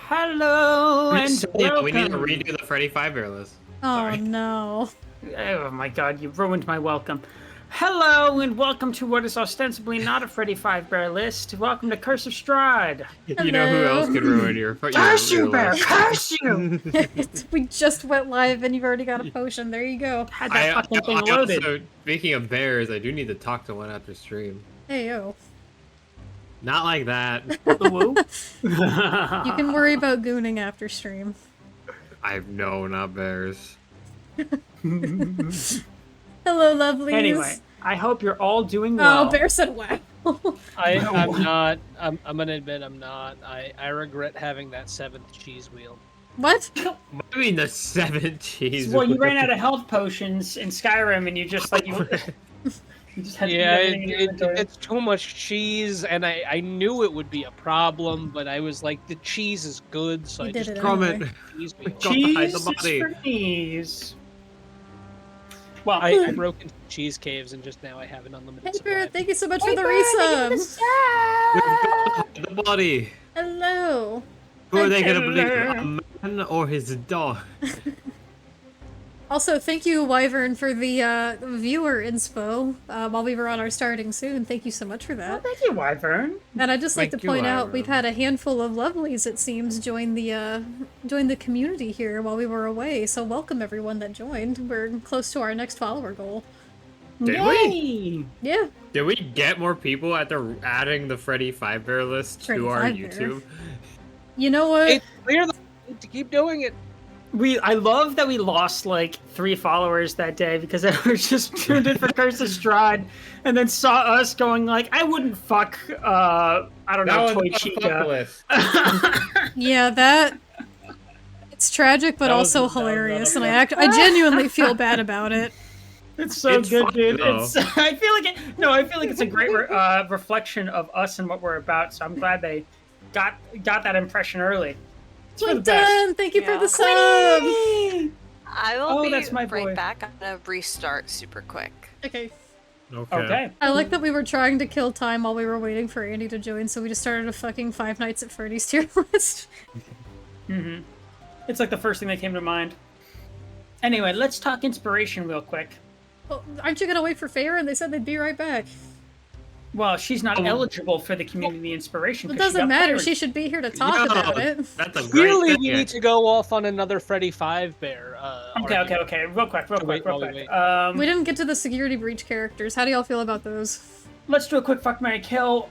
Hello and welcome. We need to redo the Freddy Fazbear list. Oh Sorry. no. Oh my god, you've ruined my welcome. Hello and welcome to what is ostensibly not a Freddy Fazbear list. Welcome to Curse of Strahd. You know who else could ruin your Curse you, bear! list? Curse you! We just went live and you've already got a potion. There you go. Had that fucking thing loaded. Also, speaking of bears, I do need to talk to one after stream. Hey yo. Not like that. Woo. You can worry about gooning after stream. No, not bears. Hello, lovelies. Anyway, I hope you're all doing well. Oh, Bear said wow. I'm not. I'm gonna admit I'm not. I regret having that 7th cheese wheel. What? What do you mean the 7 cheese? Well, you ran out of health potions in Skyrim, and you just like you just had Yeah, everything in your inventory. it's too much cheese, and I knew it would be a problem, but I was like, the cheese is good, so You I did just it Crumb anyway. it. cheese wheel. Hide Cheese the is body. for knees. Well, I broke into cheese caves, and just now I have an unlimited Hey, Bear, supply. thank you so much for the resub. Hide the body. Hello. Who are they gonna Hello. believe? A man or his dog? Also, thank you, Wyvern, for the viewer inspo while we were on our starting soon. Thank you so much for well, that. thank you, Wyvern. And I'd just like to Thank you, point out Wyvern. we've had a handful of lovelies, it seems, join the community here while we were away. So welcome everyone that joined. We're close to our next follower goal. Did Yay! we? Yeah. Did we get more people after adding the Freddy Fazbear list Freddy to our Fazbear. YouTube? You know what? It's clear that I need to keep doing it. I love that we lost like 3 followers that day because they were just tuned in for Curse of Strahd and then saw us going like, I wouldn't fuck, I don't know, Toy Chica. list. Yeah, that. It's tragic, but That was- also that was not a hilarious, and fuck. I genuinely feel bad about it. It's so It's good, fun, dude. though. It's, I feel like it's a great reflection of us and what we're about. So I'm glad they got that impression early. It's for the Well best. done. Thank you for Yeah. the sub. I will Oh, be that's my right boy. back. I'm gonna restart super quick. Okay. Okay. I like that we were trying to kill time while we were waiting for Andy to join, so we just started a fucking Five Nights at Freddy's tier list. Mm-hmm. It's like the first thing that came to mind. Anyway, let's talk inspiration real quick. Well, aren't you gonna wait for Farron? They said they'd be right back. Well, she's not eligible for the community inspiration. It 'cause she doesn't got matter. fired. She should be here to talk about it. That's a great Clearly, thing. we need to go off on another Freddy Fazbear. Okay. Real quick. Wait. We didn't get to the security breach characters. How do y'all feel about those? Let's do a quick fuck, marry, kill.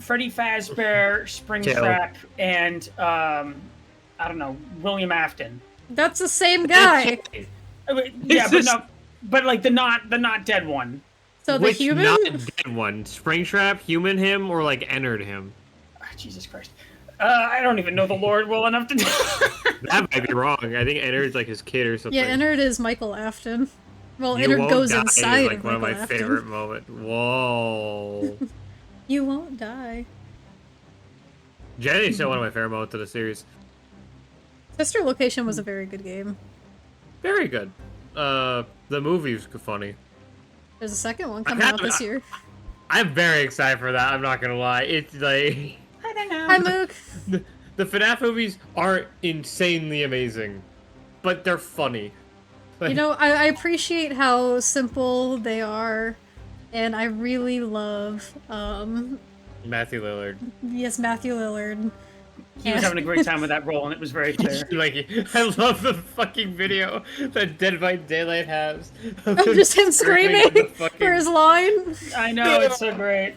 Freddy Fazbear, Springtrap, and I don't know, William Afton. That's the same guy. Yeah, but no, but like the not dead one. So the Which human? not dead one? Springtrap, human him, or like entered him? Ah, Jesus Christ. I don't even know the Lord well enough to. That might be wrong. I think entered's like his kid or something. Yeah, Ennard is Michael Afton. Well, You Ennard won't goes die inside is like of one of Michael my Afton. favorite moments. Whoa. You won't die. Jenny's still one of my favorite moments of the series. Sister Location was a very good game. Very good. The movie's funny. There's a second one coming out this year. I'm very excited for that. I'm not gonna lie. It's like I don't know. Hi, Mook. the FNAF movies aren't insanely amazing, but they're funny. You know, I appreciate how simple they are, and I really love, Matthew Lillard. yes, Matthew Lillard. He was having a great time with that role, and it was very clear. Like, I love the fucking video that Dead by Daylight has. of Just him screaming at the fucking- for his line. I know, it's so great.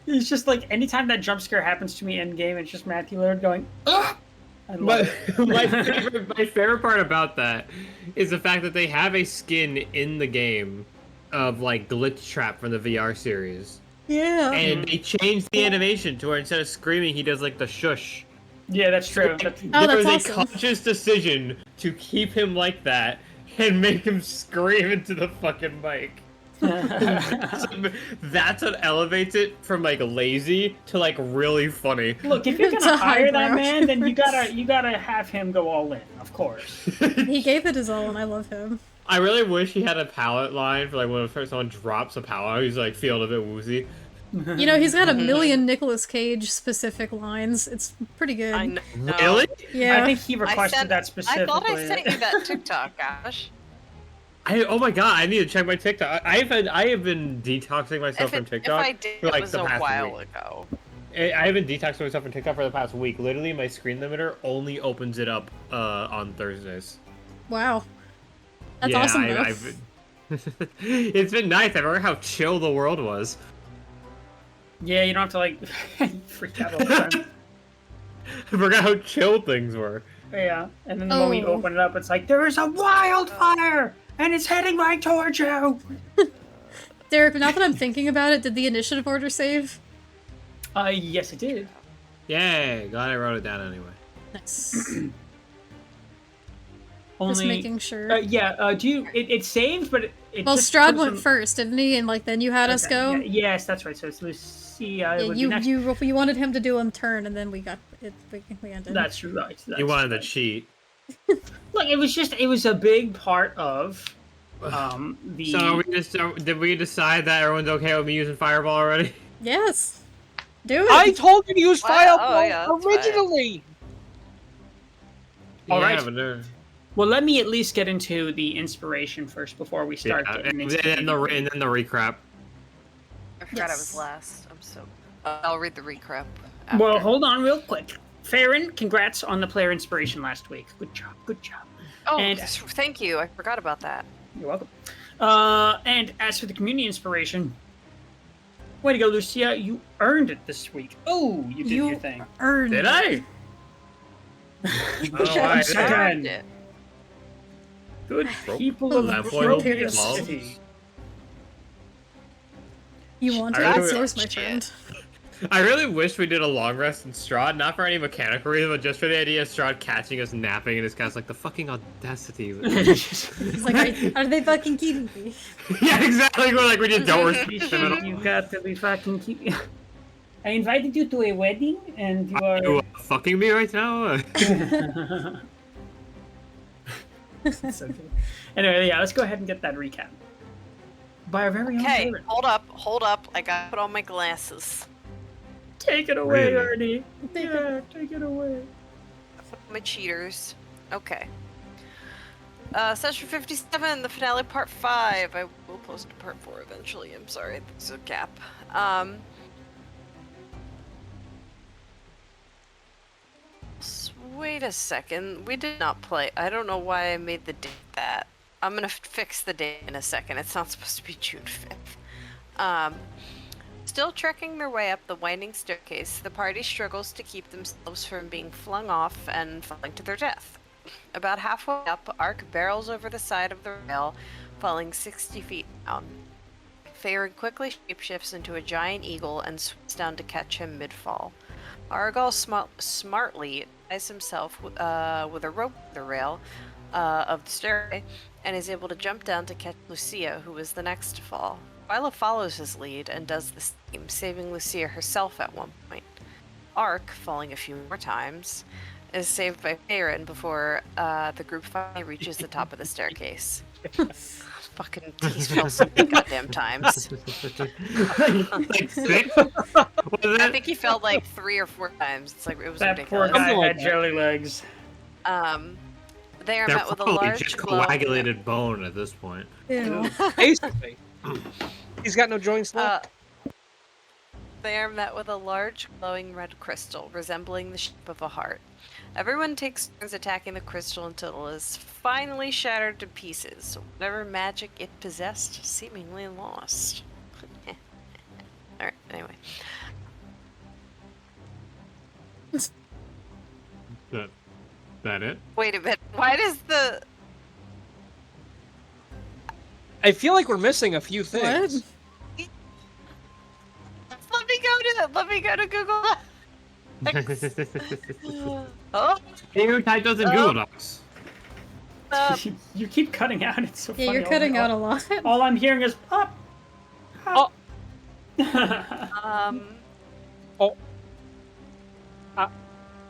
He's just like, anytime that jump scare happens to me in game, it's just Matthew Lillard going, ugh! I love it. My favorite part about that is the fact that they have a skin in the game of like Glitch Trap from the VR series. Yeah. And they changed the animation to where instead of screaming, he does like the shush. Yeah, that's true. Oh, There that's was a awesome. conscious decision to keep him like that and make him scream into the fucking mic. That's what elevates it from like lazy to like really funny. Look, if you're To gonna hire that highbrow. man, then you gotta have him go all in, of course. He gave it his all, and I love him. I really wish he had a palette line for like when someone drops a palette, he's like feeling a bit woozy. You know, he's got a million Nicolas Cage specific lines. It's pretty good. I know. Really? Yeah. I think he requested that specifically. I thought I sent you that TikTok, Ash. Oh my god, I need to check my TikTok. I have been detoxing myself from TikTok If I did, for like it was the a past while week. ago. I have been detoxing myself from TikTok for the past week. Literally, my screen limiter only opens it up on Thursdays. Wow. That's awesome, though. It's been nice. I remember how chill the world was. Yeah, you don't have to like freak out all the time. I forgot how chill things were. Yeah, and then the moment you Oh. open it up, it's like, there is a wildfire, and it's heading right towards you! Derek, now that I'm thinking about it, did the initiative order save? Yes, it did. Yay, glad I wrote it down anyway. Nice. Only, Just making sure. yeah, do you, it saved, but it Well, just Strahd puts went them- first, didn't he? And like then you had us Okay, go. yeah, yes, that's right, so it's Lucia, Yeah, it would be next. you wanted him to do a turn, and then we got it. We ended. That's right. That's You wanted right. to cheat. Look, it was a big part of, the... So did we decide that everyone's okay with me using Fireball already? Yes. Do it. I told you to use Wow, Fireball yeah, that's fine. originally. All right. but Well, let me at least get into the inspiration first before we start getting into and then the recap. I forgot I was Yes. last. I'm so. I'll read the recap. Well, after. hold on real quick. Farron, congrats on the player inspiration last week. Good job, good job. Oh, and- thank you. I forgot about that. You're welcome. And as for the community inspiration, way to go, Lucia. You earned it this week. Oh, you did your thing. Earned. Did I? Once again, Yeah. good people of That the point Proteus of love. City. You wanted I it, really- source, my friend. I really wish we did a long rest in Strahd, not for any mechanical reason, but just for the idea of Strahd catching us napping and his cast like the fucking audacity. He's like, are they fucking kidding me? Yeah, exactly. We're like we just don't respect him at all. You got to be fucking cute. I invited you to a wedding, and you are... You fucking me right now? It's okay. Anyway, yeah, let's go ahead and get that recap. By our very own Okay, favorite. hold up. I gotta put on my glasses. Take it away, Really? Ernie. Yeah, take it away. My cheaters. Okay. Session 57, the finale, part 5. I will post to part 4 eventually. I'm sorry, there's a gap. Wait a second. We did not play. I don't know why I made the date that. I'm gonna fix the date in a second. It's not supposed to be June 5th. Still trekking their way up the winding staircase, the party struggles to keep themselves from being flung off and falling to their death. About halfway up, Ark barrels over the side of the rail, falling 60 feet down. Farron quickly shapeshifts into a giant eagle and swoops down to catch him mid-fall. Argal smartly ties himself with a rope to the rail of the stairway and is able to jump down to catch Lucia, who is the next to fall. Twyla follows his lead and does the same, saving Lucia herself at one point. Ark, falling a few more times, is saved by Farron before the group finally reaches the top of the staircase. Fucking he's fell so many goddamn times. Like 6? I think he fell like 3 or 4 times. It's like it was That poor ridiculous. guy Something like had that. jelly legs. They are They're met with a probably large just glow. coagulated bone at this point. Ew. Basically. He's got no joints left. They are met with a large glowing red crystal resembling the shape of a heart. Everyone takes turns attacking the crystal until it is finally shattered to pieces. Whatever magic it possessed seemingly lost. Alright, anyway. That it? Wait a minute. Why does the... I feel like we're missing a few things. Let me go to Google. Oh, You type those in Google Docs. You keep cutting out. It's so Yeah, funny. you're cutting out a lot. All I'm hearing is pop. Oh.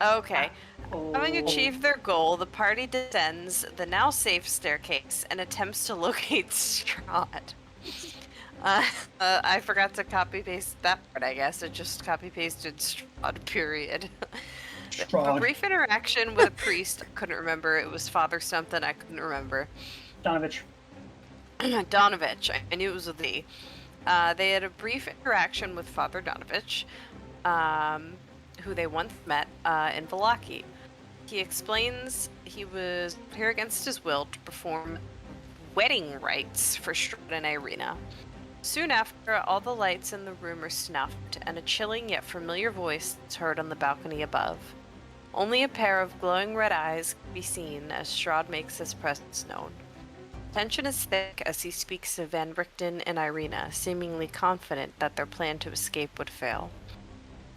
Okay. Having Oh. achieved their goal, the party descends the now safe staircase and attempts to locate Strahd. I forgot to copy paste that part, I guess. It just copy pasted Strahd, period. A brief interaction with a priest. I couldn't remember. It was Father something. I couldn't remember. Donovich. Donovich. I knew it was with E. They had a brief interaction with Father Donovich, who they once met in Valaki. He explains he was here against his will to perform wedding rites for Strahd and Irina. Soon after, all the lights in the room are snuffed, and a chilling yet familiar voice is heard on the balcony above. Only a pair of glowing red eyes can be seen as Strahd makes his presence known. Tension is thick as he speaks to Van Richten and Irina, seemingly confident that their plan to escape would fail.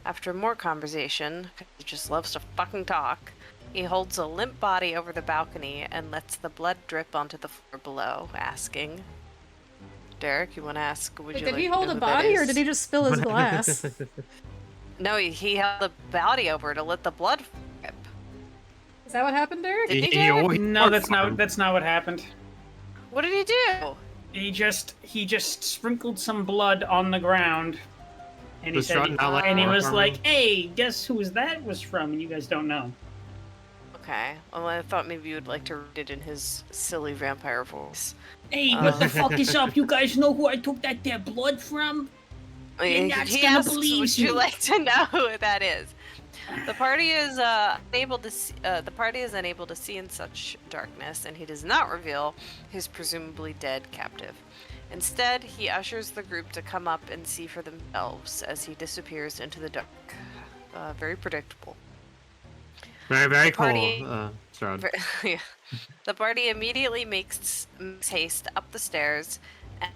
After more conversation, because he just loves to fucking talk, he holds a limp body over the balcony and lets the blood drip onto the floor below, asking... Derek, you want to ask, Did he hold a body, or did he just spill his glass? No, he held the body over to let the blood drip. Is that what happened, Derek? No, that's not what happened. What did he do? He just sprinkled some blood on the ground, and he said, and he was like, "Hey, guess who that was from?" And you guys don't know. Okay. Well, I thought maybe you would like to read it in his silly vampire voice. Hey, what the fuck is up? You guys know who I took that there blood from? You're not gonna believe would you like to know who that is? The party is unable to see in such darkness, and he does not reveal his presumably dead captive. Instead, he ushers the group to come up and see for themselves as he disappears into the dark. Very predictable. Very, very cool, Strahd. Yeah. The party immediately makes haste up the stairs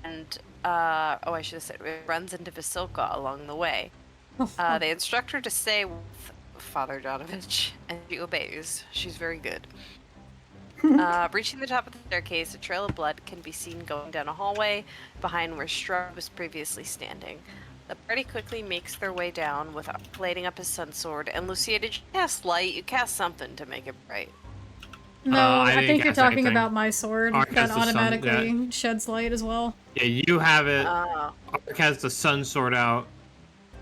and, I should have said, runs into Vasilka along the way. They instruct her to stay with Father Donovich, and she obeys. She's very good. Reaching the top of the staircase, a trail of blood can be seen going down a hallway behind where Strahd was previously standing. The party quickly makes their way down without lighting up his sun sword. And Lucia, did you cast light? You cast something to make it bright. No, I think you're talking about my sword that automatically sheds light as well. Yeah, you have it. Ark has the sun sword out.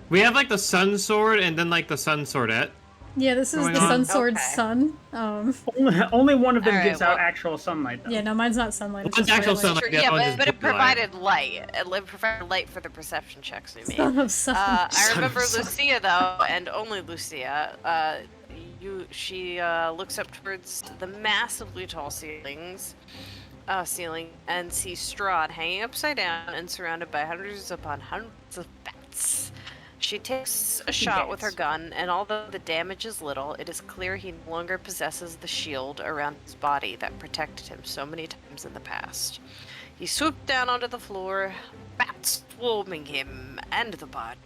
We have like the sun sword and then like the sun swordette. Yeah, this is the sun sword's sun. Only one of them gives out actual sunlight, though. Yeah, no, mine's not sunlight. It's actual sunlight. Yeah, but it provided light. It provided light for the perception checks we made. Son of sun. I remember Lucia, though, and only Lucia. She looks up towards the massively tall ceiling and sees Strahd hanging upside down and surrounded by hundreds upon hundreds of bats. She takes a shot with her gun, and although the damage is little, it is clear he no longer possesses the shield around his body that protected him so many times in the past. He swooped down onto the floor, bats swarming him and the body.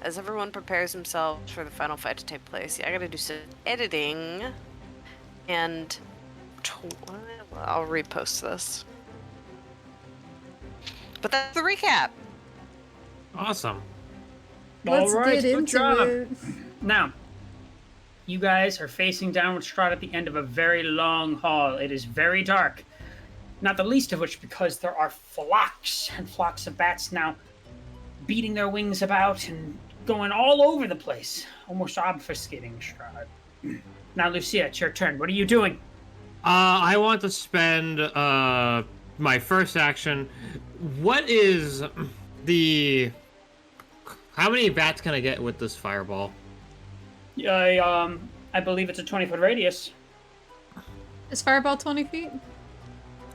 As everyone prepares themselves for the final fight to take place, I gotta do some editing, and I'll repost this. But that's the recap. Awesome. Let's get into it. Now, you guys are facing downward Strahd at the end of a very long hall. It is very dark. Not the least of which because there are flocks and flocks of bats now beating their wings about and going all over the place, almost obfuscating Strahd. Now, Lucia, it's your turn. What are you doing? I want to spend my first action. What is the... How many bats can I get with this fireball? I believe it's a 20-foot radius. Is fireball 20 feet?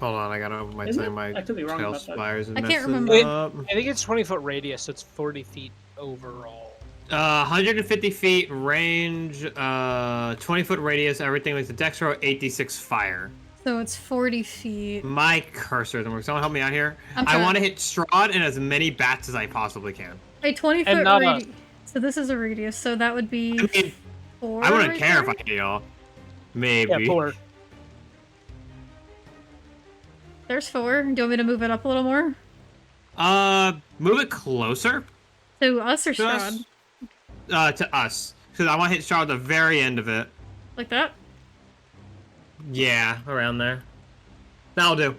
Hold on, I gotta open my thing. My tail spires and I can't remember. I think it's 20-foot radius, so it's 40 feet overall. 150 feet range, 20-foot radius, everything like the dex row, 8d6 fire. So it's 40 feet. My cursor doesn't work. Someone help me out here. I want to hit Strahd and as many bats as I possibly can. A 20-foot radius. So this is a radius, so that would be 4. I wouldn't care if I hit y'all. Maybe. Yeah, 4. There's 4. Do you want me to move it up a little more? Move it closer. To us or Strahd? To us. Because I want to hit Strahd at the very end of it. Like that? Yeah, around there. That'll do.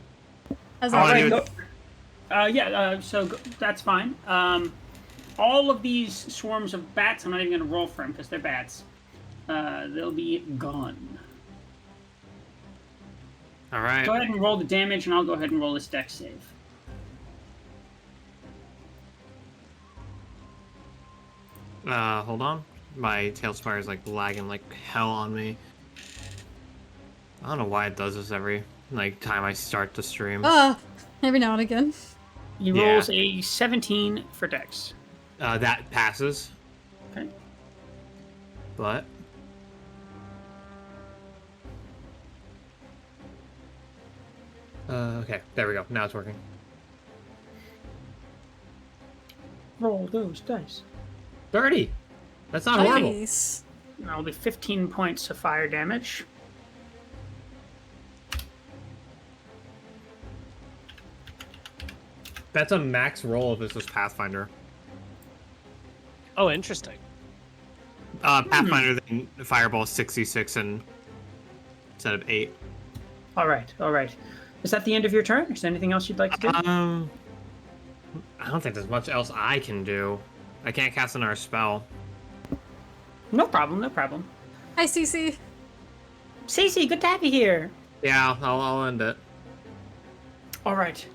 How's that right? That's fine. All of these swarms of bats, I'm not even going to roll for them because they're bats. They'll be gone. All right. Go ahead and roll the damage, and I'll go ahead and roll this dex save. Hold on. My Tailspire is like lagging like hell on me. I don't know why it does this every time I start the stream. Every now and again. He rolls a 17 for dex. That passes. Okay. But okay, there we go. Now it's working. Roll those dice. 30. That's not horrible. Nice. That'll be 15 points of fire damage. That's a max roll if this was Pathfinder. Oh, interesting. Pathfinder, then Fireball 66 and instead of 8. All right. Is that the end of your turn? Is there anything else you'd like to do? I don't think there's much else I can do. I can't cast another spell. No problem. Hi, Cece. Cece, good to have you here. Yeah, I'll end it. All right.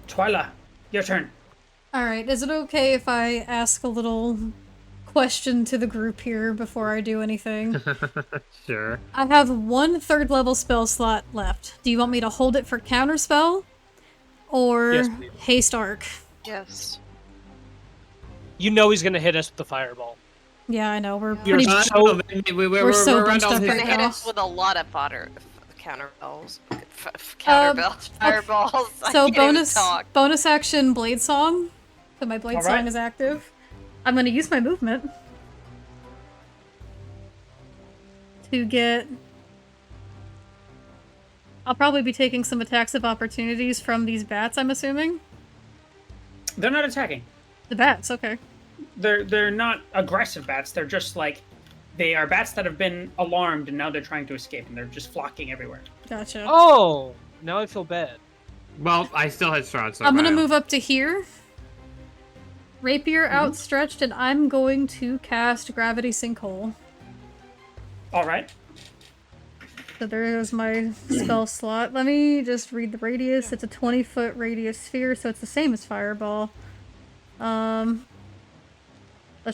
Twyla, your turn. All right, is it okay if I ask a little question to the group here before I do anything? Sure. I have 1 3rd-level spell slot left. Do you want me to hold it for counterspell? Or Yes, please. haste arc? Yes. You know he's gonna hit us with the fireball. Yeah, I know. We're You're pretty... so- We're so around bunched all up these- Gonna right hit now. us with a lot of counterballs. Counterballs. Fireballs. I So can't even bonus talk. bonus action blade song. So my blade All right. song is active. I'm gonna use my movement to get. I'll probably be taking some attacks of opportunities from these bats, I'm assuming. They're not attacking. The bats, okay. They're not aggressive bats. They're just they are bats that have been alarmed and now they're trying to escape and they're just flocking everywhere. Gotcha. Oh, now I feel bad. Well, I still had Strahd, so I'm gonna move up to here. Rapier outstretched, and I'm going to cast Gravity Sinkhole. All right. So there's my spell slot. Let me just read the radius. It's a 20-foot radius sphere, so it's the same as Fireball. Let's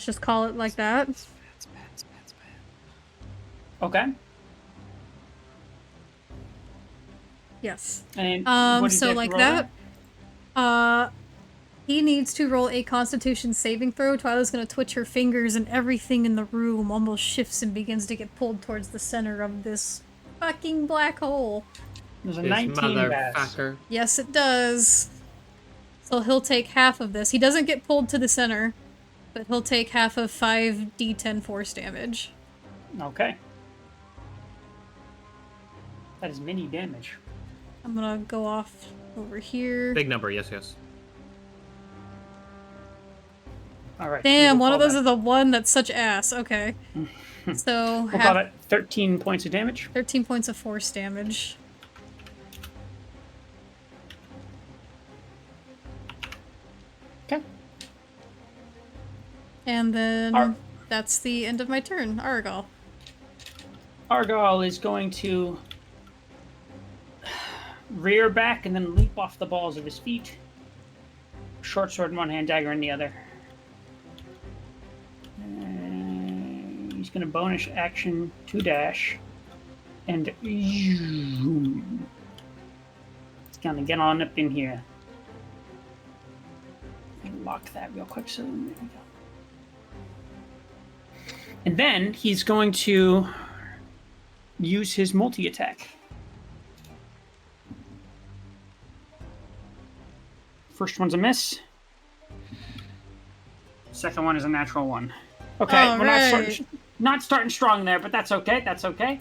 just call it like that. Okay. Yes. And what did you So have to like roll that. He needs to roll a Constitution saving throw. Twyla's gonna twitch her fingers, and everything in the room almost shifts and begins to get pulled towards the center of this fucking black hole. There's a This 19 bats. motherfucker. Yes, it does. So he'll take half of this. He doesn't get pulled to the center, but he'll take half of 5d10 force damage. Okay. That is mini damage. I'm gonna go off over here. Big number, yes. All right. Damn, we'll one of call those is the one that's such ass. Okay. So We'll call it 13 points of damage. 13 points of force damage. Okay. And then Ar- that's the end of my turn. Argal. Argal is going to rear back and then leap off the balls of his feet. Short sword in one hand, dagger in the other. And he's going to bonus action to dash. And he's going to get on up in here. Lock that real quick. So there we go. And then he's going to use his multi-attack. First one's a miss. Second one is a natural one. Okay, All we're right. not starting strong there, but that's okay. That's okay.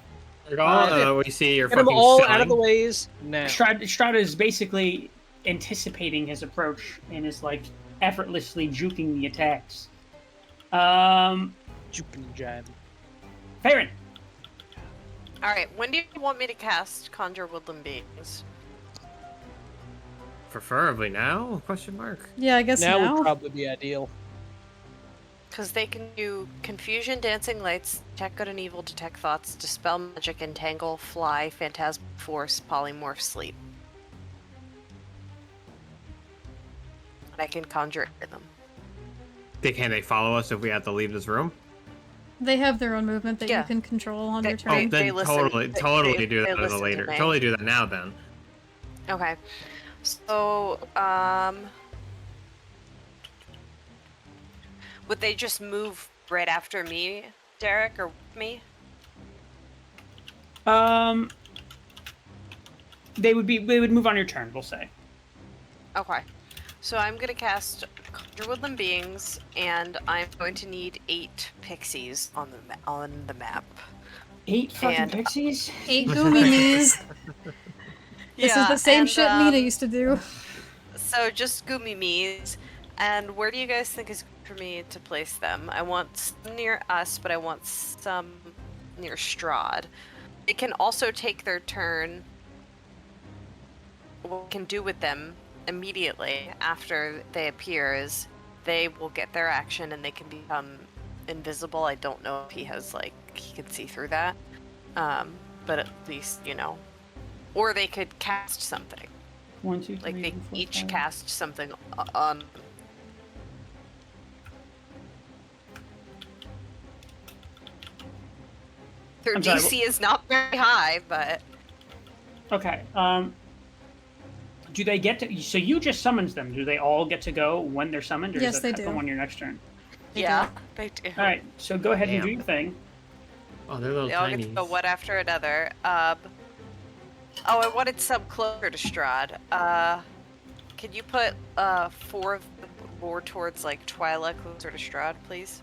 We see your Get them fucking all sign. out of the ways now. Strahd is basically anticipating his approach and is effortlessly juking the attacks. Juking jab. Farron. All right. When do you want me to cast Conjure Woodland Beings? Preferably now? Question mark. Yeah, I guess Now now. would probably be ideal. Because they can do confusion, dancing lights, detect good and evil, detect thoughts, dispel magic, entangle, fly, phantasm, force, polymorph, sleep. And I can conjure them. Can they follow us if we have to leave this room? They have their own movement that you Yeah. can control on They- your Oh, turn. then listen. totally They do that at a listen to later. me. Totally do that now then. Okay. So, would they just move right after me, Derek, or with me? They would move on your turn, we'll say. Okay. So I'm gonna cast Conjure Woodland Beings, and I'm going to need 8 pixies on the map. 8 fucking And- pixies? 8 goomy knees. This is the same shit Mina used to do. So just Goomy Me's. And where do you guys think is good for me to place them? I want some near us, but I want some near Strahd. They can also take their turn. What we can do with them immediately after they appear is they will get their action and they can become invisible. I don't know if he has, like, he can see through that. But at least, you know. Or they could cast something. 1, 2, 3, Like, they 4, each 5. cast something on. Their I'm sorry, DC is not very high, but Okay. Do they get to? So you just summons them. Do they all get to go when they're summoned, or Yes, does they that happen do. on your next turn? yeah, they do. All right. So go ahead and do Damn. your thing. Oh, they're little They all tiny. get to go one after another. Oh, I wanted some closer to Strahd. Can you put 4 of them more towards, like, Twyla closer to Strahd, please?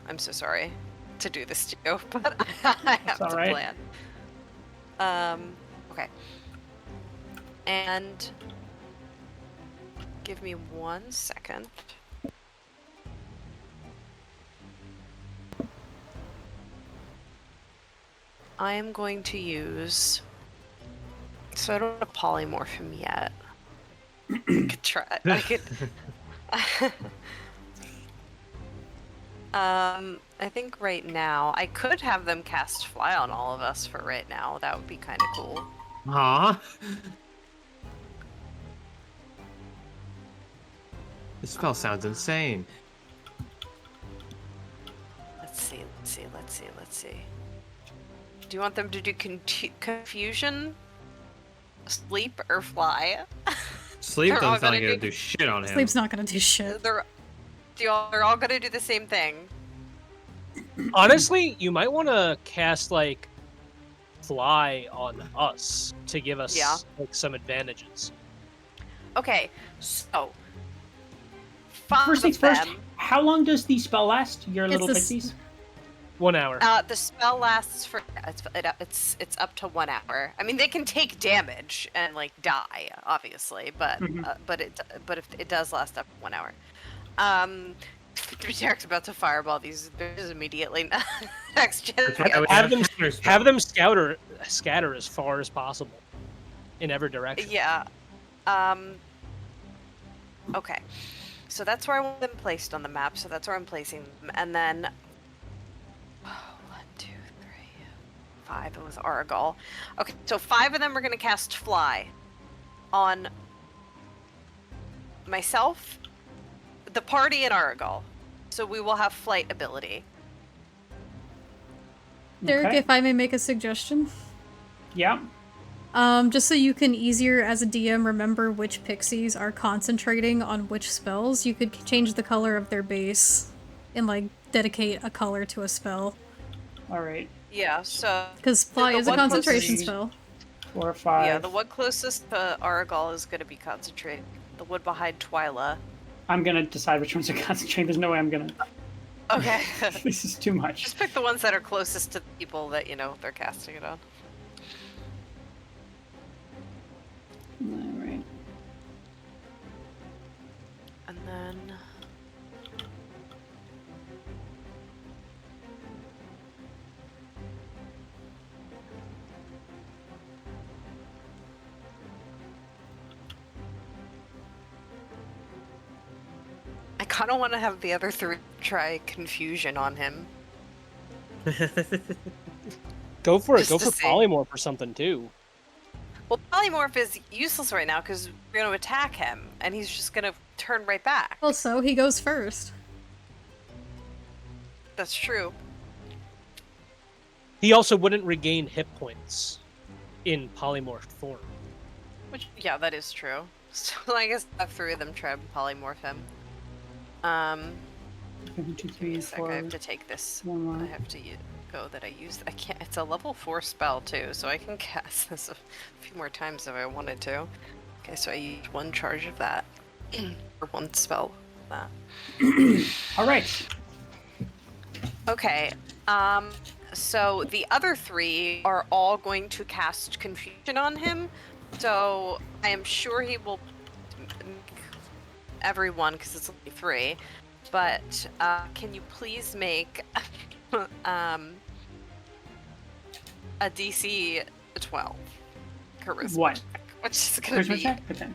I'm so sorry to do this to you, but I have all to right. plan. Okay. And give me 1 second. I am going to use. So I don't want to polymorph him yet. I could try. I could. I think right now I could have them cast fly on all of us for right now. That would be kind of cool. Aw. This spell sounds insane. Let's see. Do you want them to do confusion, sleep, or fly? Sleep They're all doesn't sound like gonna it'll do shit on him. Sleep's not gonna do shit. They're all gonna do the same thing. Honestly, you might want to cast like fly on us to give us like some advantages. Okay, so 5 First things of first. them. How long does the spell last? Your It's little the pixies. 1 hour. The spell lasts for it's up to 1 hour. I mean, they can take damage and, like, die, obviously, but if it does last up to 1 hour. Derek's about to fireball these bitches immediately. Next gen. Have them scatter as far as possible in every direction. Yeah. Okay. So that's where I want them placed on the map. So that's where I'm placing them, and then. 1, 2, 3, 5. It was Argal. Okay, so 5 of them are going to cast Fly on myself, the party, and Argal. So we will have flight ability. Derek, Okay. if I may make a suggestion. Yeah. Just so you can easier as a DM remember which pixies are concentrating on which spells, you could change the color of their base and, like, dedicate a color to a spell. All right. Yeah, so. Because fly The is a one concentration closest- spell. 4 or 5. Yeah, the one closest to Argal is going to be concentrated. The one behind Twyla. I'm gonna decide which ones to concentrate. There's no way I'm gonna. Okay. This is too much. Just pick the ones that are closest to the people that, you know, they're casting it on. All right. And then. I don't want to have the other three try confusion on him. Go for it. Just Go to for see. polymorph or something too. Well, polymorph is useless right now because we're going to attack him, and he's just going to turn right back. Also, he goes first. That's true. He also wouldn't regain hit points in polymorphed form. Which, yeah, that is true. So I guess I have three of them try and polymorph him. 1, 2, 3, I 4. have to take this. One more. I have to go that I use. I can't. It's a level 4 spell too, so I can cast this a few more times if I wanted to. Okay, so I use 1 charge of that, or 1 spell of that. All right. Okay. So the other 3 are all going to cast confusion on him. So I am sure he will make everyone because it's only 3. But can you please make a DC 12 charisma? What? Which is gonna Charisma be check? Okay.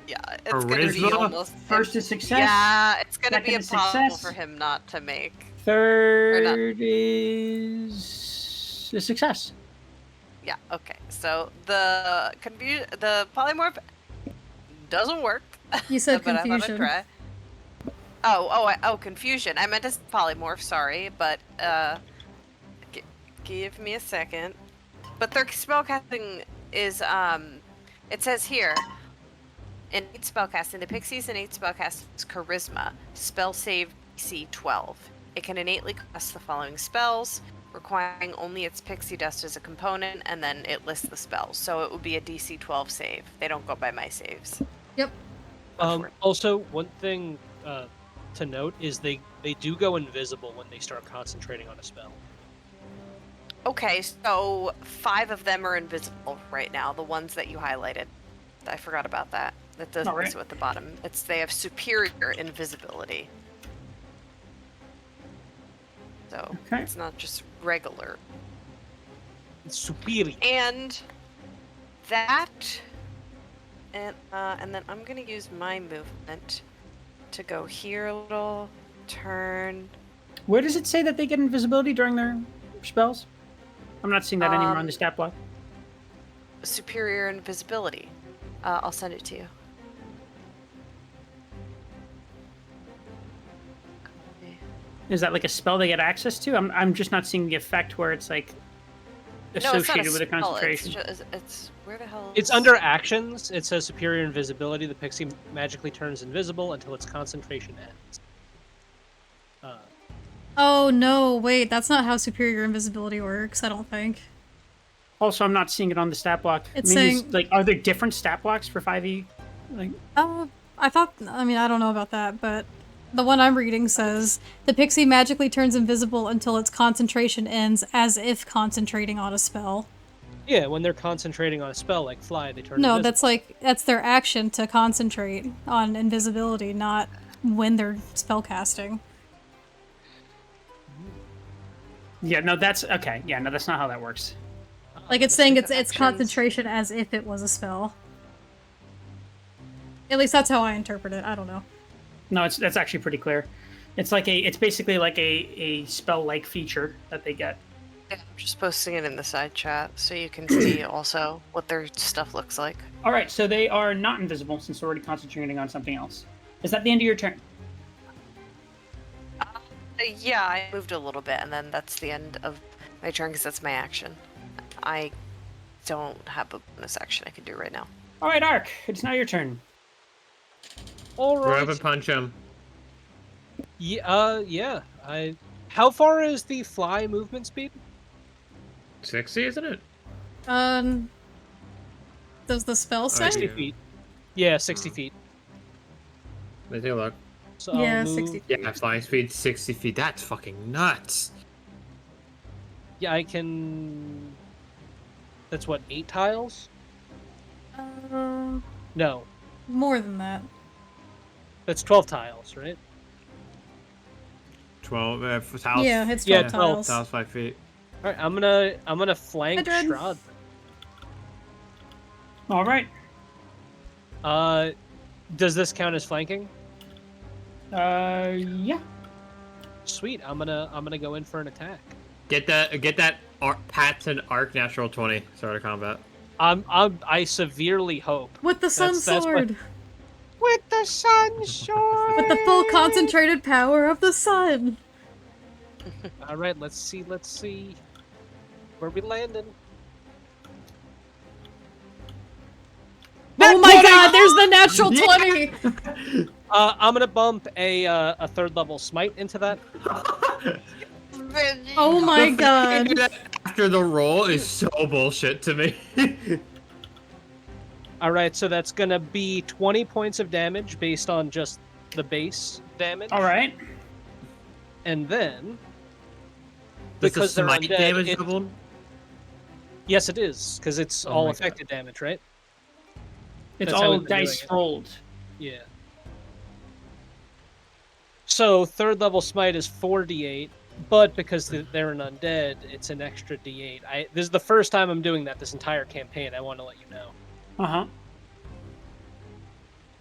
yeah, it's gonna be Charisma? almost First is success. Yeah, it's gonna be Second is impossible success. for him not to make. Third is a success. Yeah. Okay. So the polymorph doesn't work. You said but I thought I'd confusion. try. Confusion. I meant to say polymorph. Sorry, but give me a second. But their spellcasting is it says here. Innate spellcasting. The pixie's innate spellcasting is charisma. Spell save DC 12. It can innately cast the following spells, requiring only its pixie dust as a component, and then it lists the spells. So it would be a DC 12 save. They don't go by my saves. Yep. Also, one thing to note is they do go invisible when they start concentrating on a spell. Okay, so 5 of them are invisible right now. The ones that you highlighted. I forgot about that. That doesn't Alright. list at the bottom. They have superior invisibility. So Okay. it's not just regular. It's superior. And that, and then I'm gonna use my movement to go here a little, turn. Where does it say that they get invisibility during their spells? I'm not seeing that anywhere on the stat block. Superior invisibility. I'll send it to you. Is that like a spell they get access to? I'm just not seeing the effect where it's like associated with a concentration. It's where the hell? It's under actions. It says superior invisibility. The pixie magically turns invisible until its concentration ends. Oh no, wait, that's not how superior invisibility works, I don't think. Also, I'm not seeing it on the stat block. It's I mean, saying- like, are there different stat blocks for 5e? Like, Oh, I don't know about that, but the one I'm reading says, the pixie magically turns invisible until its concentration ends, as if concentrating on a spell. Yeah, when they're concentrating on a spell like fly, they turn No, invisible. that's their action to concentrate on invisibility, not when they're spellcasting. yeah, no, that's okay. Yeah, no, that's not how that works. Like, it's saying it's Actions. concentration as if it was a spell. At least that's how I interpret it, I don't know. No, that's actually pretty clear. It's basically like a spell-like feature that they get. Yeah, I'm just posting it in the side chat so you can see also what their stuff looks like. All right, so they are not invisible since they're already concentrating on something else. Is that the end of your turn? Yeah, I moved a little bit, and then that's the end of my turn because that's my action. I don't have a bonus action I can do right now. All right, Ark, it's now your turn. All Grab right. and punch him. Yeah. How far is the fly movement speed? 60, isn't it? Does the spell say? 60 feet. Yeah, 60 feet. Let me take a look. So I'll Yeah, move- 60. Yeah, flying speed 60 feet. That's fucking nuts. Yeah, I can. That's what, 8 tiles? No, More than that. that's 12 tiles, right? 12 for tiles. Yeah, it's 12 Yeah, 12 tiles. Tiles 5 feet. All right, I'm gonna flank Hi, Dred. Strahd. All right. Does this count as flanking? Yeah. Sweet. I'm gonna go in for an attack. Get that patent arc natural 20 start of combat. I severely hope With the sun sword. With the sun sword. With the full concentrated power of the sun. All right, let's see. Where we landing? Oh my god, there's the natural 20! I'm gonna bump a third level smite into that. Oh my god. After the roll is so bullshit to me. All right, so that's gonna be 20 points of damage based on just the base damage. All right. And then, because they're smite undead, damage doubled? Yes, it is, because it's Oh all my affected damage, right? It's That's how all we've been dice doing it. rolled. Yeah. So third level smite is 4d8, but because they're an undead, it's an extra d8. This is the first time I'm doing that this entire campaign. I want to let you know. Uh-huh.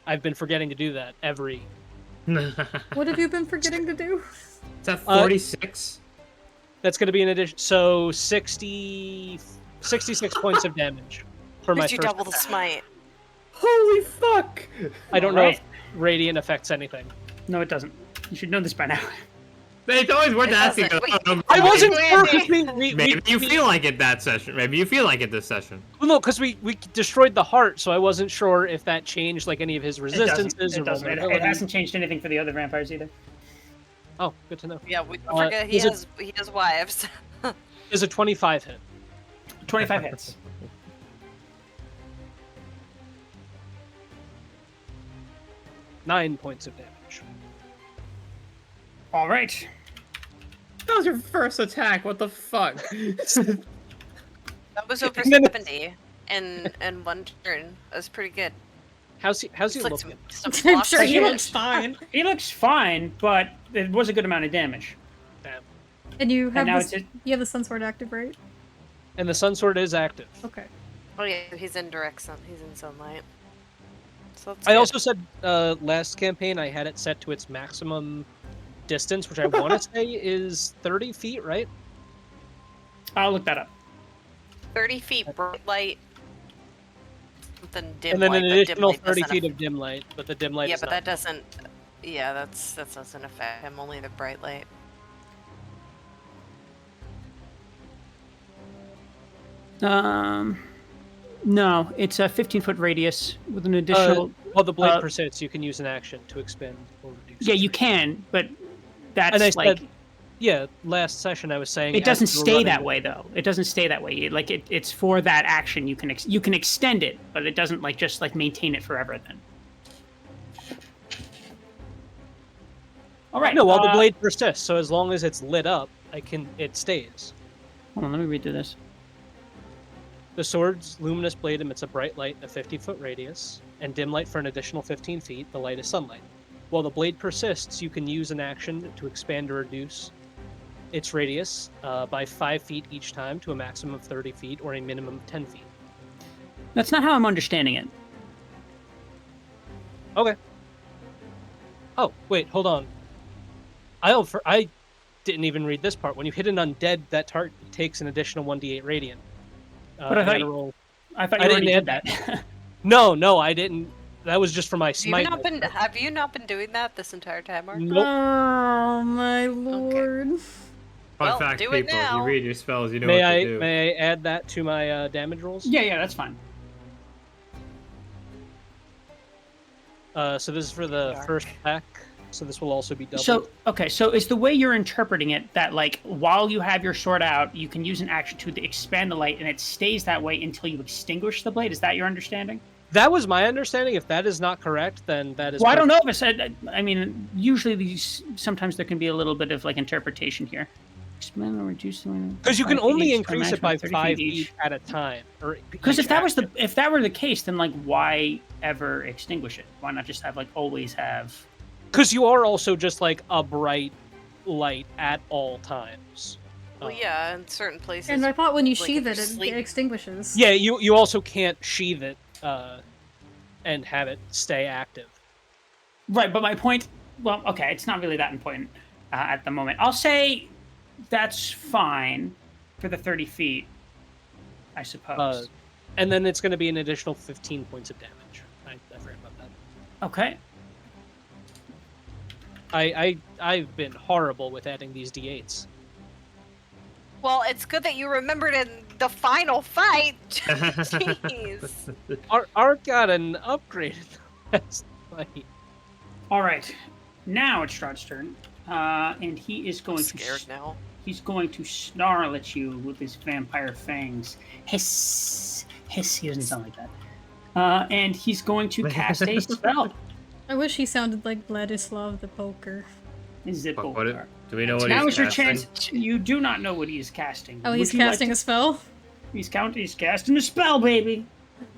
I've been forgetting to do that every. What have you been forgetting to do? Is that 46? That's going to be an addition. So 66 points of damage for my Did you first double the attack. smite? Holy fuck! I don't know if Radiant affects anything. No, it doesn't. You should know this by now. It's always worth It asking. doesn't. I wasn't Wait, sure Andy. because Maybe you feel like it that session. Maybe you feel like it this session. Well, no, because we destroyed the heart, so I wasn't sure if that changed like any of his resistances It or doesn't. It vulnerabilities. hasn't changed anything for the other vampires either. Oh, good to know. Yeah, we don't forget he has wives. Is a 25 hit. 25 hits. Nine points of damage. All right. That was your first attack. What the fuck? That was over And then 70 in one turn. That's pretty good. How's he It's like looking? some I'm blocks sure he here. looks fine. He looks fine, but it was a good amount of damage. Damn. And you have now this, it's you have the sun sword active, right? And the sun sword is active. Okay. Oh yeah, he's in direct sun. He's in sunlight. So that's I good. also said last campaign I had it set to its maximum distance, which I want to say is 30 feet, right? I'll look that up. 30 feet bright light. Something dim And then light, an but dim additional light 30 doesn't feet of dim light, but the dim light Yeah, is but not. that doesn't. Yeah, that doesn't affect him. Only the bright light. No, it's a 15-foot radius with an additional. While the blade persists, you can use an action to expend or reduce. Yeah, its you range. can, but And I that's like said, yeah, last session I was saying it doesn't as you were stay running- that way though. It doesn't stay that way. Like it's for that action. You can extend it, but it doesn't like just like maintain it forever. Then. All right. No, while the blade persists, so as long as it's lit up, it stays. Hold on, let me read through this. The sword's luminous blade emits a bright light in a 50-foot radius, and dim light for an additional 15 feet. The light is sunlight. While the blade persists, you can use an action to expand or reduce its radius by 5 feet each time to a maximum of 30 feet or a minimum of 10 feet. That's not how I'm understanding it. Okay. Oh, wait, hold on. I didn't even read this part. When you hit an undead, that target takes an additional 1d8 radiant. But I you thought gotta you- roll. I thought I you already didn't did add that. No, I didn't. That was just for my Have you smite. have you not been doing that this entire time, Mark? Nope. Oh my lord. Fun Well, fact, do it people, now. you read your spells, you know what to do. May I add that to my damage rolls? yeah, that's fine. So this is for the Dark. first attack. So this will also be doubled. So okay, so is the way you're interpreting it that like while you have your sword out, you can use an action to expand the light, and it stays that way until you extinguish the blade? Is that your understanding? that was my understanding. If that is not correct, then that is. Well, I don't perfect. know if it said. I mean, usually sometimes there can be a little bit of like interpretation here. Expand or reduce Because you can only increase it by 5 feet at a time. Because if that were the case, then like why ever extinguish it? Why not just have like always have? Because you are also just like a bright light at all times. Well, yeah, in certain places. And I thought when you like, sheathe if it, you're it sleeping- extinguishes. Yeah, you also can't sheathe it and have it stay active. Right, but my point well, okay, it's not really that important at the moment. I'll say that's fine for the 30 feet, I suppose. And then it's going to be an additional 15 points of damage. I forgot about that. Okay. I've been horrible with adding these d8s. Well, it's good that you remembered in the final fight. Jeez. Art got an upgrade last fight. All right. Now it's Strahd's turn, and he is going Scared now. He's going to snarl at you with his vampire fangs. Hiss, hiss. He doesn't sound like that. And he's going to cast a spell. I wish he sounded like Vladislav the Poker. Zippo. Do we know what Now he's is your casting? chance. You do not know what he is casting. Oh, he's Would you like casting to- a spell? He's casting a spell, baby.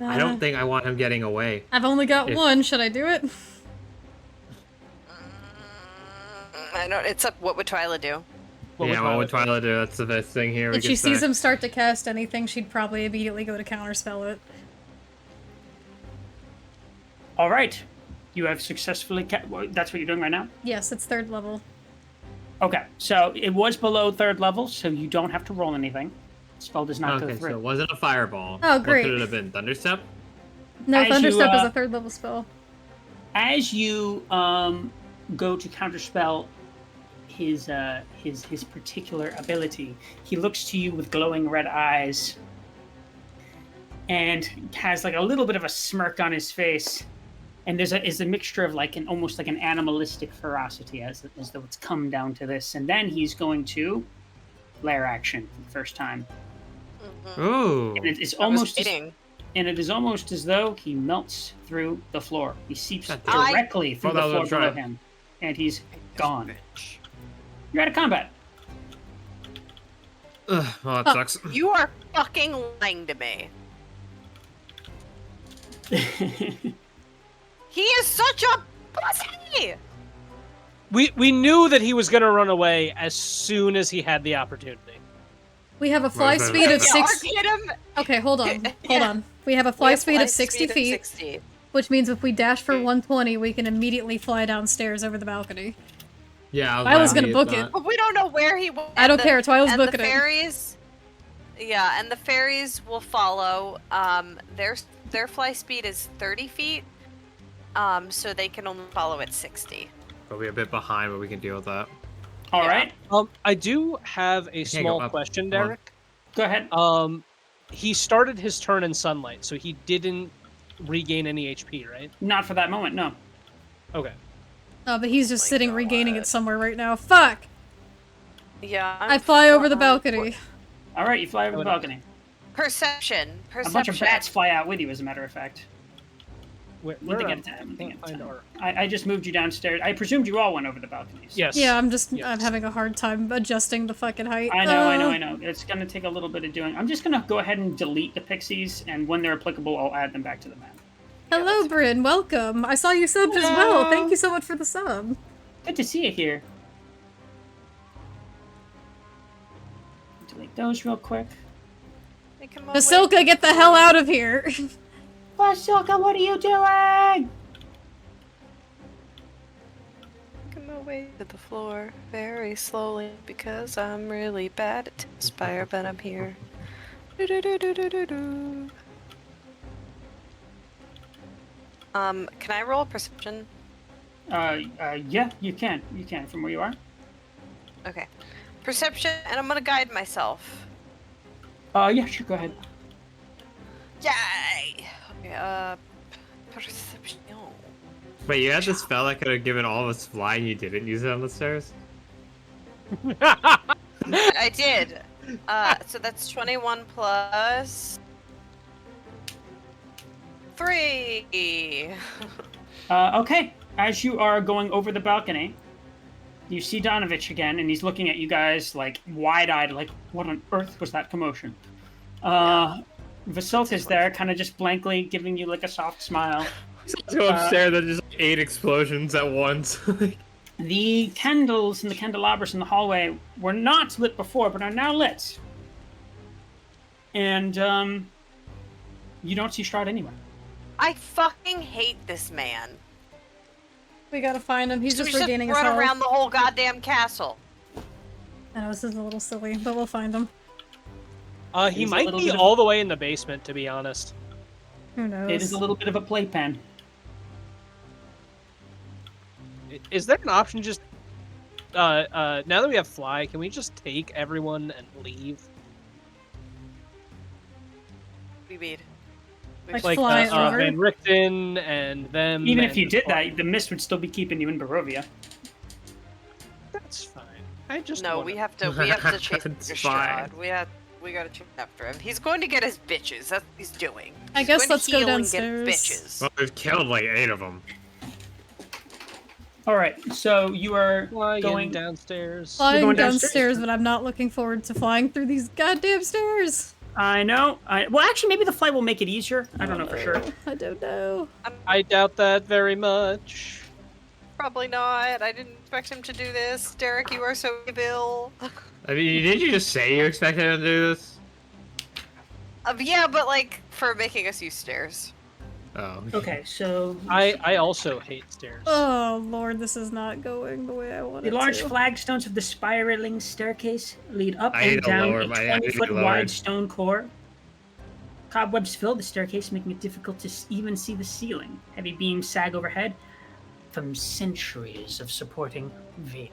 I don't think I want him getting away. I've only got If- one. Should I do it? I don't. It's up. What would Twyla do? What would Twyla do? That's the best thing here. If she sees him start to cast anything, she'd probably immediately go to counterspell it. All right. You have successfully. That's what you're doing right now? Yes, it's 3rd level. Okay. So it was below 3rd level, so you don't have to roll anything. Spell does not go Okay, through. so it wasn't a fireball. Oh, great. What could it have been? Thunderstep? No, As you, Thunderstep is a 3rd level spell. As you go to counterspell his particular ability, he looks to you with glowing red eyes and has like a little bit of a smirk on his face. And there's a mixture of like almost like an animalistic ferocity as though it's come down to this. And then he's going to lair action for the first time. Ooh. And it is I was almost waiting. and it is almost as though he melts through the floor. He seeps God damn. directly through the Well, that floor was below right. him. And he's gone. You're out of combat. Ugh, well, that sucks. You are fucking lying to me. He is such a pussy. We knew that he was going to run away as soon as he had the opportunity. We have a fly Where's speed of that? 6... Hit him. Okay, hold on. Hold Yeah. on. We have a We fly have speed fly of 60 speed of feet, 60. which means if we dash for 120, we can immediately fly downstairs over the balcony. Yeah, I was gonna glad book he it. thought- But we don't know where he went. I don't care, Twyla's and booking the it. fairies, yeah, and the fairies will follow. Their fly speed is 30 feet. So they can only follow at 60. But we're a bit behind, but we can deal with that. All Yeah. right. I do have a can't go small up. question, Come on. Derek. Go ahead. He started his turn in sunlight, so he didn't regain any HP, right? Not for that moment, no. Okay. Oh, but he's just My sitting regaining God. it somewhere right now. Fuck! Yeah. I fly over the balcony. All right, you fly over the balcony. Perception. A bunch of bats fly out with you, as a matter of fact. Where One thing am at a time. I? One thing Can't at a find time. Art. I just moved you downstairs. I presumed you all went over the balconies. Yes. Yeah, I'm Yes. having a hard time adjusting the fucking height. I know. It's gonna take a little bit of doing. I'm just gonna go ahead and delete the pixies, and when they're applicable, I'll add them back to the map. Hello, Bryn. Welcome. I saw you subbed as well. Thank you so much for the sub. Good to see you here. Delete those real quick. Vasilka, get the hell out of here. Vasilka, what are you doing? Come away to the floor very slowly because I'm really bad at Inspire, but I'm here. Do-do-do-do-do-do-do. Can I roll a perception? Yeah, you can. You can from where you are. Okay. Perception, and I'm gonna guide myself. Yeah, sure. Go ahead. Yay! Okay, perception. Wait, you had the spell that could have given all of us fly and you didn't use it on the stairs? I did. So that's 21 plus 3. Okay. As you are going over the balcony, you see Donovich again, and he's looking at you guys like wide-eyed, like, what on earth was that commotion? Vasilka's there, kind of just blankly giving you like a soft smile. Go upstairs, there's just 8 explosions at once. The candles and the candelabras in the hallway were not lit before, but are now lit. And, you don't see Strahd anywhere. I fucking hate this man. We gotta find him. He's So just we should regaining his run health. around the whole goddamn castle. I know this is a little silly, but we'll find him. He He's a might little be bit of- all the way in the basement, to be honest. Who knows? It is a little bit of a playpen. Is there an option just... now that we have fly, can we just take everyone and leave? We made. Like Like fly over? Van Richten and them. Even and if you did the- that, the mist would still be keeping you in Barovia. That's fine. I just No, wanna- we have to chase It's after fine. Strahd. We gotta chase after him. He's going to get his bitches. That's what he's doing. I He's guess going to let's go heal and get downstairs. bitches. Well, we've killed like 8 of them. All right, so you are Flying going downstairs. Flying going downstairs, downstairs? but I'm not looking forward to flying through these goddamn stairs. I know. Well, actually, maybe the flight will make it easier. I don't know for sure. I don't know. I doubt that very much. Probably not. I didn't expect him to do this. Derek, you are so evil. I mean, did you just say you expected him to do this? Yeah, but like for making us use stairs. Oh. Okay, so I also hate stairs. Oh lord, this is not going the way I want the it large to. flagstones of the spiraling staircase lead up I need and to down lower a my- I need to 20-foot lower wide it. stone core. Cobwebs fill the staircase, making it difficult to even see the ceiling. Heavy beams sag overhead from centuries of supporting weight.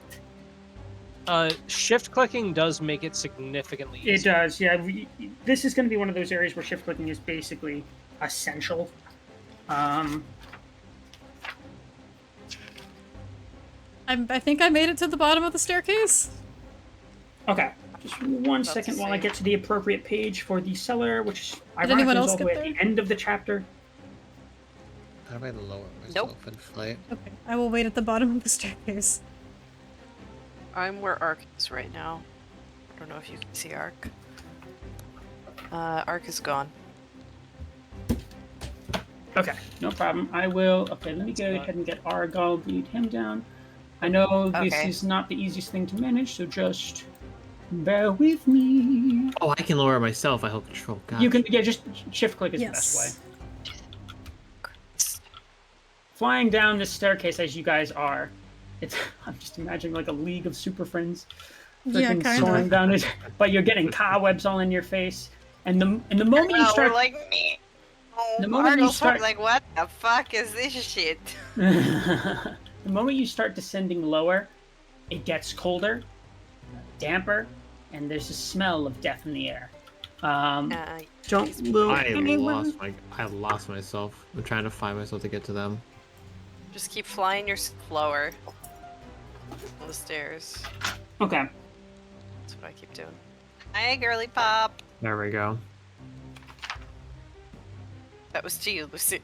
Shift clicking does make it significantly easier. It does, yeah. This is going to be one of those areas where shift clicking is basically essential. I think I made it to the bottom of the staircase. Okay, just one That's second the while I same. get to the appropriate page for the cellar, which anyone ironically is else all the get way at there? the end of the chapter. How do I lower myself in flight? Okay, I will wait at the bottom of the staircase. I'm where Ark is right now. I don't know if you can see Ark. Ark is gone. Okay, no problem. I will. Okay, let me go ahead and get Argal, lead him down. I know this Okay. is not the easiest thing to manage, so just bear with me. Oh, I can lower myself. I hold control. God. You can, yeah, just shift click is the Yes. best way. Flying down this staircase as you guys are, it's. I'm just imagining like a league of super friends. Yeah, freaking kind soaring of. down it, but you're getting cobwebs all in your face, and the moment you No, start, we're like, me. Oh, The moment you Arnold's start- like, what the fuck is this shit? the moment you start descending lower, it gets colder, damper, and there's a smell of death in the air. Don't move anyone. I lost myself. I'm trying to find myself to get to them. Just keep flying your lower. On the stairs. Okay. That's what I keep doing. Hi, girly pop. There we go. That was to you, Lucille.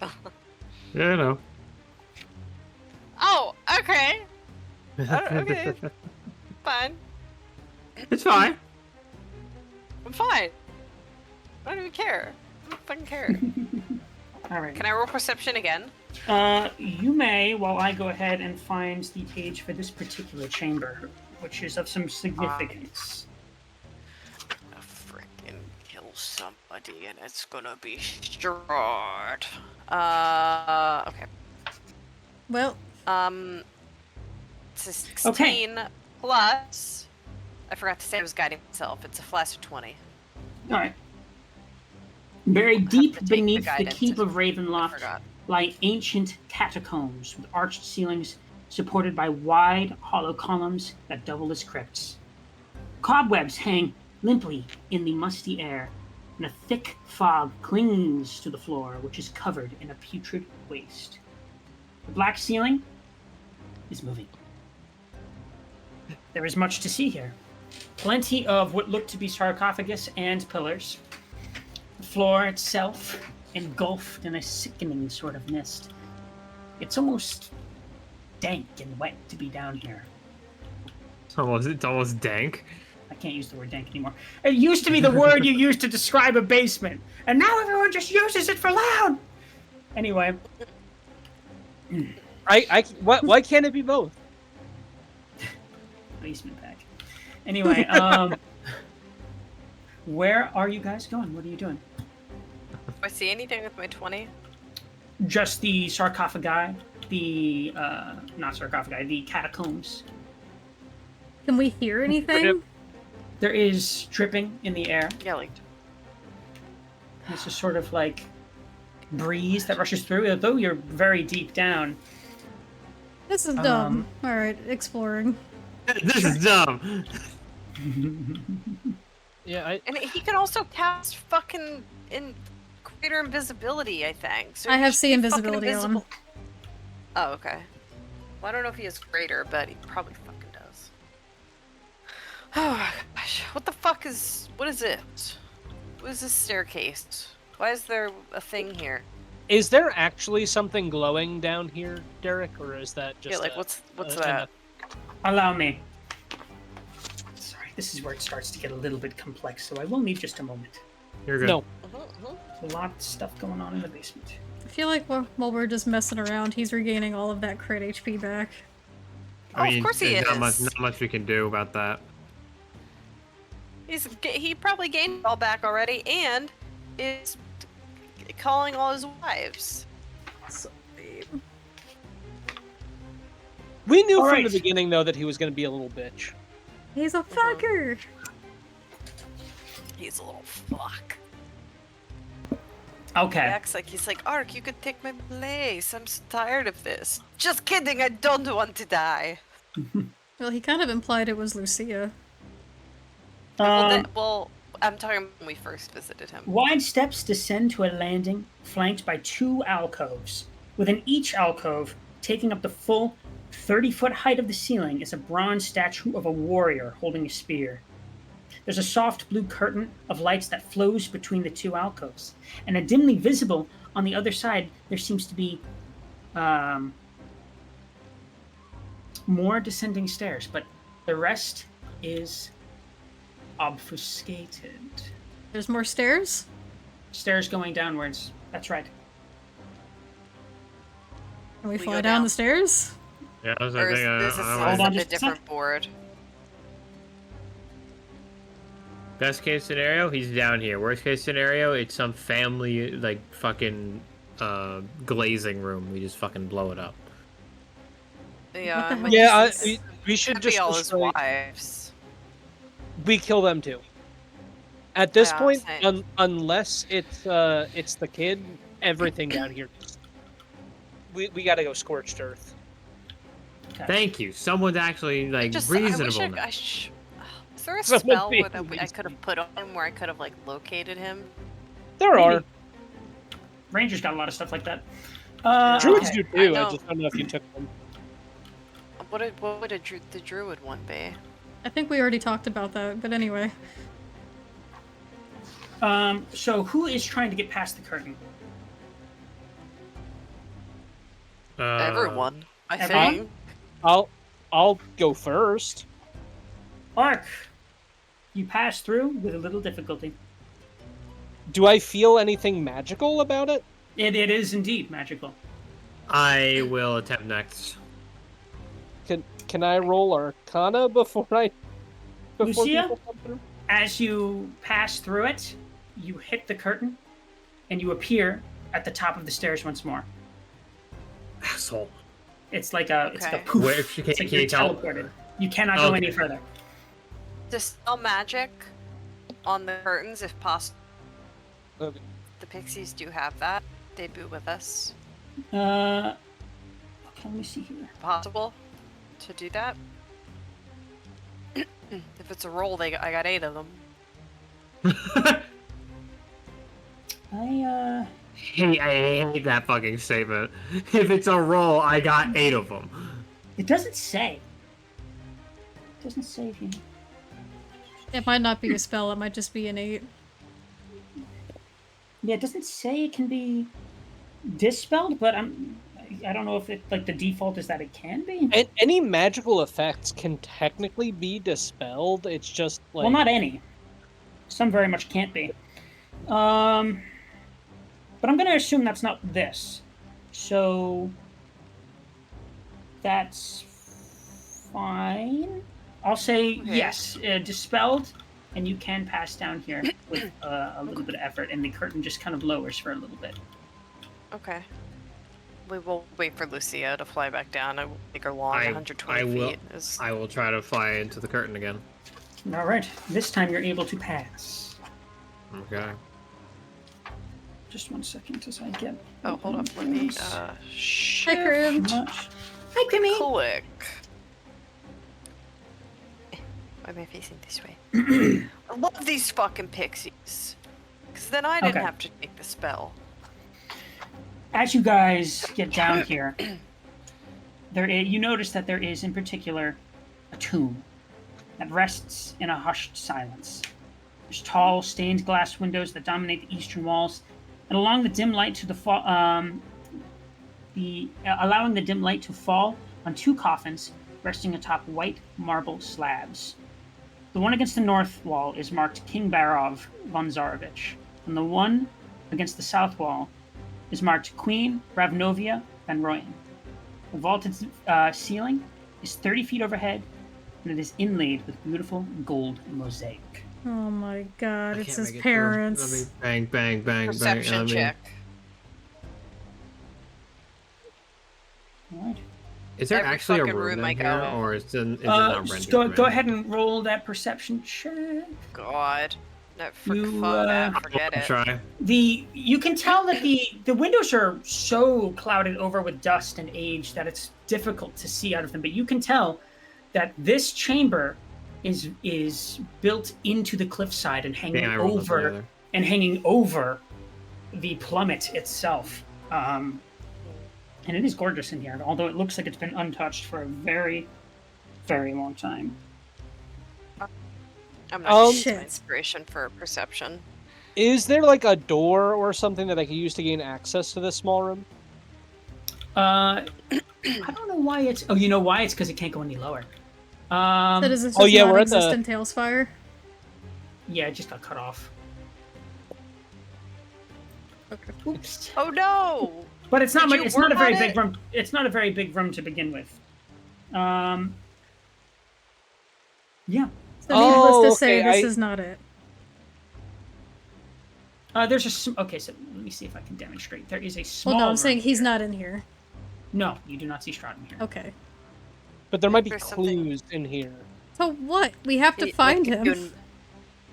Yeah, I know. Oh, okay. Okay. Fine. It's fine. I'm fine. I don't even care. I don't fucking care. All right. Can I roll perception again? You may, while I go ahead and find the page for this particular chamber, which is of some significance. Gonna frickin' kill somebody, and it's gonna be Strahd. Okay. Well, It's a 16 plus. I forgot to say I was guiding myself. It's a flash of 20. All right. Buried have deep to take the beneath the guidance keep of I Ravenloft forgot. lie ancient catacombs with arched ceilings supported by wide, hollow columns that double as crypts. Cobwebs hang limply in the musty air, and a thick fog clings to the floor, which is covered in a putrid waste. The black ceiling is moving. There is much to see here. Plenty of what look to be sarcophagus and pillars. The floor itself engulfed in a sickening sort of mist. It's almost dank and wet to be down here. It's almost dank. I can't use the word dank anymore. It used to be the word you used to describe a basement, and now everyone just uses it for loud. Anyway, Why can't it be both? basement pack. Anyway, where are you guys going? What are you doing? Do I see anything with my 20? Just the sarcophagi, the not sarcophagi, the catacombs. Can we hear anything? There is dripping in the air. Yeah, like. It's a sort of like breeze that rushes through, although you're very deep down. This is dumb. Alright, exploring. This is dumb. Yeah, And he can also cast fucking greater invisibility, I think. So I he have should see be invisibility fucking on. invisible. Oh, okay. Well, I don't know if he has greater, but he probably fucking does. Oh my gosh. What the fuck is... What is it? What is this staircase? Why is there a thing here? is there actually something glowing down here, Derek, or is that just Yeah, like, a- what's a- that? Allow me. Sorry, this is where it starts to get a little bit complex, so I will need just a moment. You're good. No, There's a lot of stuff going on in the basement. I feel like while we're just messing around, he's regaining all of that crit HP back. Oh, of course he there's is. Not much we can do about that. He probably gained it all back already, and is calling all his wives. So, we knew All from right. the beginning though that he was going to be a little bitch. he's a fucker! He's a little fuck. Okay. He acts like he's like, Ark, you could take my place. I'm so tired of this. Just kidding, I don't want to die. Well, he kind of implied it was Lucia. Well, I'm talking when we first visited him. Wide steps descend to a landing flanked by 2 alcoves. Within each alcove, taking up the full 30-foot height of the ceiling, is a bronze statue of a warrior holding a spear. There's a soft blue curtain of lights that flows between the 2 alcoves. And a dimly visible on the other side, there seems to be more descending stairs, but the rest is obfuscated. There's more stairs? Stairs going downwards. That's right. Can we We fly go down down. the stairs? Yeah, I was Or like, is this Hold on a just a different sec. board? best case scenario, he's down here. Worst case scenario, it's some family like fucking glazing room. We just fucking blow it up. Yeah, What the but hell? Yeah, this is- we should could be just all his destroy. wives. We kill them too. At this Yeah, point, same. unless it's the kid, everything down here. We gotta go scorched earth. Thank you. Someone's actually like Just, reasonable. I now. wish is there a Someone spell being that I could have put on him where I could have like located him? There are. Maybe. Rangers got a lot of stuff like that. Druids Okay. do too. I I know. just don't know if you took them. What would the druid one be? I think we already talked about that, but anyway. So who is trying to get past the curtain? Everyone, I everyone? think. I'll go first. Ark, you pass through with a little difficulty. Do I feel anything magical about it? It is indeed magical. I will attempt next. Can I roll Arcana before Lucia? people come through? As you pass through it, you hit the curtain, and you appear at the top of the stairs once more. Asshole. It's like a Okay. poof. Where, It's like can you're you tell? teleported. You cannot go any Okay. further. Dispel magic on the curtains if possible. Okay. The pixies do have that. Debut with us. Okay, let me see here. Possible to do that. If it's a roll, I got 8 of them. I I hate that fucking statement. If it's a roll, I got 8 of them. It doesn't say. It doesn't say if you. It might not be a spell, it might just be innate. Yeah, it doesn't say it can be dispelled, but I don't know if it like the default is that it can be. Any magical effects can technically be dispelled. It's just like Well, not any. Some very much can't be. But I'm gonna assume that's not this. So that's fine. I'll say Okay. yes, dispelled, and you can pass down here with a little bit of effort, and the curtain just kind of lowers for a little bit. Okay. We will wait for Lucia to fly back down. I will take her long 120 feet. I will try to fly into the curtain again. All right. This time you're able to pass. Okay. Just 1 second as I get. Oh, hold up. Let me Hi, shift Crib. Hi, Grimmy. click. Why am I facing this way? I love these fucking pixies. Because then I didn't have to take the spell. As you guys get down here, you notice that there is, in particular, a tomb that rests in a hushed silence. There's tall, stained glass windows that dominate the eastern walls, and along the dim light to allowing the dim light to fall on 2 coffins resting atop white marble slabs. The one against the north wall is marked King Barov von Zarovich, and the one against the south wall is marked Queen Ravnovia van Royen. The vaulted ceiling is 30 feet overhead, and it is inlaid with beautiful gold mosaic. Oh my god, it's his Let me parents. bang, bang, bang, Perception bang. check. All right. Is there Every actually a fucking room room I in go here, in. or is it not rendered? Go ahead and roll that perception check. God. No, fuck You, that. Forget it. Try. You can tell that the windows are so clouded over with dust and age that it's difficult to see out of them. But you can tell that this chamber is built into the cliffside and hanging over the plummet itself. And it is gorgeous in here, although it looks like it's been untouched for a very, very long time. I'm not going to use Shit. my inspiration for perception. Is there like a door or something that I could use to gain access to this small room? I don't know why it's... Oh, you know why? It's because it can't go any lower. So does this we're at non-existent Tailsfire? Yeah, it just got cut off. Okay. Oops. Oh no! But it's not. Did you It's not a work very on big it? room. It's not a very big room to begin with. Yeah. So needless to okay, say, this is not it. There's a. Okay, so let me see if I can demonstrate. There is a small. Well, no, I'm room saying he's here. not in here. No, you do not see Strahd in here. Okay. But there might be There's something- clues in here. So what? We have to Like, find if him.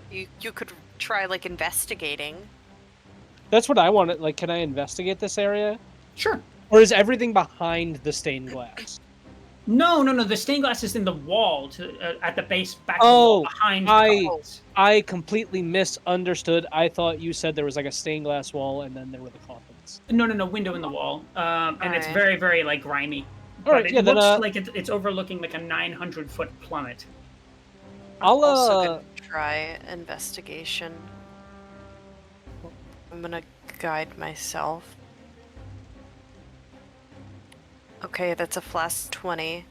You could try like investigating. That's what I wanted. Like, can I investigate this area? Sure. Or is everything behind the stained glass? No. The stained glass is in the wall at the base back of the wall behind the coffins. I completely misunderstood. I thought you said there was like a stained glass wall and then there were the coffins. No, window in the wall. And it's Alright. very, very like grimy. All right, But it yeah, then, looks like it's overlooking like a 900-foot plummet. I'll Also gonna try investigation. I'm gonna guide myself. Okay, that's a plus 20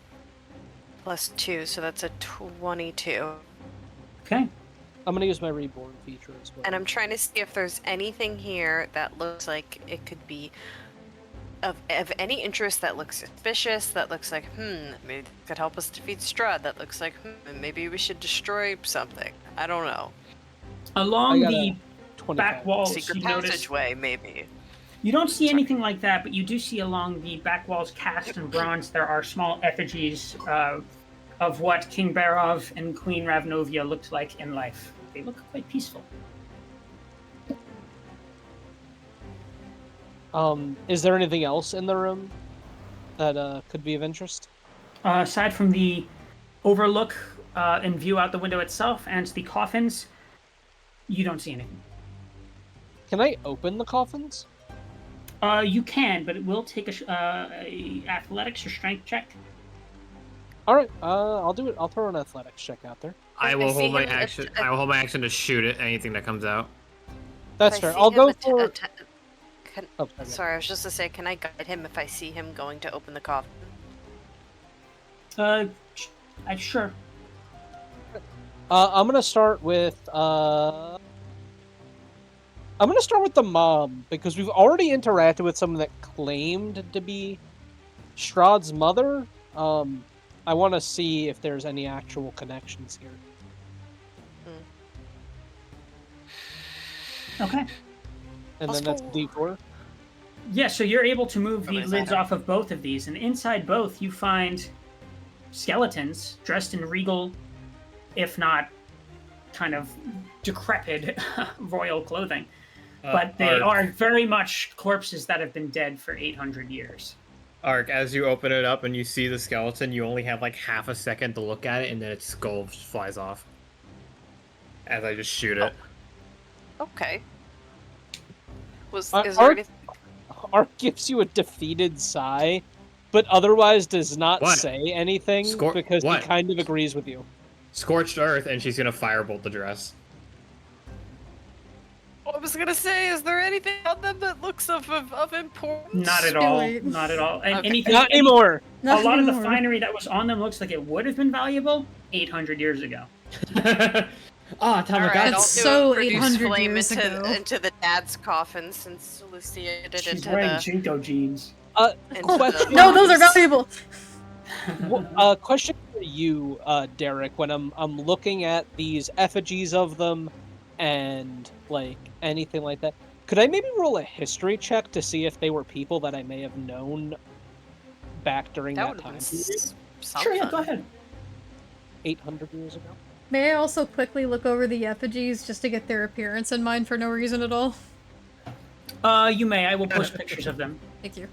plus 2, so that's a 22. Okay. I'm gonna use my reborn feature as well. And I'm trying to see if there's anything here that looks like it could be of any interest, that looks suspicious, that looks like, maybe it could help us defeat Strahd, that looks like, maybe we should destroy something. I don't know. Along the 25. back walls, Secret you notice... passageway, maybe. You don't see anything like that, but you do see along the back walls cast in bronze there are small effigies of what King Barov and Queen Ravnovia looked like in life. They look quite peaceful. Is there anything else in the room that could be of interest? Aside from the overlook and view out the window itself and the coffins, you don't see anything. Can I open the coffins? You can, but it will take a athletics or strength check. All right, I'll do it. I'll throw an athletics check out there. I will see hold my him action. I will hold my action to shoot at anything that comes out. That's If I fair. see I'll him go for. Oh, okay. Sorry, I was just to say, can I guide him if I see him going to open the coffin? Sure. I'm gonna start with. I'm gonna start with the mom because we've already interacted with someone that claimed to be Strahd's mother. I want to see if there's any actual connections here. Okay. And then that's D4. Yeah, so you're able to move the Nobody's lids there. off of both of these, and inside both you find skeletons dressed in regal, if not kind of decrepit royal clothing. But they are very much corpses that have been dead for 800 years. Ark, as you open it up and you see the skeleton, you only have like half a second to look at it, and then its skull just flies off. As I just shoot it. Okay. Is Ark- there anything? Ark gives you a defeated sigh, but otherwise does not What? say anything because what? he kind of agrees with you. Scorched earth, and she's gonna firebolt the dress. I was gonna say, is there anything on them that looks of importance? Not at Too all. late. Not at all. And Okay. anything, Not anymore. Not a lot of the anymore. finery that was on them looks like it would have been valuable 800 years ago. All right, That's I'll so produce 800 flame years ago. into the dad's coffin since Lucia did She's into wearing the. Jinko jeans. into Question. the No, those are box. valuable. Question for you, Derek. When I'm looking at these effigies of them, and like anything like that, could I maybe roll a history check to see if they were people that I may have known back during That that would have time been period? something. Sure, yeah, go ahead. 800 years ago. May I also quickly look over the effigies just to get their appearance in mind for no reason at all? You may. I will post pictures of them. Thank you.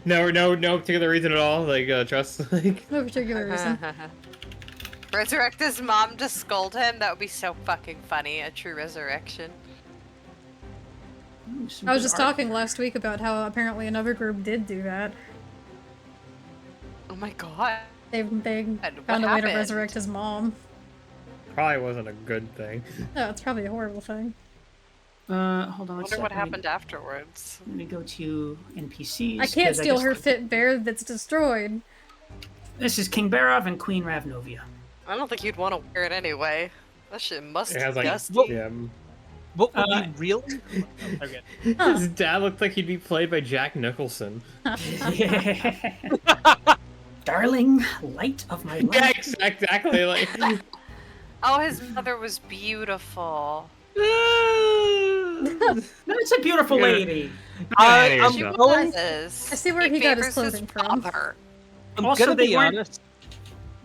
No particular reason at all. Like, trust. Like, No particular reason. Resurrect his mom to scold him. That would be so fucking funny. A true resurrection. Ooh, some I was good just art talking there. last week about how apparently another group did do that. Oh my god. They What found a way to happened? resurrect his mom. probably wasn't a good thing. No, it's probably a horrible thing. Hold on. I Let's wonder what happened afterwards. Let me go to NPCs. I can't 'cause steal just her clicked- fit bear that's destroyed. This is King Barov and Queen Ravnovia. I don't think you'd want to wear it anyway. That shit must It has like, dusty. yeah. What would you really? Okay. His dad looked like he'd be played by Jack Nicholson. Darling, light of my Yeah, life. exactly. Like. Oh, his mother was beautiful. That's a beautiful Yeah. lady. I'm She going- was. I see where he got his favors clothing from. mother. I'm Also, gonna they be weren't- honest.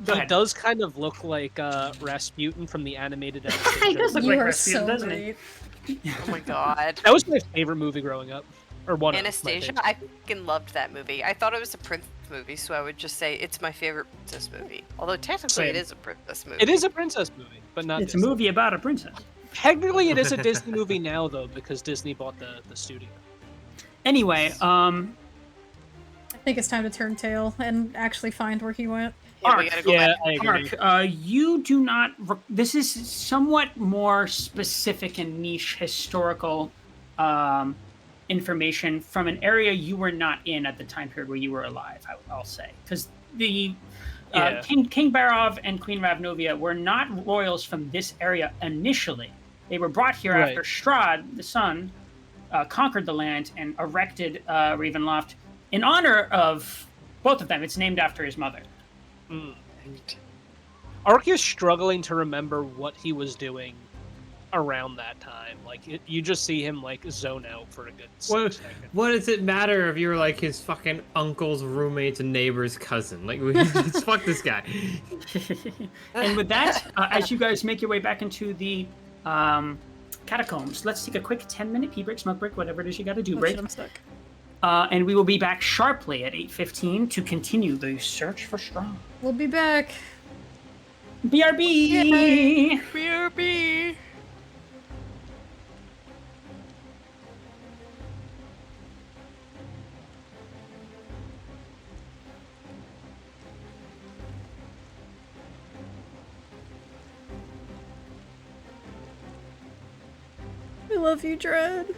Go He ahead. does kind of look like Rasputin from the animated He adaptation. does look You like are Rasputin, so doesn't he? great. Oh my god. That was my favorite movie growing up, or one of my Anastasia, favorites. I fucking loved that movie. I thought it was a princess movie, so I would just say it's my favorite princess movie. Although technically Same. it is a princess movie. It is a princess movie, but not. It's a Disney. movie about a princess. Technically, it is a Disney movie now, though, because Disney bought the studio. Anyway, I think it's time to turn tail and actually find where he went. Yeah, we gotta go Yeah, back. I agree. Mark, you do not. This is somewhat more specific and niche historical information from an area you were not in at the time period where you were alive. I'll say, because the Yeah. King Barov and Queen Ravnovia were not royals from this area initially. They were brought here Right. after Strahd, the son, conquered the land and erected Ravenloft in honor of both of them. It's named after his mother. Ark is struggling to remember what he was doing around that time. Like, you just see him, like, zone out for a good What, second. what does it matter if you're like his fucking uncle's roommate's neighbor's cousin? Like, just fuck this guy. And with that, as you guys make your way back into the catacombs, let's take a quick 10-minute pee break, smoke break, whatever it is you got to do Oh, break. shit, I'm stuck. And we will be back sharply at 8:15 to continue the search for Strahd. We'll be back. BRB! BRB. I love you, Dread.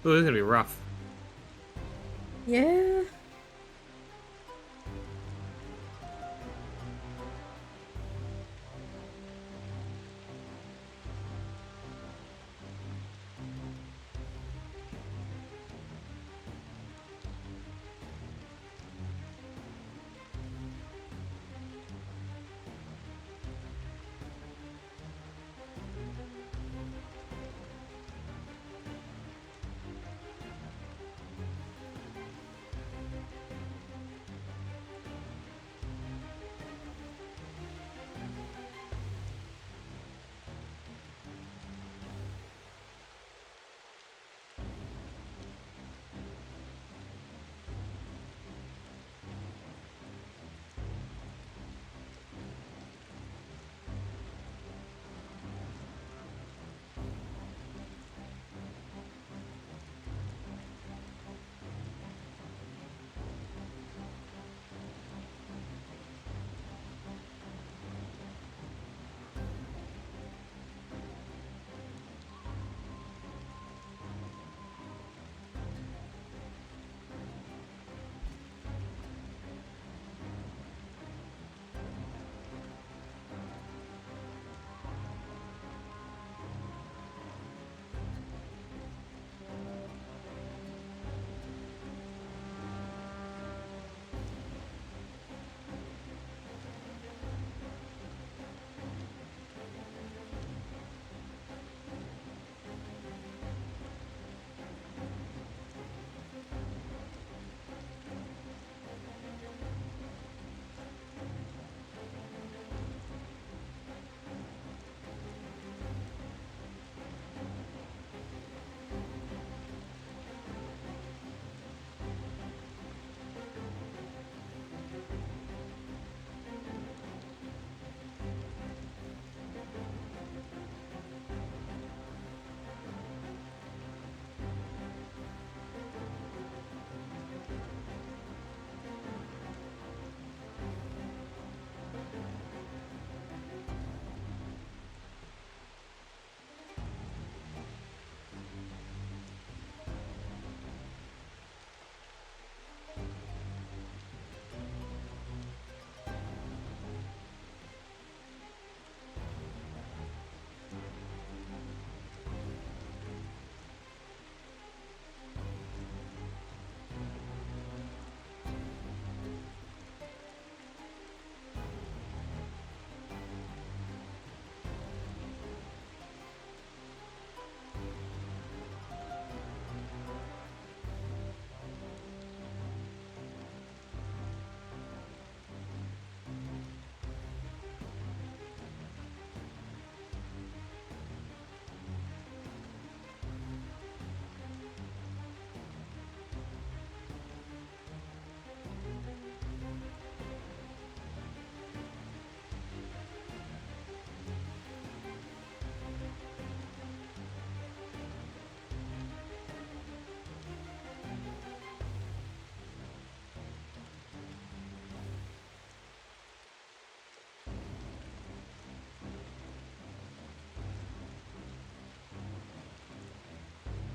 Ooh, this is gonna be rough. Yeah.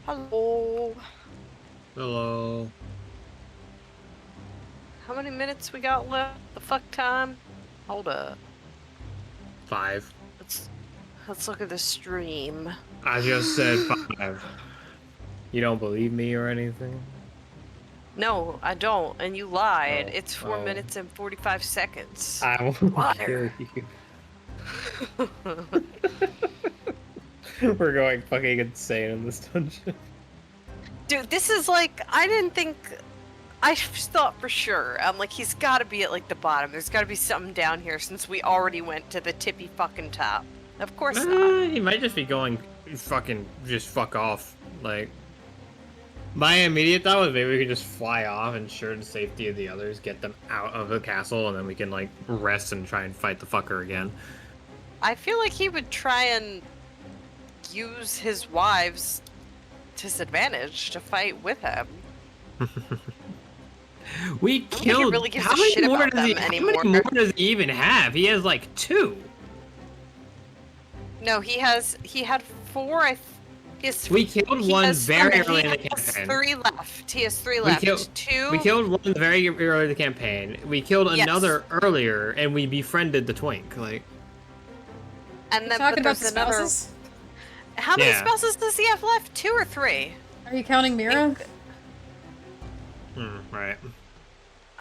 Hello. Hello. How many minutes we got left? The fuck time? Hold up. 5. Let's look at the stream. I just said 5. You don't believe me or anything? No, I don't, and you lied. Oh, It's 4 minutes and 45 seconds. I will Liar. kill you. We're going fucking insane in this dungeon. Dude, this is like, I didn't think, I thought for sure. I'm like, he's gotta be at like the bottom. There's gotta be something down here since we already went to the tippy fucking top. Of course not. He might just be going fucking just fuck off. Like, my immediate thought was maybe we could just fly off, ensure the safety of the others, get them out of the castle, and then we can like rest and try and fight the fucker again. I feel like he would try and use his wives to his advantage to fight with him. We killed. Really gives how a many shit more about does he? them How anymore. many more does he even have? He has like 2. No, he had 4. We killed one very early in the He has campaign. 3 left. He has 3 left. We killed one very early in the campaign. We killed another earlier, and we befriended the twink. Like, and then talking about there's the another. spouses? How many spouses does he have left? 2 or 3? Are you counting Mira? Right.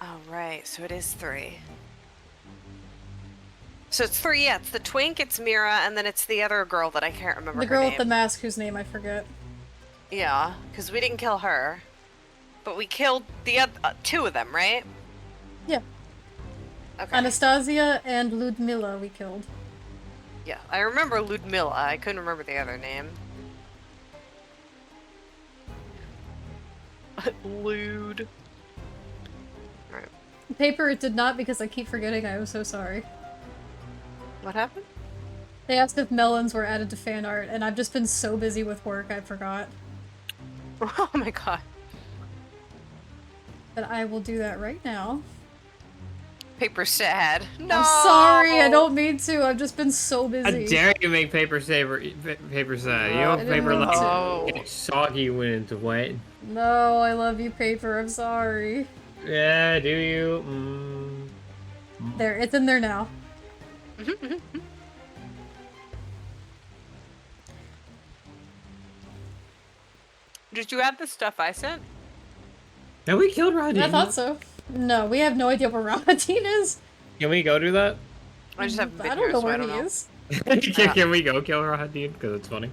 Oh, right. So it is 3. So it's 3, yeah. It's the twink, it's Mira, and then it's the other girl that I can't remember The her girl name. with the mask whose name I forget. Yeah, because we didn't kill her. But we killed the other 2 of them, right? Yeah. Okay. Anastasia and Ludmilla we killed. Yeah, I remember Ludmilla. I couldn't remember the other name. Lud. Alright. Paper, it did not because I keep forgetting. I am so sorry. What happened? They asked if melons were added to fan art, and I've just been so busy with work I forgot. Oh my god. But I will do that right now. Paper sad. No! I'm sorry, I don't mean to. I've just been so busy. How dare you make paper sad? You know, paper like get soggy when it's wet. No, I love you, Paper. I'm sorry. Yeah, do you? There, it's in there now. Did you add the stuff I sent? Have we killed Rahadin? I thought so. No, we have no idea where Rahadin is. Can we go do that? I just haven't been I don't here, know so where I don't he know. is. Can we go kill Rahadin? Because it's funny.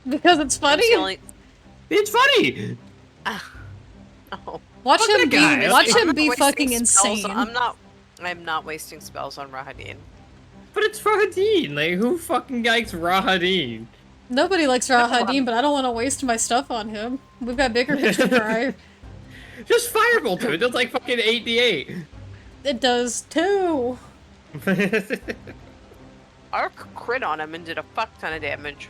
Because it's funny? It's funny! Oh. Watch Fuck him that guy. be, watch I'm him be not fucking wasting spells insane. on- I'm not wasting spells on Rahadin. But it's Rahadin! Like, who fucking likes Rahadin? Nobody likes Rahadin, but I don't want to waste my stuff on him. We've got bigger fish to fry. Just firebolt him, it does like fucking 8d8. It does too. Arc crit on him and did a fuck ton of damage.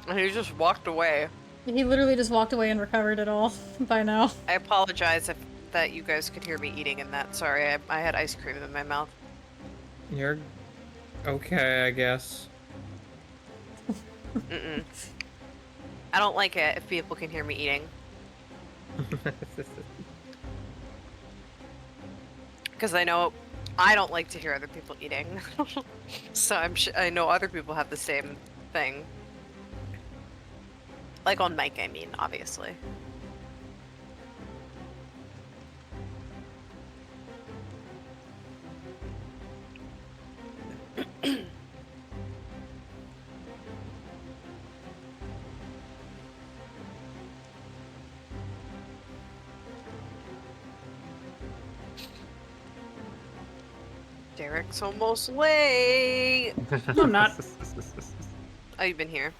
And he just walked away. He literally just walked away and recovered it all by now. I apologize if that you guys could hear me eating in that. Sorry, I had ice cream in my mouth. You're okay, I guess. Mm-mm. I don't like it if people can hear me eating. Because I know I don't like to hear other people eating. So I know other people have the same thing. Like on mic, I mean, obviously. Derek's almost late. No, I'm not. Oh, you've been here.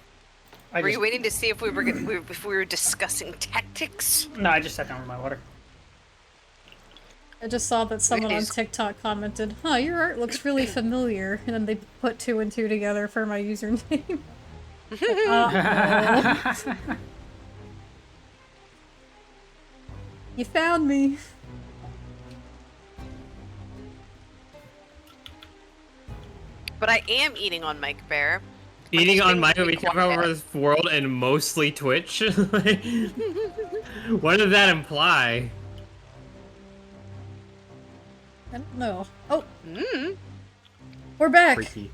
I Were just, you waiting to see if we were discussing tactics? No, I just sat down with my water. I just saw that someone on TikTok commented, "Huh, your art looks really familiar," and then they put 2 and 2 together for my username. Uh-oh. You found me. But I am eating on Mike Bear. Eating on mic when we talk over this world and mostly Twitch? What does that imply? I don't know. Oh, Mm. we're back. Freaky.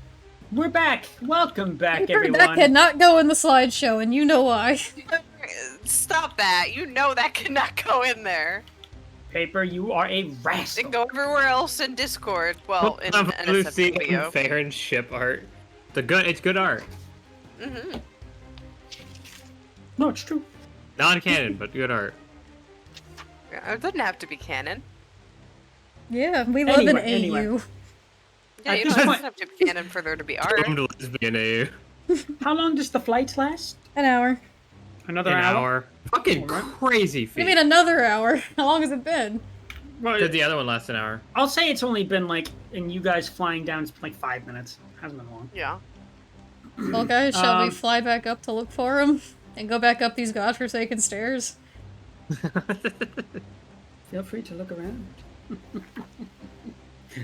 We're back. Welcome back, That everyone. cannot go in the slideshow, and you know why. Stop that. You know that cannot go in there. Paper, you are a It rascal. can go everywhere else in Discord. Well, in Lucy NSF video. and Fair and ship art. It's good art. Mm-hmm. No, it's true. Non-canon, but good art. It doesn't have to be canon. Yeah, we live in AU. Anyway. Yeah, At you this know, it point- doesn't have to be canon for there to be art. Doomed lesbian AU. How long does the flights last? An hour. Another An hour? hour. Fucking crazy What do feat. you mean another hour? How long has it been? Well, Did the other one last an hour? I'll say it's only been like, and you guys flying down, it's been like 5 minutes. Hasn't been long. Yeah. Well, guys, shall we Um, fly back up to look for him? And go back up these godforsaken stairs? Feel free to look around.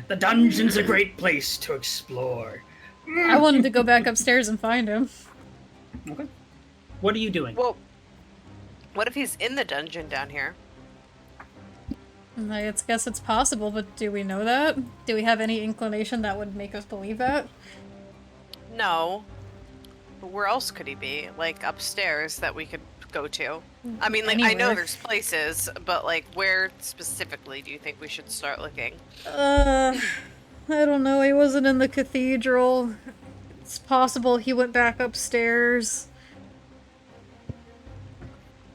The dungeon's a great place to explore. I wanted to go back upstairs and find him. Okay. What are you doing? Well, what if he's in the dungeon down here? I guess it's possible, but do we know that? Do we have any inclination that would make us believe that? No. But where else could he be? Like upstairs that we could go to? I mean, like I know Anywhere. there's places, but like where specifically do you think we should start looking? I don't know. He wasn't in the cathedral. It's possible he went back upstairs.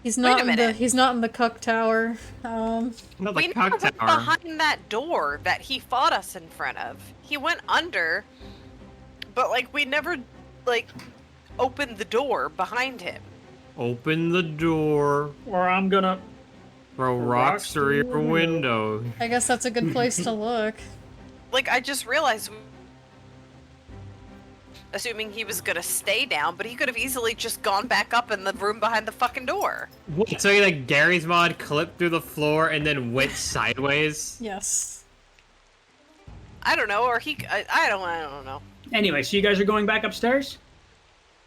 He's not in the minute. he's not in the Cuck Tower. Not the We never cock went tower. behind that door that he fought us in front of. He went under, but like we never like opened the door behind him. Open the door. Or I'm gonna... Throw rocks through your window. I guess that's a good place to look. Like I just realized assuming he was gonna stay down, but he could have easily just gone back up in the room behind the fucking door. What? So like Gary's mod clipped through the floor and then went sideways? Yes. I don't know, or I don't know. Anyway, so you guys are going back upstairs?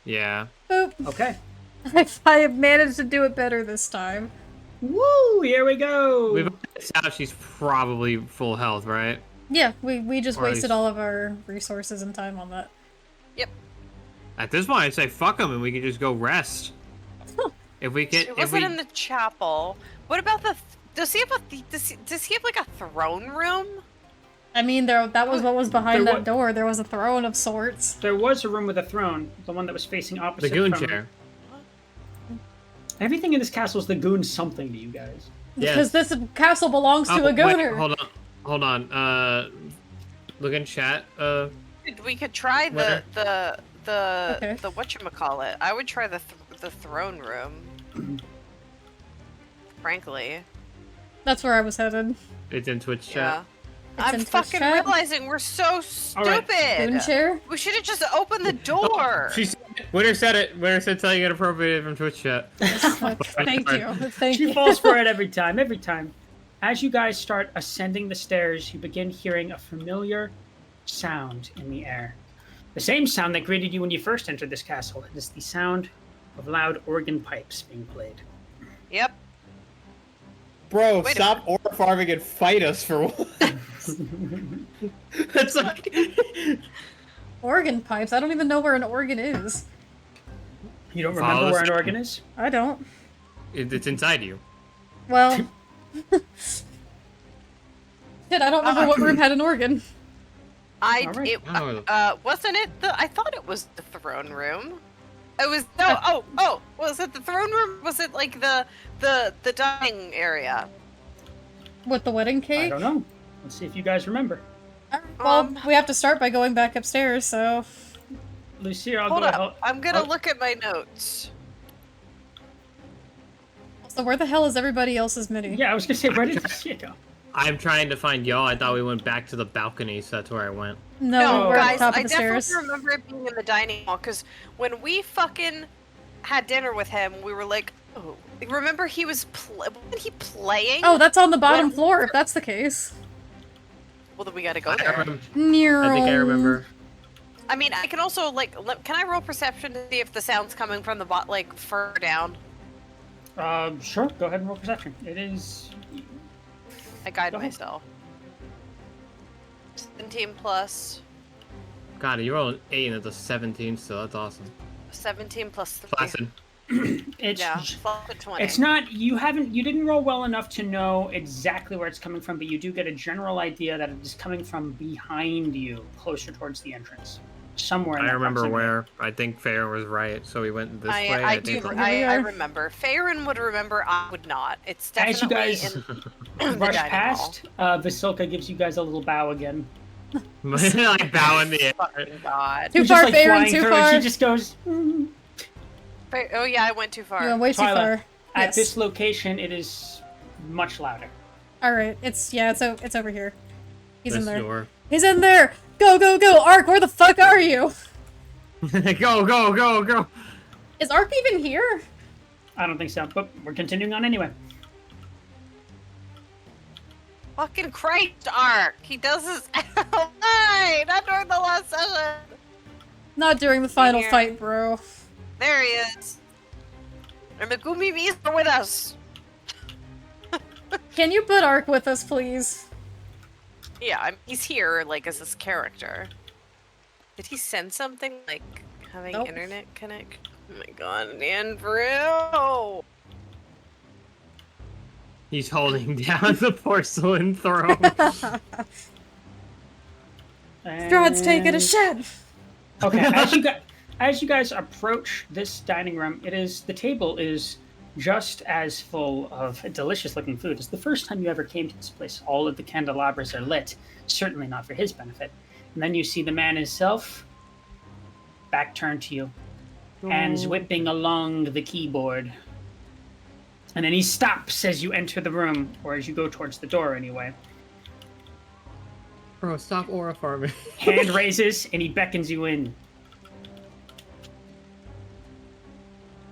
Yeah. Boop. Okay. I have managed to do it better this time. Woo! Here we go! We've established she's probably full health, right? Yeah, we just Or at wasted least- all of our resources and time on that. Yep. At this point, I'd say fuck him and we can just go rest. If we can, It if wasn't we, in the chapel. What about the? Does he have like a throne room? I mean, that was what was behind There that door. There was a throne of sorts. There was a room with a throne, the one that was facing the opposite goon from... chair. Everything in this castle is the goon something to you guys. Because this castle belongs to a wait, gooner. hold on. Look in chat. We could try Where? the Okay. whatchamacallit. I would try the throne room. Frankly. That's where I was headed. It's in Twitch chat. Yeah. It's I'm in Twitch fucking chat. realizing we're so stupid. Goon chair? We should have just opened the door. Winter said it. Winter said telling it appropriated from Twitch chat. Thank you. Thank She you. falls for it every time, every time. As you guys start ascending the stairs, you begin hearing a familiar sound in the air. The same sound that greeted you when you first entered this castle. It is the sound of loud organ pipes being played. Yep. Bro, Wait a stop orc farming and fight us for once. That's like. Organ pipes? I don't even know where an organ is. You don't Follow remember us. where an organ is? I don't. It's inside you. Well... Shit, I don't remember what room had an organ. Alright. Wasn't it I thought it was the throne room. It was no. Was it the throne room? Was it like the dining area? With the wedding I cake? don't know. Let's see if you guys remember. Well, we have to start by going back upstairs, so... Lucia, I'll Hold go up. help. I'm gonna look at my notes. So where the hell is everybody else's mini? Yeah, I was gonna say, where did Lucia go? I'm trying to find y'all. I thought we went back to the balcony, so that's where I went. No, we're guys, at the top I of the definitely stairs. remember it being in the dining hall because when we fucking had dinner with him, we were like, oh, remember he was wasn't he playing? Oh, that's on the bottom When- floor, if that's the case. Well, then we gotta go I there. remember. Near. I think I remember. I mean, I can also like, can I roll perception to see if the sound's coming from the like further down? Sure. Go ahead and roll perception. It is... I guide Go ahead. myself. 17 plus God, you rolled an 8 and it's a 17, so that's awesome. 17 plus 3. Placid. It's... Yeah, plus a 20. It's not... You didn't roll well enough to know exactly where it's coming from, but you do get a general idea that it is coming from behind you, closer towards the entrance. Somewhere in I that remember proximity. where. I think Farron was right, so we went this way. I think do. Here we I are. remember. Farron would remember. I would not. It's As you definitely guys in the rush dining past, Vasilka gives you guys a little bow again. I bow in the air. hall. Fucking God. Too You're far, just, like, Farron, flying too through, far. and she just goes... Oh yeah, I went too far. You went way too Twyla, far. At Yes. this location, it is much louder. Alright, it's over here. He's in This there. door. He's in there! Go, go, go! Ark, where the fuck are you? Go, go, go, go! Is Ark even here? I don't think so, but we're continuing on anyway. Fucking Christ, Ark. He does this. Why? Not during the last session. Not during the final Here. fight, bro. There he is. And Megumi Mi's are with us. Can you put Ark with us, please? Yeah, he's here, like, as this character. Did he send something, like, having internet connect? Oh my god, Andrew! He's holding down the porcelain throne. Strahd's taking a shit! Okay, as you guys approach this dining room, the table is just as full of delicious-looking food. It's the first time you ever came to this place. All of the candelabras are lit, certainly not for his benefit. And then you see the man himself, back turned to you, hands whipping along the keyboard. And then he stops as you enter the room, or as you go towards the door anyway. Bro, stop aura farming. Hand raises, and he beckons you in.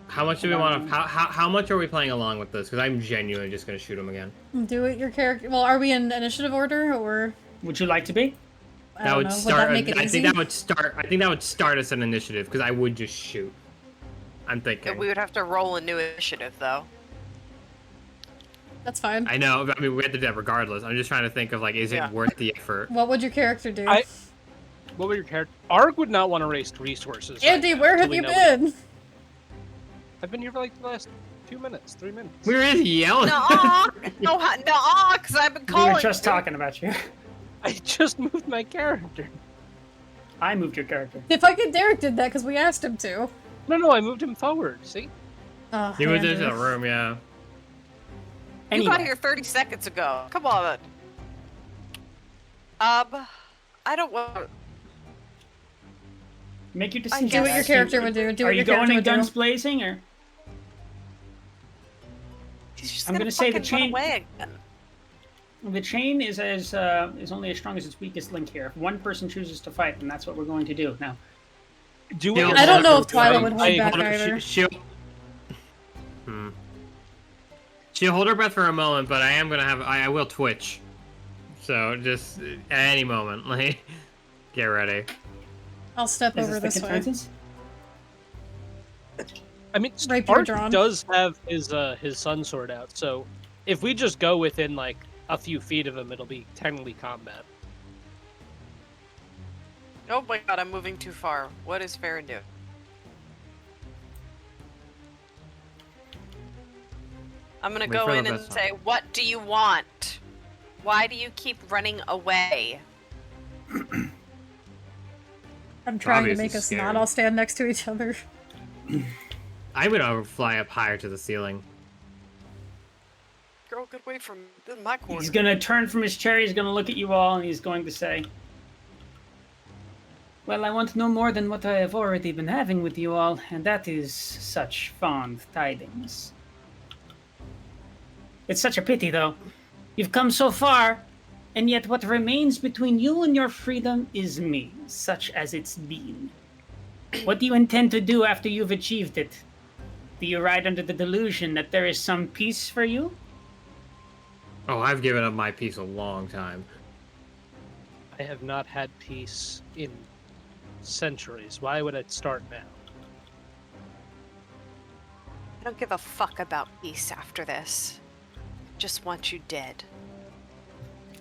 How much do we want to? How much are we playing along with this? Because I'm genuinely just gonna shoot him again. Do it your character. Well, are we in initiative order or? Would you like to be? I don't know. Start. Would that make it I easy? think that would start. I think that would start us an initiative because I would just shoot. I'm thinking. We would have to roll a new initiative, though. That's fine. I know. I mean, we have to do that regardless. I'm just trying to think of like, is it worth the effort? What would your character do? What would your character? Arg would not want to waste resources. Andy, where have you been? I've been here for like the last 2 minutes, 3 minutes. We were just yelling. No, because I've been calling. We were just talking about you. I just moved my character. I moved your character. If I could, Derek did that because we asked him to. No, I moved him forward. See? He was in the room, yeah. You got here 30 seconds ago. Come on. I don't want. Make your decision. Do what your character would do. Are you going in guns blazing, or? I'm gonna say the chain. The chain is only as strong as its weakest link here. If one person chooses to fight, then that's what we're going to do. Now, I don't know if Twyla would hold back either. She'll hold her breath for a moment, but I will twitch. So just at any moment, like, get ready. I'll step over this way. I mean, Art does have his sun sword out, so if we just go within like a few feet of him, it'll be technically combat. Oh my god, I'm moving too far. What is fair and do? I'm gonna go in and say, what do you want? Why do you keep running away? I'm trying to make us not all stand next to each other. I would fly up higher to the ceiling. Girl, get away from my corner. He's gonna turn from his chair, he's gonna look at you all, and he's going to say, well, I want no more than what I have already been having with you all, and that is such fond tidings. It's such a pity, though. You've come so far, and yet what remains between you and your freedom is me, such as it's been. What do you intend to do after you've achieved it? Do you ride under the delusion that there is some peace for you? Oh, I've given up my peace a long time. I have not had peace in centuries. Why would I start now? I don't give a fuck about peace after this. Just want you dead.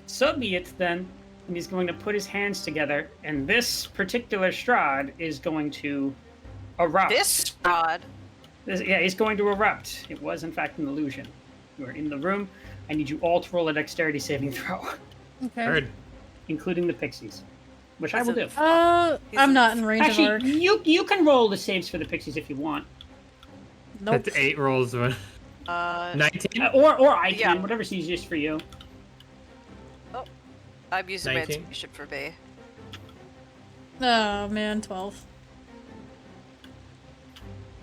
So be it then. And he's going to put his hands together, and this particular Strahd is going to erupt. This Strahd? Yeah, he's going to erupt. It was, in fact, an illusion. You are in the room. I need you all to roll a dexterity saving throw. Okay. Heard. Including the pixies. Which I will do. I'm not in range of Ark. Actually, you can roll the saves for the pixies if you want. Nope. That's 8 rolls. 19? Or I can, whatever's easiest for you. Oh, I'm using my 19? inspiration for B. Oh man, 12.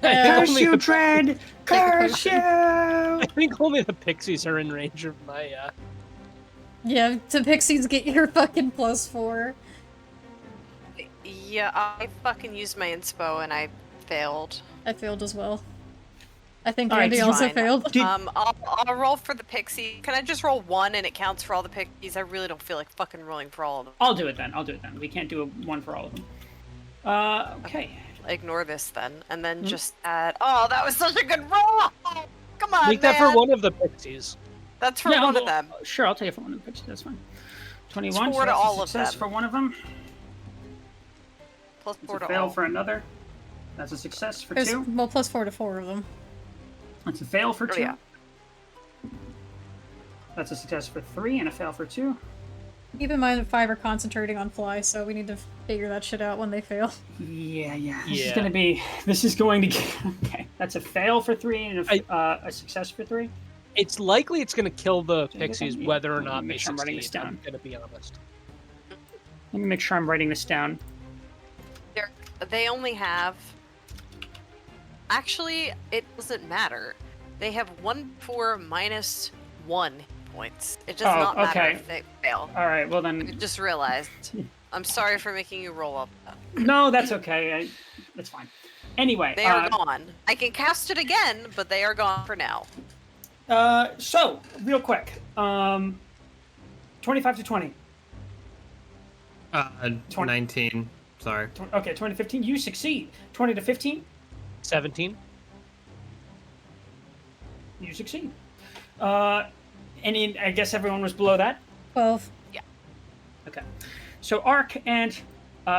Curse you, Dread! Curse you! I think only the pixies are in range of my, Yeah, to pixies get your fucking +4. Yeah, I fucking used my inspo and I failed. I failed as well. I think Alright, Randy also failed. I'll roll for the pixie. Can I just roll 1 and it counts for all the pixies? I really don't feel like fucking rolling for all of them. I'll do it then. We can't do one for all of them. Okay. ignore this then, and then just add. Oh, that was such a good roll! Come on, Make that for one of the pixies. That's for one of them. Sure, I'll take it for one of the pixies. That's fine. 21. Four So to that's all a of success them. for one of them. Plus It's 4 a to fail all. for another. That's a success for There's, 2. well, plus 4 to 4 of them. That's a fail for 2. yeah. That's a success for 3 and a fail for 2. Keep in mind that 5 are concentrating on fly, so we need to figure that shit out when they fail. Yeah. Yeah. This is going to get. Okay. That's a fail for 3 and a success for 3. It's likely it's going to kill the I guess pixies I'm- whether or let me not make they sure I'm writing this succeed. I'm down. going to be honest. Let me make sure I'm writing this down. They only have. Actually, it doesn't matter. They have 1d4 minus 1 points. It does not matter okay. if they fail. All right. Well I then. just realized. I'm sorry for making you roll up. No, that's okay. That's fine. Anyway. They are gone. I can cast it again, but they are gone for now. So real quick. 25 to 20. 19. Sorry. Okay, 20 to 15. You succeed. 20 to 15. 17. You succeed. I guess everyone was below that. 12. Okay. So Ark and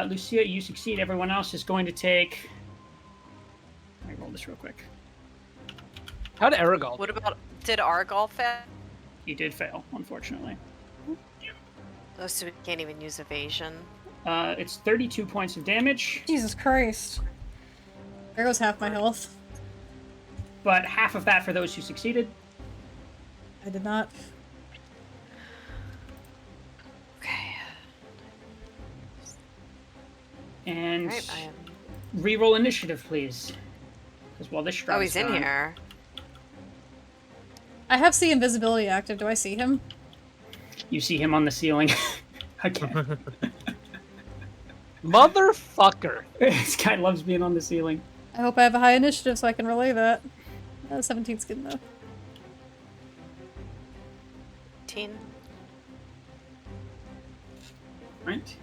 Lucia, you succeed. Everyone else is going to take. Let me roll this real quick. How did Aragol? What about. Did Argol fail? He did fail, unfortunately. Oh, so we can't even use evasion. It's 32 points of damage, Jesus Christ. There goes half my health. but half of that for those who succeeded. I did not. Okay. And Alright, I am. reroll initiative, please. Because while this Strahd Oh, he's in here. I have see invisibility active. Do I see him? You see him on the ceiling. Again. Motherfucker. This guy loves being on the ceiling. I hope I have a high initiative so I can relay that. 17's good enough. 18. Right.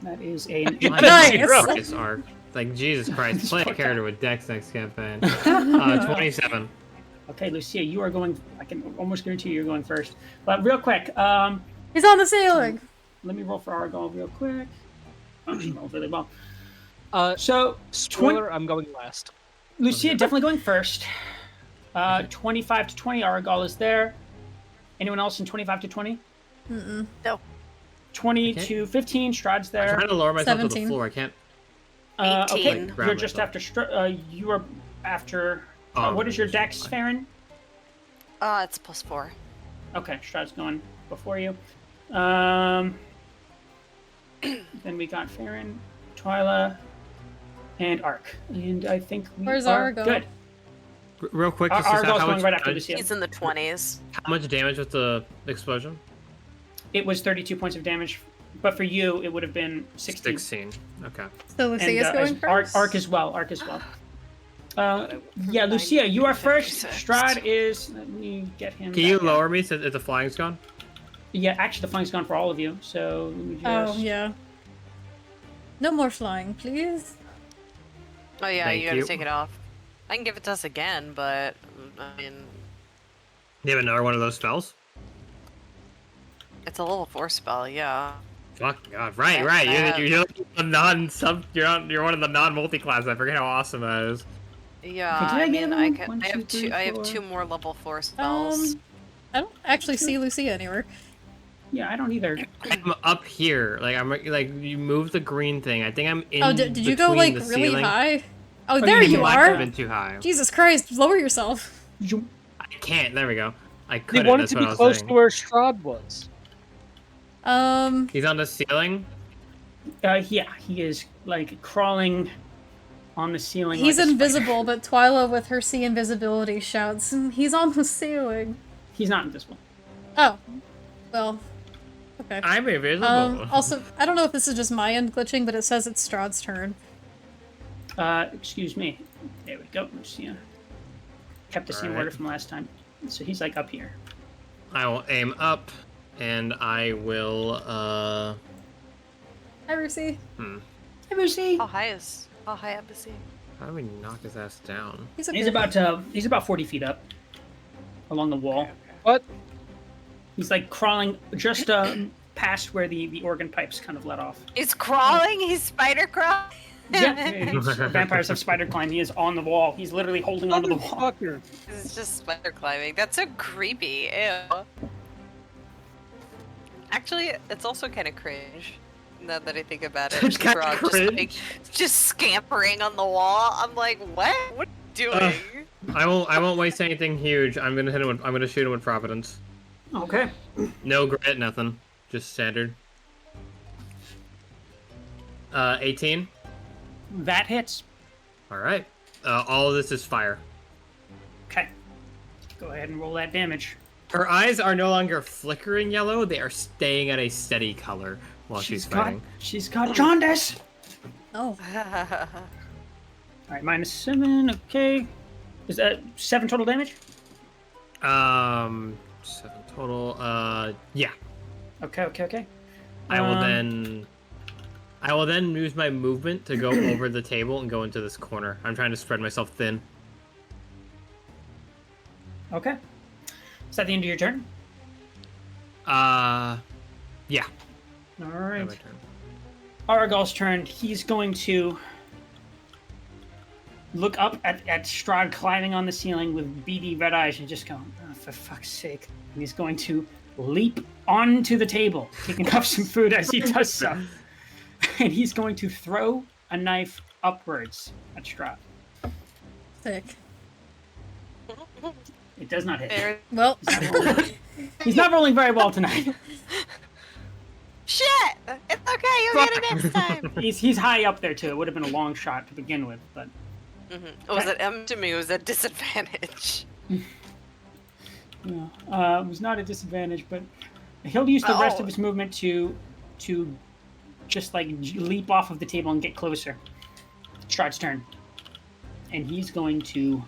That is a Nice. This arc. Like, Jesus Christ. Play a character with Dex next campaign. 27. Okay, Lucia, you are going. I can almost guarantee you're going first. But real quick, He's on the ceiling! let me roll for Argol real quick. She rolled really well. So, So, spoiler, I'm going last. Lucia definitely going first. 25 to 20, Argol is there. Anyone else in 25 to 20? No. 20 Okay. to 15, Strahd's I'm there. trying to lower myself to 17. the floor. I can't. Okay, 18. you're just after. You are after. What is your dex, Farron? It's plus 4. Okay, Strahd's going before you. Then we got Farron, Twyla, and Ark. And I think we Where's are Argo? good. Real quick, just to say Argol's how going much, right after Lucia. He's in the 20s. how much damage with the explosion? It was 32 points of damage, but for you, it would have been 16. 16. Okay. So Lucia's going first? Ark as well. Yeah, Lucia, you are first. 56. Strahd is. Let me get him. Can you back up. lower me so if the flying's gone? Yeah, actually, the flying's gone for all of you. So let me just. Oh, yeah. No more flying, please. Oh yeah, Thank you gotta you. take it off. I can give it to us again, but I mean, You have another one of those spells? it's a level 4 spell, yeah. Fuck God! Right, Yeah, right. I You're a non-sub. You're one of the non-multi-class. I forget how awesome that is. Yeah, Okay, did I I get mean, I him? can. One, I have two, two. three, I have four. 2 more level 4 spells. I don't actually see Lucia anywhere. Yeah, I don't either. I'm up here. Like I'm like you moved the green thing. I think I'm in. Oh, did you go, between like, the really ceiling. high? Oh, there you might have are! been too high. Jesus Christ, lower yourself. I can't. There we go. I They couldn't. wanted That's to what be I was close saying. to where Strahd was. He's on the ceiling. Yeah, he is like crawling on the ceiling. He's like a spider. invisible, but Twyla with her see invisibility shouts, he's on the ceiling. He's not invisible. Oh. Well. Okay. I'm invisible. Also, I don't know if this is just my end glitching, but it says it's Strahd's turn. Excuse me. There we go. Lucia. Kept the same Alright. order from last time. So he's like up here. I will aim up, and I will. Hi, Rucy. Embassy. How high up is he? How do we knock his ass down? He's, He's about 40 feet up along the wall. Okay. What? He's like crawling just past where the organ pipes kind of let off. He's crawling. He's spider crawling. Yeah, vampires have spider climb. He is on the wall. He's literally holding onto the wall. Motherfucker. It's just spider climbing. That's so creepy. Ew. Actually, it's also kind of cringe. Now that I think about it, It's kinda Strahd cringe. just scampering on the wall. I'm like, what? What are you doing? I won't waste anything huge. I'm gonna shoot him with Providence. Okay. No grit, nothing. Just standard. 18. That hits. All right. All of this is fire. Okay. Go ahead and roll that damage. Her eyes are no longer flickering yellow; they are staying at a steady color while she's fighting. She's got jaundice. Oh. All right, -7. Okay. Is that 7 total damage? 7 total. Yeah. Okay. I will then use my movement to go over the table and go into this corner. I'm trying to spread myself thin. Okay. Is that the end of your turn? Yeah. All My right. turn. Aragal's turn. He's going to look up at Strahd climbing on the ceiling with beady red eyes and just go, oh, for fuck's sake. And he's going to leap onto the table, picking up some food as he does so. And he's going to throw a knife upwards at Strahd. Sick. It does not hit. There- Well, He's not rolling very well tonight. Shit! It's okay. You'll get it next time. He's high up there too. It would have been a long shot to begin with, but I'm assuming it was a disadvantage. no, it was not a disadvantage. But he'll use the rest of his movement to just like leap off of the table and get closer. Strahd's turn, and he's going to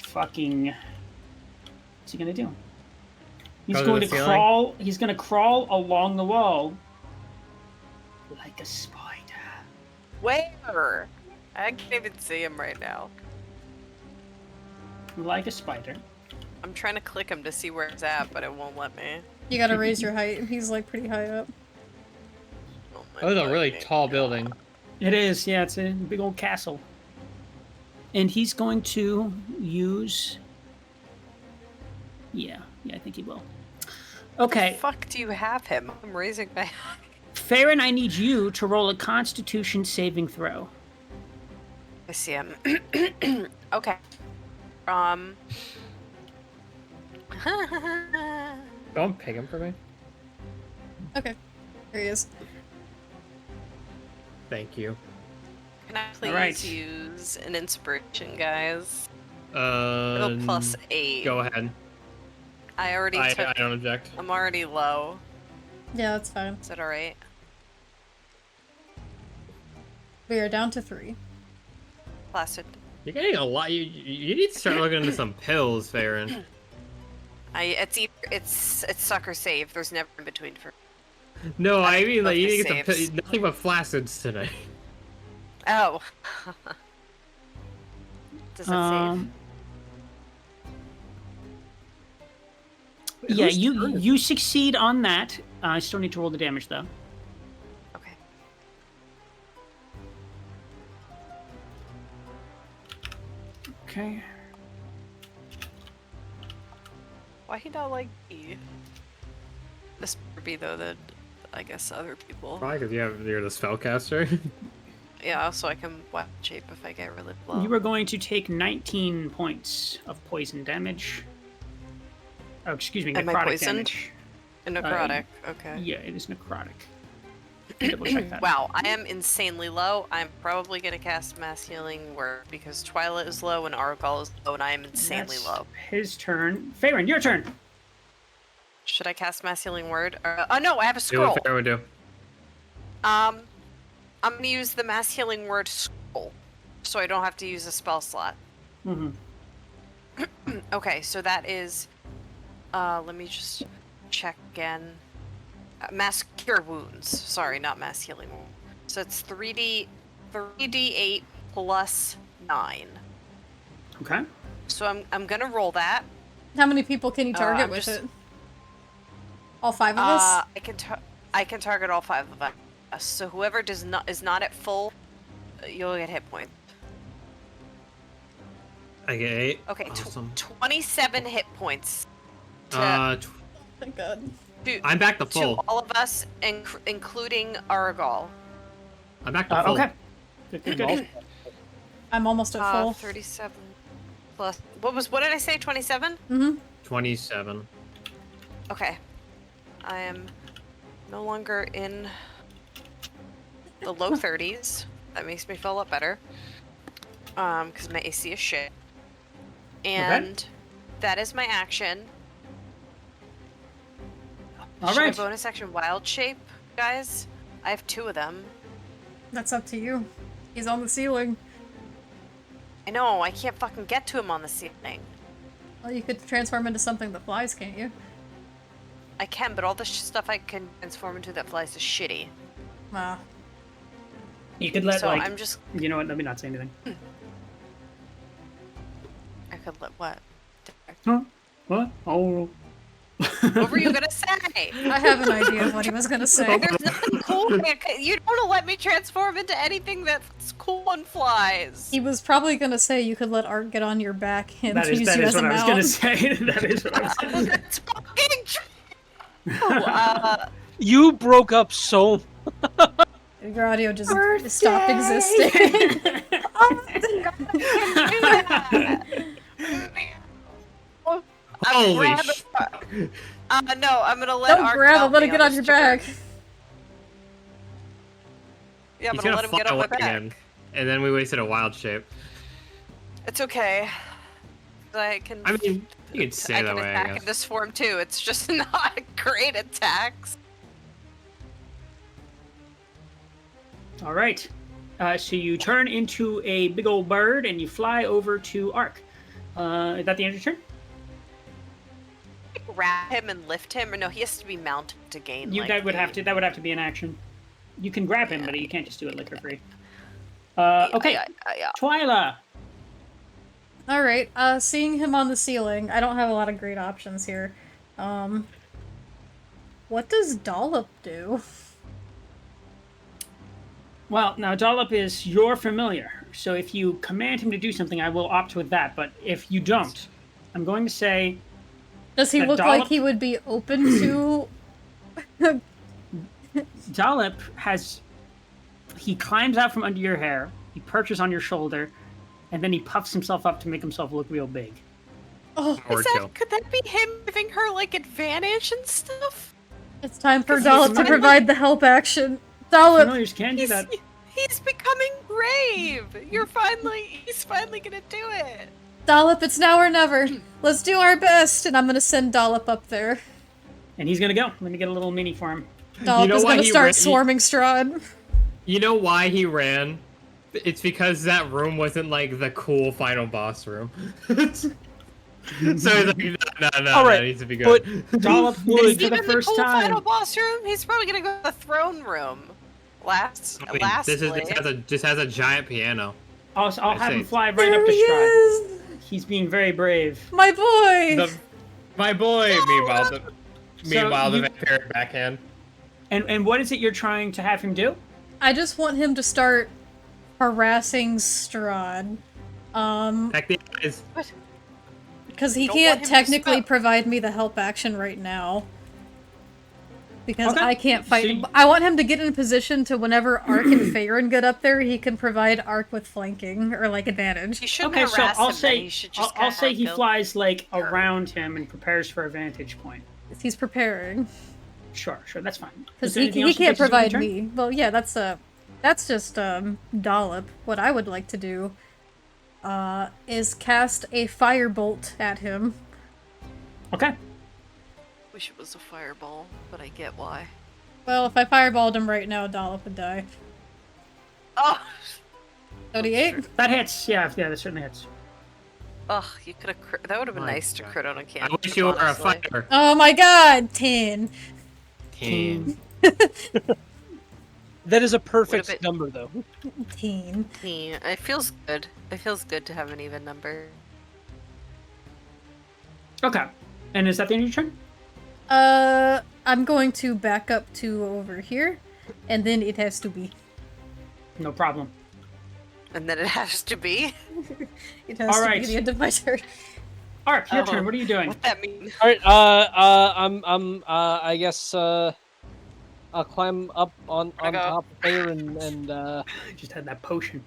fucking. What's he gonna do? He's Go to going the to ceiling? crawl. He's going to crawl along the wall like a spider. Where? I can't even see him right now. Like a spider. I'm trying to click him to see where it's at, but it won't let me. you gotta raise your height. He's like pretty high up. Oh my That was a really fucking tall God. building. It is, yeah, it's a big old castle. And he's going to use... Yeah, I think he will. Okay, Fuck, do you have him? I'm raising my. Farron, I need you to roll a Constitution saving throw. I see him. Okay. Don't pick him for me. Okay. There he is. Thank you. Can I please Alright. use an inspiration, guys? Uh, It'll +8. Go ahead. I already I took. don't object. I'm already low. Yeah, that's fine. Is that alright? We are down to 3. Placid. You're getting a lot. You need to start looking into some pills, Farron. It's sucker save. There's never in between for. No, I mean like Both you the need to get some saves. nothing but flacids today. Oh. Does that save? Yeah, Whose turn is you succeed on that. I still need to roll the damage though. Okay. Okay. Why he not like me? This would be though that I guess other people. Probably because you're the spellcaster. Yeah, so I can wild shape if I get really low. You are going to take 19 points of poison damage. Oh, excuse me, Am I necrotic poisoned? damage. A necrotic. Okay. Yeah, it is necrotic. Double check that. Wow, I am insanely low. I'm probably gonna cast Mass Healing Word because Twyla is low and Argal is low, and I am insanely That's low. his turn. Farron, your turn. Should I cast Mass Healing Word? Oh no, I have a Do scroll. what Farron would do. I'm gonna use the Mass Healing Word scroll, so I don't have to use a spell slot. Mm-hmm. Okay, so that is. Let me just check again. Mass Cure Wounds. Sorry, not Mass Healing So it's 3d8 plus 9. Okay. So I'm gonna roll that. How many people can you target with it? All 5 of us? I can target all 5 of us. So whoever is not at full, you'll get hit points. I get 8. Okay, Awesome. 27 hit points. Thank God. I'm back to full. To all of us, including Aragal. I'm back to full. Okay. Good. I'm almost at full. 37 plus. What did I say? 27? Mm-hmm. 27. Okay. I am no longer in the low 30s. That makes me feel a lot better. Because my AC is shit. And that is my action. All Should right. I bonus action wild shape, guys? I have 2 of them. That's up to you. He's on the ceiling. I know, I can't fucking get to him on the ceiling. Well, you could transform into something that flies, can't you? I can, but all the stuff I can transform into that flies is shitty. Ah. You could let, So like... I'm just... You know what? Let me not say anything. I could let what? Huh? What? Oh... What were you gonna say? I have an idea of what he was gonna say. There's nothing cool. You don't want to let me transform into anything that's cool and flies. He was probably gonna say you could let Art get on your back and use you as a what I was mount. gonna say. That is what I was gonna say. That's fucking true. You broke up so. Your audio just stopped existing. Holy shit. No, I'm gonna let Don't Art grab him, help let me him get on on this your turn. back. Yeah, I'm He's gonna gonna let him fly get on my away back. again. And then we wasted a wild shape. It's okay. I can. I mean, you could say that way, I attack guess. in this form too. It's just not great attacks. All right. So you turn into a big old bird and you fly over to Ark. Is that the end of your turn? Grab him and lift him, or no? He has to be mounted to gain. That would have to be an action. You can grab him, but you can't just do it liquor free. Okay. Yeah. Twyla. Alright, seeing him on the ceiling, I don't have a lot of great options here. What does Dollop do? Well, now Dollop is your familiar, so if you command him to do something, I will opt with that. But if you don't, I'm going to say... Does he look like he would be open to... Dollop has... He climbs out from under your hair, he perches on your shoulder, and then he puffs himself up to make himself look real big. Oh, Could that be him giving her, like, advantage and stuff? it's time for Dollop to provide the help action. Dollop! Familiars can do that. He's becoming brave! He's finally gonna do it! Dollop, it's now or never. Let's do our best, and I'm gonna send Dollop up there. And he's gonna go. Let me get a little mini for him. Dollop is gonna start swarming Strahd. You know why he ran? It's because that room wasn't like the cool final boss room. So he's like, no, that needs to be good. But Dollop would for the first time. Final boss room? He's probably gonna go to the throne room. Lastly. This has a giant piano. I'll have him fly right up to Strahd. He's being very brave. My boy! My boy, meanwhile, the vampiric backhand. And what is it you're trying to have him do? I just want him to start harassing Strahd. Because he can't technically provide me the help action right now. Because I can't fight. I want him to get in a position to whenever Ark and Faerun get up there, he can provide Ark with flanking or like advantage. He shouldn't harass him, I'll say he flies like around him and prepares for a vantage point. He's preparing. Sure, that's fine. Because he can't provide me. Well, yeah, that's just Dollop. What I would like to do is cast a firebolt at him. Okay. Wish it was a fireball, but I get why. Well, if I fireballed him right now, Dollop would die. Oh! 38? That hits. Yeah, that certainly hits. Ugh, you could have. That would have been nice to crit on a cannon. I wish you were a fighter. Oh my god! 10. 10. That is a perfect bit- number, though. 18. Yeah, it feels good. It feels good to have an even number. Okay. And is that the end of your turn? I'm going to back up to over here, and then it has to be. No problem. And then it has to be. It has All to right. be the end of my turn. Ark, your Oh. turn. What are you doing? What that mean? All right. I guess I'll climb up on Go. top there and I just had that potion.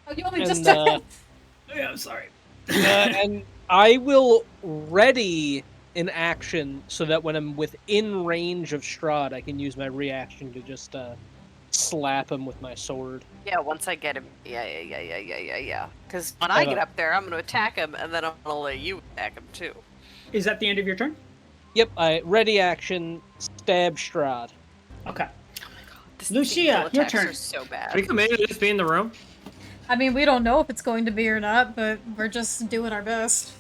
Oh, you only And, just did Yeah, I'm sorry. and I will ready an action so that when I'm within range of Strahd, I can use my reaction to just slap him with my sword. Yeah, once I get him. Yeah. Because when I get up there, I'm going to attack him, and then I'm going to let you attack him too. Is that the end of your turn? Yep, I ready action, stab Strahd. Okay. These Lucia, little your attacks turn. are so bad. Should we commit to just be in the room? I mean, we don't know if it's going to be or not, but we're just doing our best.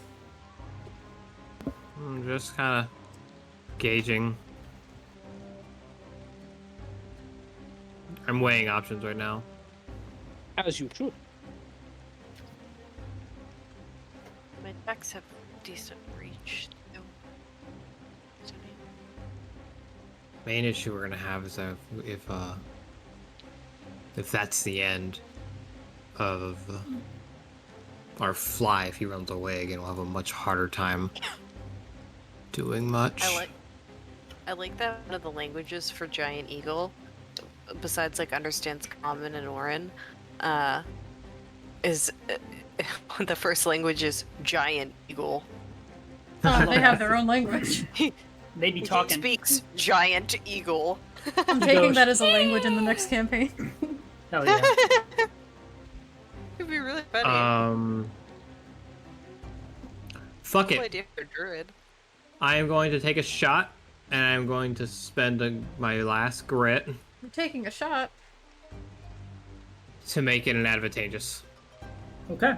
I'm just kind of gauging. I'm weighing options right now. As you should. My attacks have decent reach. Though. Main issue we're gonna have is that if that's the end of our fly, if he runs away again, we'll have a much harder time doing much. I like that one of the languages for giant eagle, besides like understands common and Orin, is the first language is giant eagle. Oh, they have their own language. They'd be He talking. speaks giant eagle. I'm taking that as a language in the next campaign. Hell yeah. It'd be really funny. Fuck Cool it. idea for druid. I am going to take a shot, and I'm going to spend my last grit I'm taking a shot. to make it an advantageous. Okay.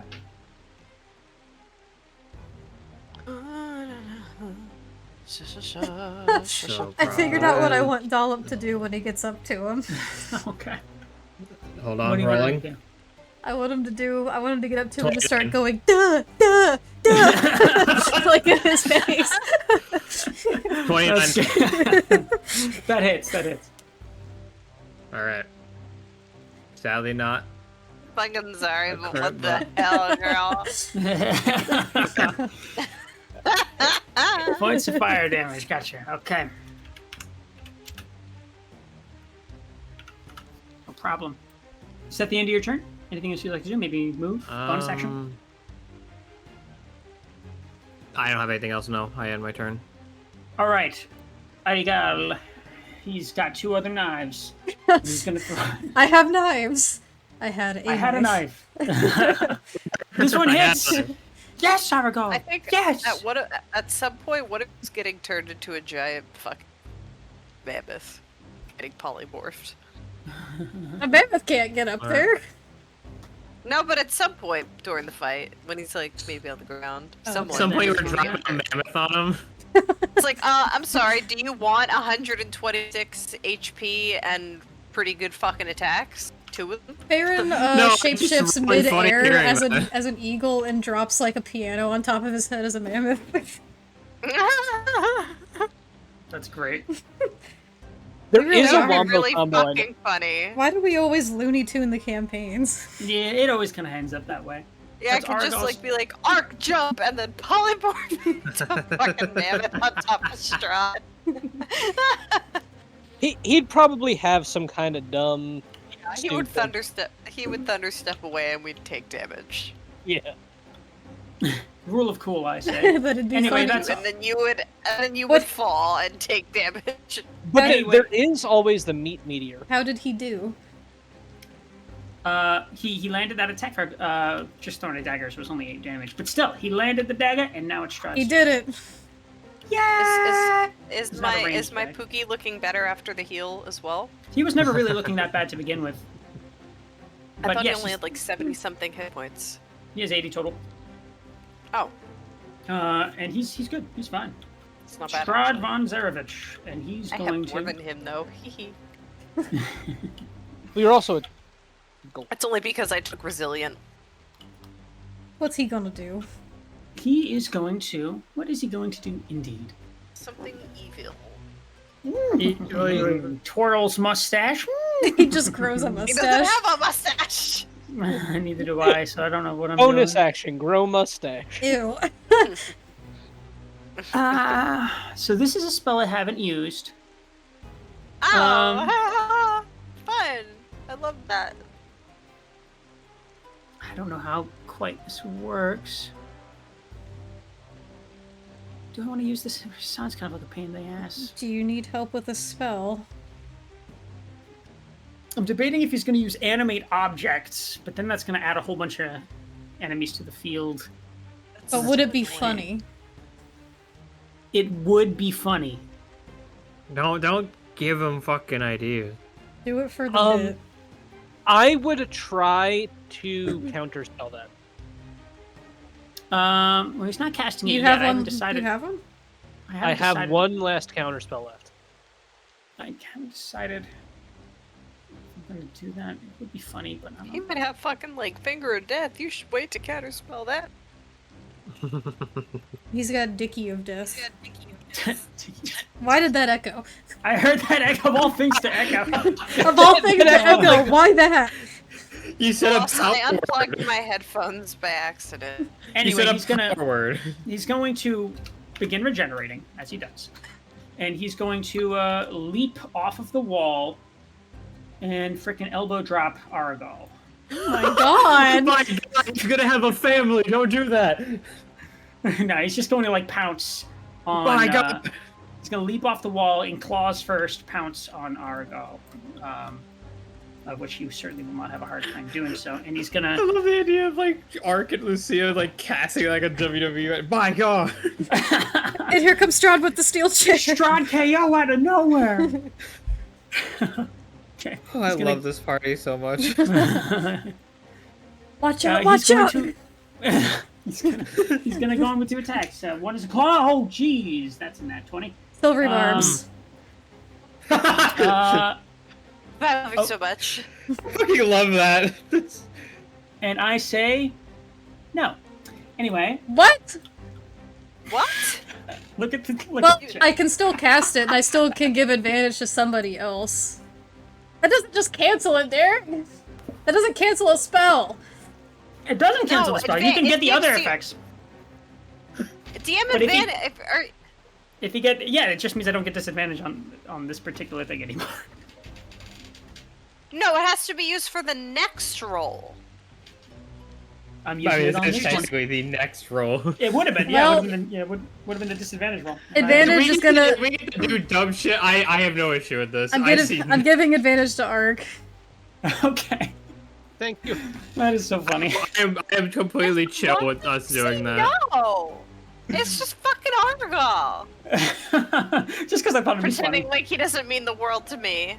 So I figured out what I proud. want Dollop to do when he gets up to him. Okay. Hold What on, do you want rolling. to do? I want him to get up to him and to 29. start going, duh, duh, duh, like in his face. 29. That hits. All right. Sadly not. Fucking sorry, but Crit, what the hell, girl? Points of fire damage. Gotcha. Okay. No problem. Is that the end of your turn? Anything else you'd like to do? Maybe move? Bonus action? I don't have anything else. No, I end my turn. All right. Arigal. He's got 2 other knives. He's gonna throw. I have knives. I had a knife. This one I had hits. one. Yes, Arigal. I think Yes. at some point, what if it's getting turned into a giant fucking mammoth, getting polymorphed? A mammoth can't get up there. No, but at some point during the fight, when he's like maybe on the ground, Oh, someone. At some point, is we're gonna dropping a be hurt. mammoth on him. It's like, I'm sorry. Do you want 126 HP and pretty good fucking attacks? 2 of them. Farron No, it's shapeshifts just really funny mid-air hearing as that. an eagle and drops like a piano on top of his head as a mammoth. That's great. There really is are a That would wombo be really combo. fucking funny. Why do we always Looney Tune the campaigns? Yeah, it always kind of ends up that way. Yeah, That's I could just Argos. like be like arc jump and then polymorph into a fucking mammoth on top of Strahd. He'd probably have some kind of dumb. He would Stupid. thunderstep. He would thunderstep away, and we'd take damage. Yeah. Rule of cool, I say. That'd be Anyway, funny. that's- And then you would What? fall and take damage. But Anyway. there is always the meat meteor. How did he do? He landed that attack for just throwing a dagger, so it was only 8 damage. But still, he landed the dagger, and now it's Strahd's. He did it. Yeah. Is It's not a my ranged my attack. Pookie looking better after the heal as well? He was never really looking that bad to begin with. I But thought yes, he only had like 70 something hit points. he has 80 total. Oh, And he's good. He's fine. it's not bad. Strahd actually. von Zarevich, and he's I going have more to. than him though. Hee We were also. It's only because I took resilient. What's he gonna do? He is going to. What is he going to do? Indeed. Something evil. He twirls mustache. He just grows a He mustache. doesn't have a mustache. Neither do I, so I don't know what I'm Bonus doing. action, grow mustache. Ew. So this is a spell I haven't used. Oh, fun! I love that. I don't know how quite this works. Do I want to use this? It sounds kind of like a pain in the ass. Do you need help with a spell? I'm debating if he's going to use animate objects, but then that's going to add a whole bunch of enemies to the field. But would it be funny? It would be funny. Don't give him fucking ideas. Do it for the bit. I would try to counterspell that. Well, he's not casting it You yet. have I haven't one. decided. You have one? I have decided. one last counterspell left. I haven't decided if I'm going to do that. It would be funny, but I He don't might have fucking like finger of death. You should wait to counterspell that. He's got Dicky of Death. know. Why did that echo? I heard that echo. Of all things to echo. Of all things to echo, why that? You said a Also, I power unplugged word. my headphones by accident. You Anyway, said a he's gonna power word. he's going to begin regenerating as he does, and he's going to leap off of the wall and frickin' elbow drop Aragal. Oh my god! My God, he's gonna have a family. Don't do that. No, he's just going to like pounce on. My God. He's going to leap off the wall in claws first, pounce on Aragal, of which you certainly will not have a hard time doing so. And he's gonna. I love the idea of like Ark and Lucia like casting like a WWE. My God. And here comes Strahd with the steel chair. Strahd KO out of nowhere. Okay. Oh, I He's love this party so much. Watch out! he's Watch going out! to- he's gonna go on with 2 attacks. One is a claw. Oh, jeez, that's in that 20. Silvery barbs. Uh, I love you Oh. so much. I fucking love that. and I say no. Anyway, What? What? look at the. Look Well, at the I can still cast it, and I still can give advantage to somebody else. That doesn't just cancel it, Derek. That doesn't cancel a spell. It doesn't cancel No, the spell. You can it get the other gives you- effects. DM But if he- advantage. If you get, yeah, it just means I don't get disadvantage on this particular thing anymore. No, it has to be used for the next roll. I'm I using mean, it on it's this one. technically the next roll. It would have been, yeah, Well- it would have been, yeah, would have been the disadvantage roll. Advantage is gonna. We get to do dumb shit. I have no issue with this. I'm giving advantage to Ark. Okay, Thank you. that is so funny. I am completely chill with us doing that. No! It's just fucking Argal. Just because I thought it'd be Pretending funny. like he doesn't mean the world to me.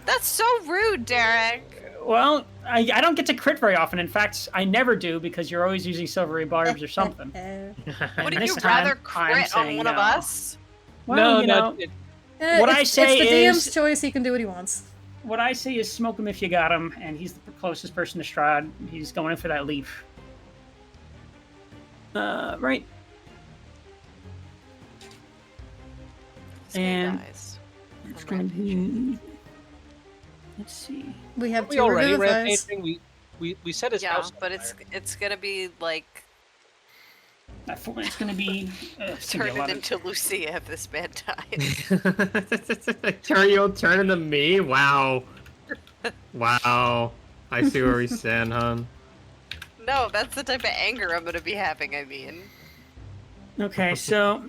That's so rude, Derek. Well, I don't get to crit very often. In fact, I never do because you're always using silvery barbs or something. Would And you this rather time, I'm crit on saying one of no. us? Well, no. What I say it's the is- DM's choice. He can do what he wants. what I say is smoke him if you got him, and he's the closest person to Strahd. He's going in for that leap. Right. This guy And dies. it's On going to rampage. be. Let's see. We have We 2 already revivifies. rampaging. We set his Yeah, house. but it's gonna be like It's going to be. It's gonna be turn a lot it of- into Lucia if this man dies. You'll turn into me? Wow. Wow. I see where we stand, hon. No, that's the type of anger I'm gonna be having. I mean, Okay, so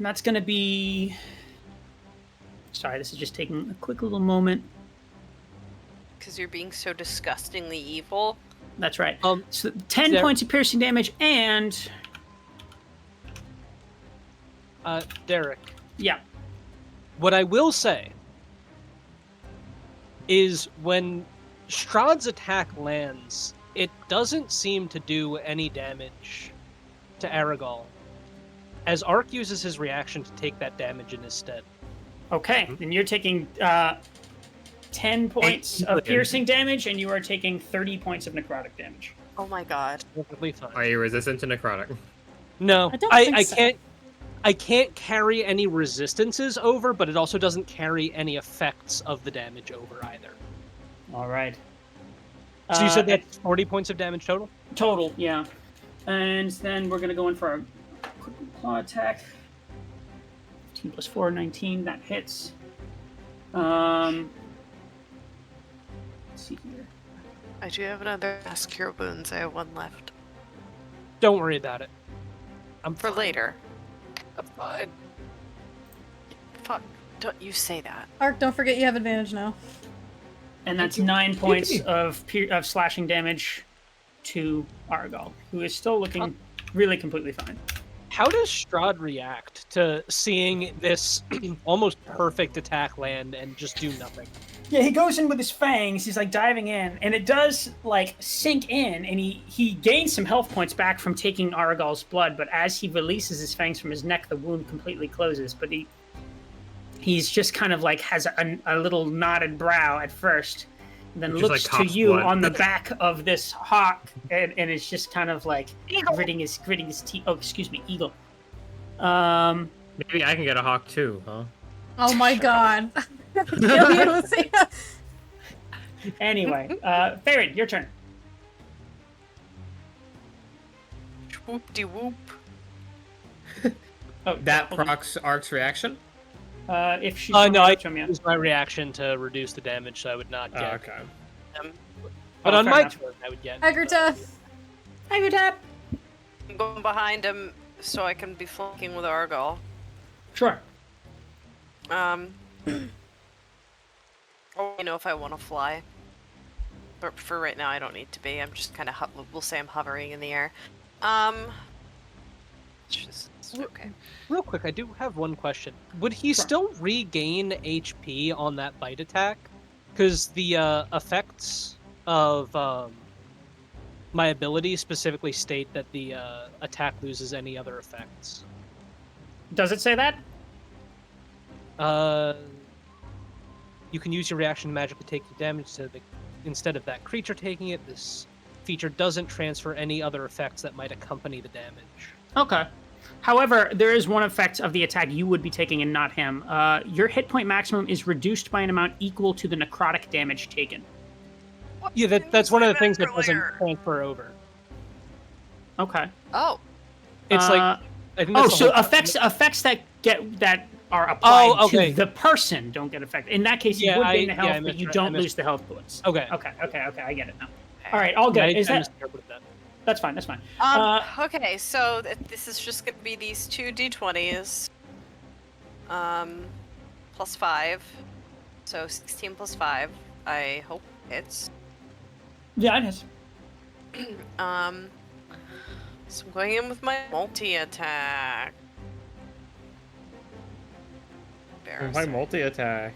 that's going to be. Sorry, this is just taking a quick little moment. because you're being so disgustingly evil. That's right. Um, So 10 there- points of piercing damage, and Derek. yeah, What I will say is when Strahd's attack lands, it doesn't seem to do any damage to Aragal, as Ark uses his reaction to take that damage in his stead. okay. Then you're taking 10 points of piercing damage, and you are taking 30 points of necrotic damage. Oh my god. Perfectly fine. Are you resistant to necrotic? No, I don't think so. I can't carry any resistances over, but it also doesn't carry any effects of the damage over either. All right. So you said that's 40 points of damage total? Total, yeah. And then we're going to go in for our quick claw attack. 15 plus 4, 19. That hits. Let's see here. I do have another mass cure wounds. I have one left. Don't worry about it. I'm For fine. later. I'm fine. Fuck. Don't you say that. Ark, don't forget you have advantage now. And that's 9 points of slashing damage to Argal, who is still looking really completely fine. How does Strahd react to seeing this almost perfect attack land and just do nothing? Yeah, he goes in with his fangs. He's like diving in, and it does like sink in, and he gains some health points back from taking Aragal's blood. But as he releases his fangs from his neck, the wound completely closes. But he's just kind of like has a little knotted brow at first, and then looks like to you blood. on the back of this hawk, and it's just kind of like gritting his teeth. Oh, excuse me, eagle. Maybe I can get a hawk too, huh? Oh my god. Kill you, Lucia. Anyway, Farron, your turn. Whoop-de-whoop. Oh, That hold on. procs Ark's reaction? If she's No, I from you. used my reaction to reduce the damage, so I would not get. Okay. But Oh, on fair my enough. turn, I would get. Agrita. Hi, good tap. I'm going behind him so I can be flanking with Argal. Sure. Oh, you know if I want to fly. But for right now, I don't need to be. I'm just kind of, we'll say I'm hovering in the air. Okay. Real quick, I do have one question. Would he still regain HP on that bite attack? Because the effects of my ability specifically state that the attack loses any other effects. Does it say that? You can use your reaction to magically take the damage instead of that creature taking it. This feature doesn't transfer any other effects that might accompany the damage. Okay. However, there is one effect of the attack you would be taking and not him. Your hit point maximum is reduced by an amount equal to the necrotic damage taken. Yeah, that's one of the things that doesn't transfer over. Okay. Oh. It's like I think that's the so whole- effects that are applied okay. to the person don't get affected. In that case, you would gain the health, but you don't lose the health points. Okay. Okay. I get it now. All right, all good. I Is that? misinterpreted that. That's fine. That's fine. Okay, so this is just gonna be these two d20s. Plus 5. So 16 plus 5. I hope it's. Yeah, it is. So I'm going in with my multi-attack. My multi-attack.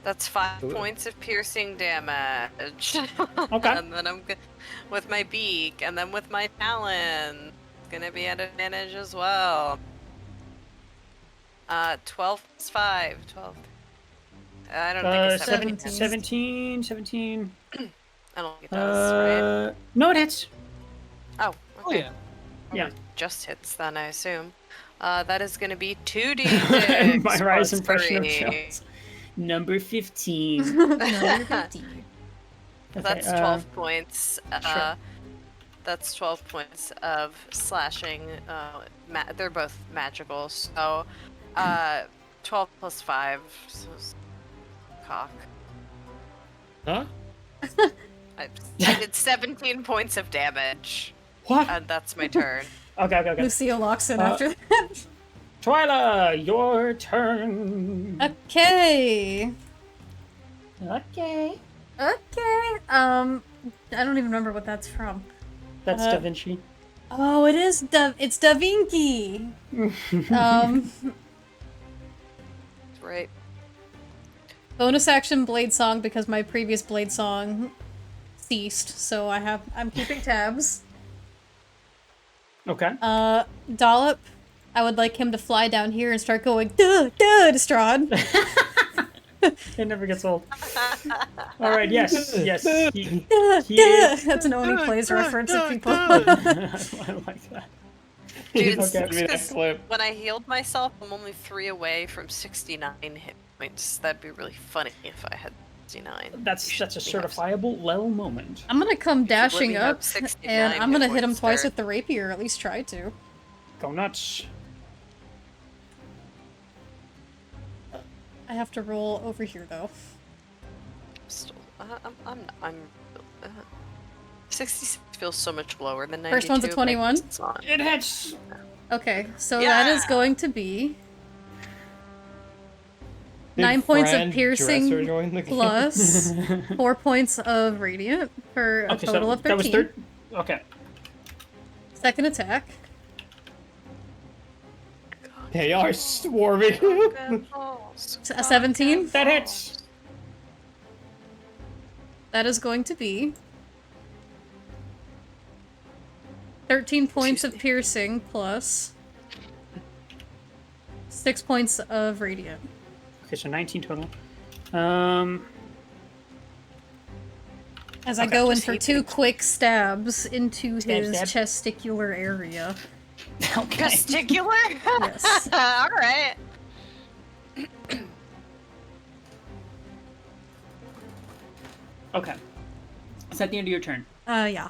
That's 5 Ooh. points of piercing damage. Okay. And then I'm with my beak, and then with my talon, gonna be at advantage as well. 12 plus 5. 12. I don't think it's 17. 17. I don't think it does, right? No, it hits. Oh, okay. Oh yeah. Yeah. Well, just hits then, I assume. That is gonna be 2d6. My rise impression of 3. shells. Number 15. Number 15. That's Okay, 12 points. sure. That's 12 points of slashing. They're both magical, so 12 plus 5. So cock. Huh? I did 17 points of damage, What? and that's my turn. Okay. Lucio locks in after that. Twyla, your turn. Okay. Okay. I don't even remember what that's from. That's Da Vinci. Oh, it is it's Da Vinci. Right. Bonus action blade song because my previous blade song ceased, so I'm keeping tabs. Okay. Dollop, I would like him to fly down here and start going duh to Strahd. It never gets old. All right, yes. He is... That's an Oni Plays reference if people. I like that. Dude, Okay. Send me that 'cause clip. when I healed myself, I'm only 3 away from 69 hit points. That'd be really funny if I had 69. That's a certifiable Lel moment. I'm gonna come dashing let me have up, 69 and I'm gonna hit hit him points, twice sir. with the rapier, or at least try to. Go nuts. I have to roll over here, though. Still, I'm 66 feels so much lower than 92. First one's a 21. It's not. It hits. Okay, so that is going to be 9 points of piercing plus 4 points of radiant for a total of 13. That was okay. Second attack. They are swarming. A 17. That hits. That is going to be 13 points of piercing plus 6 points of radiant. Okay, so 19 total. As I go in for 2 quick stabs into his testicular area. Okay. Testicular? Yes. Alright. Okay. Is that the end of your turn? Yeah.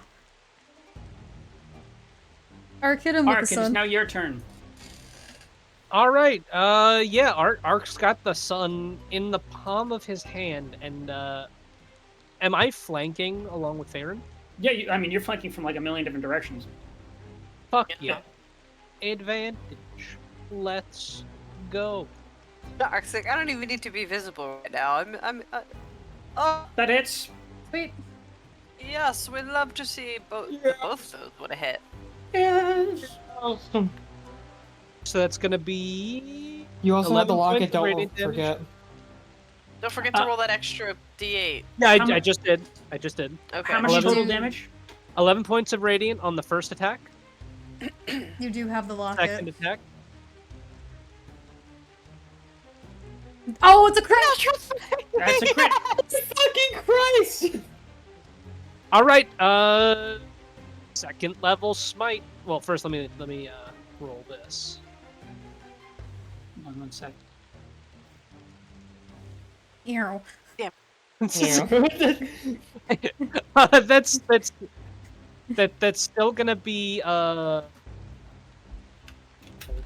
Arcade with the Ark, it is sun. now your turn. All right. Yeah. Ark's got the sun in the palm of his hand, and am I flanking along with Farron? Yeah, I mean, you're flanking from like a million different directions. Fuck yeah. Advantage. Let's go. Ark's like, I don't even need to be visible right now. Oh, That hits. Sweet. yes, we'd love to see both those would have hit. Yes. Awesome. So that's gonna be. You also have the 11 locket, points of don't radiant damage. forget. Don't forget to roll that extra d8. Yeah, How I just did. I just did. Okay. How much 11. total damage? 11 points of radiant on the first attack. You do have the locket. Second attack. Oh, it's a crit! That's a crit. Fucking Christ! All right. Second level smite. Well, first let me roll this. One sec. Ew. That's still gonna be hold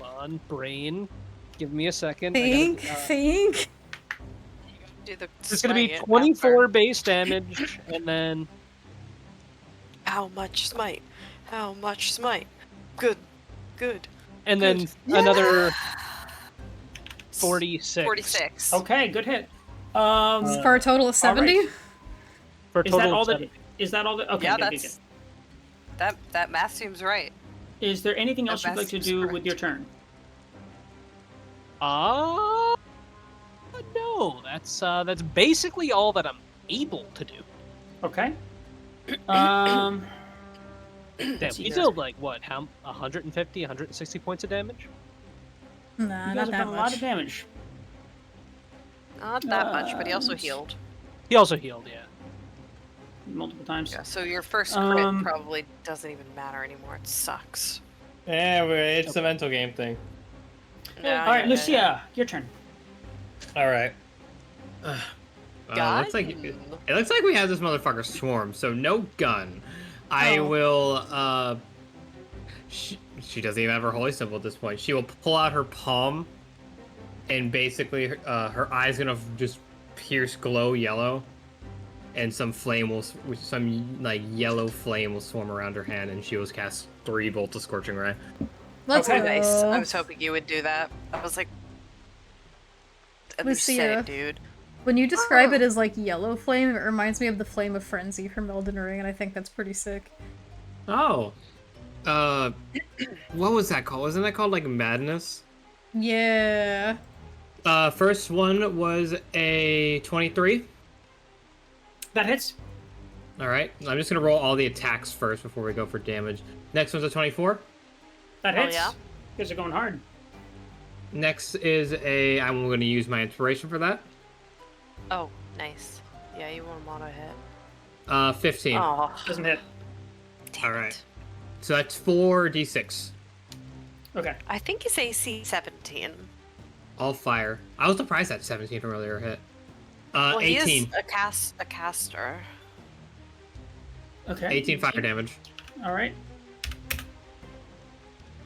on, brain. Give me a second. Think. Do the It's gonna be smite 24 after. base damage, and then How much smite? How much smite? Good. then another 46. 46. Okay, good hit. For a total of 70? Alright. For a Is total that all of that? 70. Is that all that? Okay, Yeah, good. that math seems right. Is there anything else you'd like to That's do correct. with your turn? No, that's basically all that I'm able to do. Okay. Damn, Let's see we here. dealt like what? How 150, 160 points of damage? Nah, You guys not have that done a lot much. of damage. Not that much, but he also healed. He also healed, yeah. Multiple times. Yeah, so your first crit Um, probably doesn't even matter anymore. It sucks. Yeah, it's a mental game thing. No, All right, Lucia, your turn. All right. Gun? It looks like we have this motherfucker swarm, so no gun. I will. She doesn't even have her holy symbol at this point. She will pull out her palm, and basically, her eyes gonna just pierce glow yellow, and some yellow flame will swarm around her hand, and she will cast 3 bolts of scorching ray. Let's Okay. go. Nice. I was hoping you would do that. I was like, at least say Lucia. it, dude. When you describe it as like yellow flame, it reminds me of the Flame of Frenzy from Elden Ring, and I think that's pretty sick. Oh. What was that called? Wasn't that called like Madness? Yeah. First one was a 23. That hits. All right. I'm just gonna roll all the attacks first before we go for damage. Next one's a 24. That Oh, hits. yeah? You guys are going hard. Next is I'm gonna use my inspiration for that. Oh, nice. Yeah, you want him auto hit. 15. Oh, Doesn't hit. damn All right. it. So that's 4d6. Okay. I think his AC 17. All fire. I was surprised that 17 from earlier hit. Well, 18. he is a caster. Okay. 18 fire damage. All right.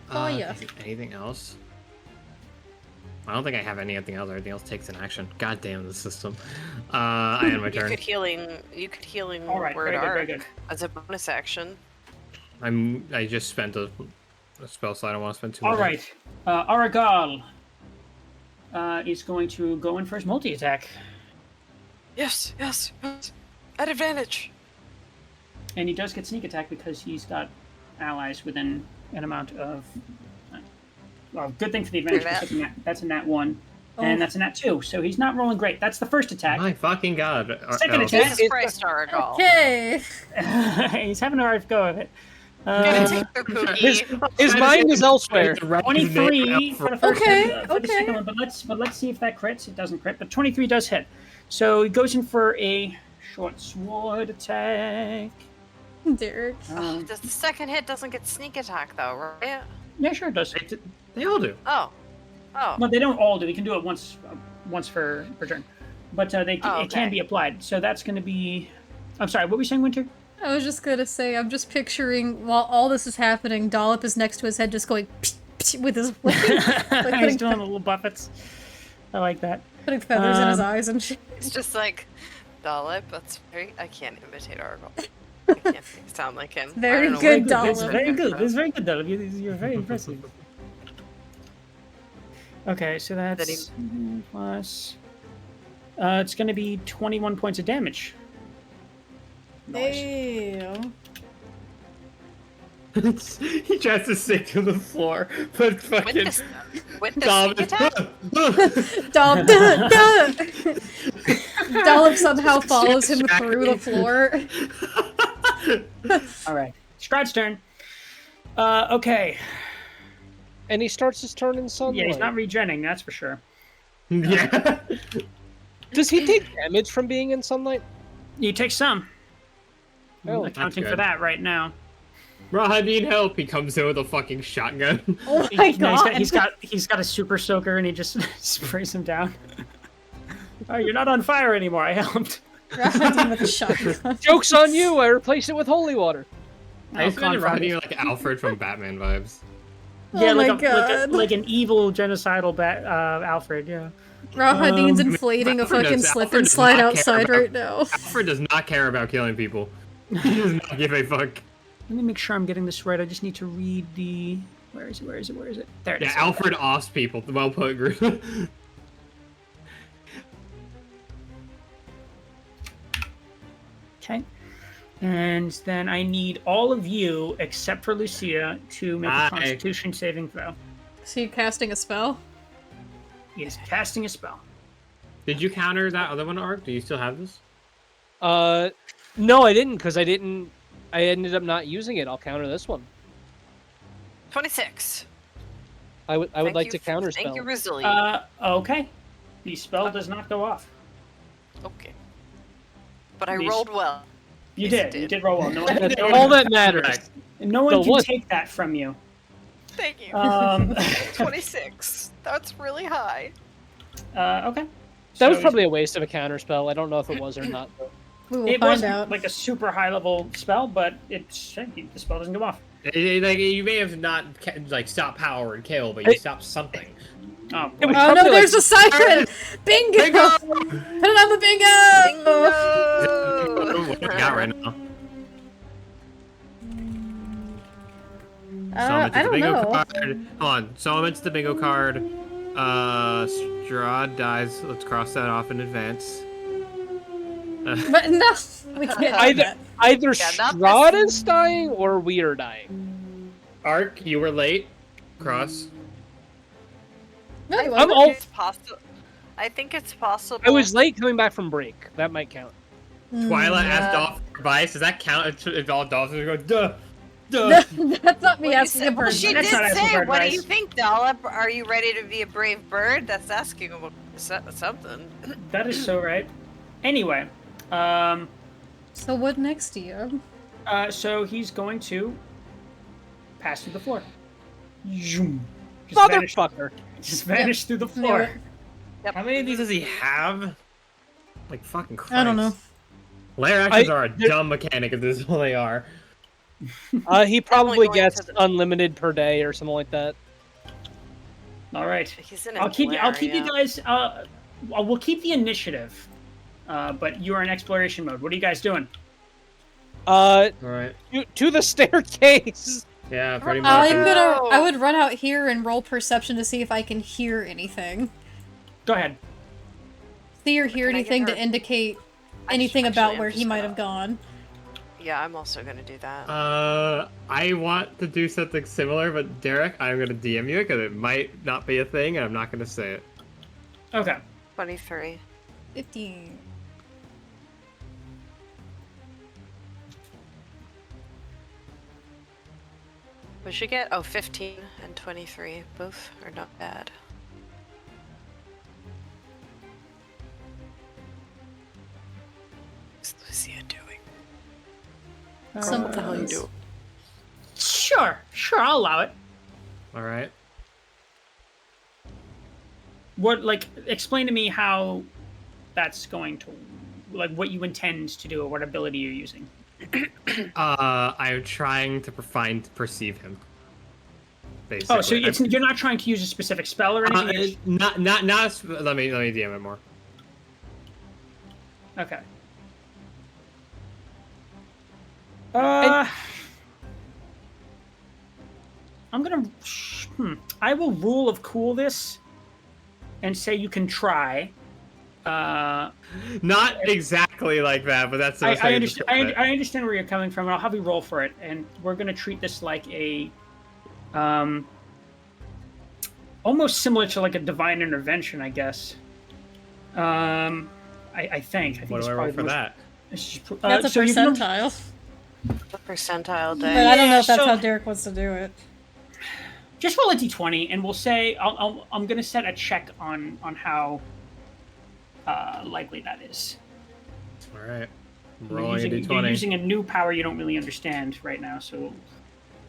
Fire. Anything else? I don't think I have anything else. Everything else takes an action. God damn the system. I end my You turn. could healing All right. word Very good. arc Very good. as a bonus action. I just spent a spell slot. I don't want to spend too All much. right. Aragal is going to go in for his multi-attack. Yes. At advantage. And he does get sneak attack because he's got allies within an amount of... Well, good thing for the advantage. Hear That's a nat 1. Oh. And that's a nat 2. So he's not rolling great. That's the first attack. My fucking god. Second Oh. attack. Jesus Christ, Aragal. Okay. He's having a hard go of it. Gonna take their Pookie. His mind is elsewhere. 23 for the first Okay, for the second one, but let's see if that crits. It doesn't crit, but 23 does hit. So he goes in for a short sword attack. Derek. The second hit doesn't get sneak attack though, right? Yeah, sure it does. They all do. Oh. No, they don't all do. We can do it once per turn, but Oh, it can okay. be applied. So that's going to be. I'm sorry. What were you saying, Winter? I was just gonna say, I'm just picturing while all this is happening, Dollop is next to his head, just going psh, psh, with his wings, like He's doing the little buffets. I like that. putting feathers in his eyes and shit. It's just like Dollop. That's very. I can't imitate Aragal. I can't sound like him. I Very don't know good, what It's Dollop. very good. It's very good, Dollop. You're very impressive. Okay, so that's plus. It's going to be 21 points of damage. Damn. He tries to stick to the floor, but fucking. With the sneak attack? Dollop somehow follows him through the floor. All right, Strahd's turn. Okay. And he starts his turn in sunlight. Yeah, he's not regenning, that's for sure. Yeah. Does he take damage from being in sunlight? You take some. Oh, Accounting that's for good. that right now. Bro, I need help. He comes in with a fucking shotgun. Oh my No, god. he's got a super soaker and he just sprays him down. Oh, you're not on fire anymore. I helped. Rahadin with a shotgun. Joke's on you! I replaced it with holy water. I used to imagine Confront. Rodney like Alfred from Batman vibes. Yeah, Oh my like god. like an evil genocidal Alfred. Yeah. Rahadin's inflating a Alfred fucking does- slip Alfred and does slide not care outside about- right now. Alfred does not care about killing people. He does not give a fuck. Let me make sure I'm getting this right. I just need to read the. Where is it? There it Yeah, is. Alfred offs people. Well put, Gru. Okay. And then I need all of you, except for Lucia, to make a Aye. Constitution saving throw. So you casting a spell? He is casting a spell. Did you counter that other one, Ark? Do you still have this? No, I didn't, because I ended up not using it. I'll counter this one. 26. I would Thank like you to for- counter Thank spell. you, Resilient. Okay. The spell does not go off. Okay. But I These- rolled well. You Yes, did. it You did. did roll well. No one, That's no all one, that matters. no one The can one- take that from you. Thank you. 26. That's really high. Okay. That was So probably a waste of a counter spell. I don't know if it was or not. But... We will It find wasn't out. like a super high level spell, but it's the spell doesn't go off. Like you may have not like stopped power and kill, but you stopped something. Oh, It boy. was Oh no, probably there's like- a siren! Bingo! Put it on the bingo! What do we got right now? I don't bingo know. card. Hold on. Solomon's the bingo card. Strahd dies. Let's cross that off in advance. But no, we can't do Either that. Yeah, not Strahd is dying or we are dying. Ark, you were late. Cross. No, you I'm wasn't. all. It's possible. I think it's possible. I was late coming back from break. That might count. Twilight Mm, asked yeah. Dolphin for advice. Does that count if all dolphins go duh? Duh. That's not me Well, you asking said- a well, she person. That's did not asking say, for "What do you advice. think, Dollop? Are you ready to be a brave bird?" That's asking a something. That is so right. Anyway, So what next, Ian? so he's going to pass through the floor. Zoom. Vanish, Motherfucker! just vanish through the Knew floor. it. Yep. How many of these does he have? Like fucking Christ. I don't know. Lair actions are a dumb mechanic if this is all they are. He probably going gets to the- unlimited per day or something like that. All right. He's in I'll keep you area. guys. We'll keep the initiative, but you are in exploration mode. What are you guys doing? All right. To the staircase. Yeah, pretty much. I would run out here and roll perception to see if I can hear anything. Go ahead. See or hear Can I get anything her- to indicate I anything just- about actually, I'm where he just might gonna- have gone. Yeah, I'm also gonna do that. I want to do something similar, but Derek, I'm gonna DM you because it might not be a thing, and I'm not gonna say it. Okay. 23. 15. We should get 15 and 23. Both are not bad. What's Lucia doing? Some the hell you do? Sure, I'll allow it. All right. What, like, explain to me how that's going to, like, what you intend to do or what ability you're using. I'm trying to perceive him. Basically. Oh, so you're not trying to use a specific spell or anything? Not. Let me DM it more. Okay. I'm gonna. I will rule of cool this, and say you can try. Not exactly like that, but that's. I understand. I understand where you're coming from, and I'll have you roll for it. And we're gonna treat this like a, almost similar to like a divine intervention, I guess. I think. What do I roll for that? That's a so you're gonna- percentile. The percentile But day. I don't know if that's so- how Derek wants to do it. Just roll a d20, and we'll say I'm gonna set a check on how likely that is. All right. You're Rolling a using, you're d20. using a new power you don't really understand right now, so.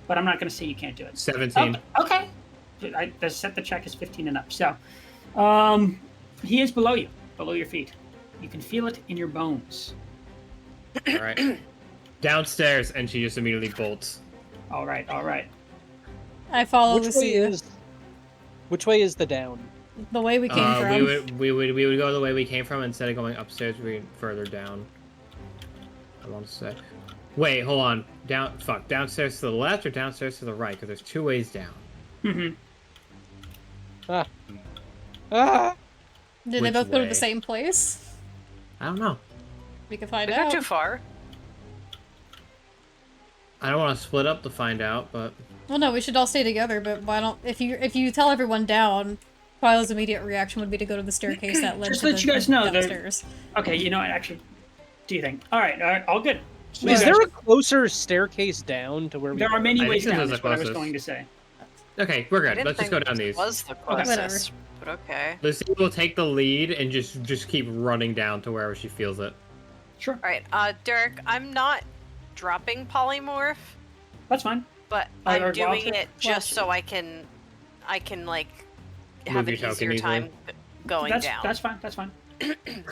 But I'm not gonna say you can't do it. 17. Okay. The set the check is 15 and up. So, he is below you, below your feet. You can feel it in your bones. All right. Downstairs, and she just immediately bolts. All right. I follow Which way Lucia. is the down? The way we came from. We would go the way we came from instead of going upstairs. We further down. I want to say. Wait, hold on. Downstairs to the left or downstairs to the right? Because there's two ways down. Mm-hmm. Did they Which both go to way? the same place? I don't know. We can find Is that out. too far? I don't want to split up to find out, but Well, no, we should all stay together. But why don't if you tell everyone down, Twyla's immediate reaction would be to go to the staircase that led Just to let the you guys know that- downstairs. Okay. You know what? Actually, do you think? All right. All good. So Is you there guys- a closer staircase down to where we There are many I ways think down. this is That's the what I was closest. going to say. okay, we're I good. didn't Let's just think go down this these. was the Whatever. closest, but okay. Lucy will take the lead and just keep running down to wherever she feels it. Sure. All right, Derek, I'm not dropping polymorph, That's fine. but Or I'm wild doing shape? it just so I can like have Move an your token easier time easily. going That's down. that's fine. That's fine.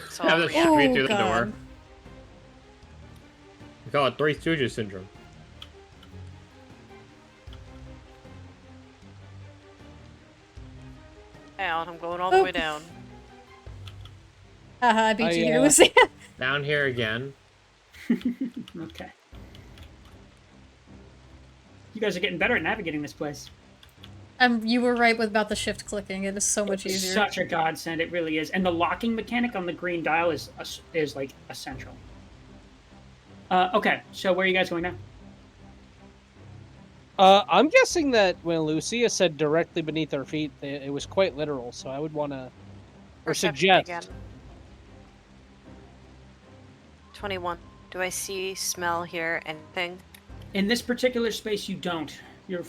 So Have I'll the react. shot me Oh, through the door. God. We call it Three Stooges syndrome. Down. I'm going all the way down. Haha, I beat you here, yeah. Lucia. Down here again. Okay. You guys are getting better at navigating this place. You were right about the shift clicking. It is so much It's easier. such a godsend, it really is. And the locking mechanic on the green dial is like essential. Okay, so where are you guys going now? I'm guessing that when Lucia said directly beneath our feet, it was quite literal. So I would want to, or Perception suggest. again. 21. Do I see, smell, hear anything? In this particular space, you don't. You're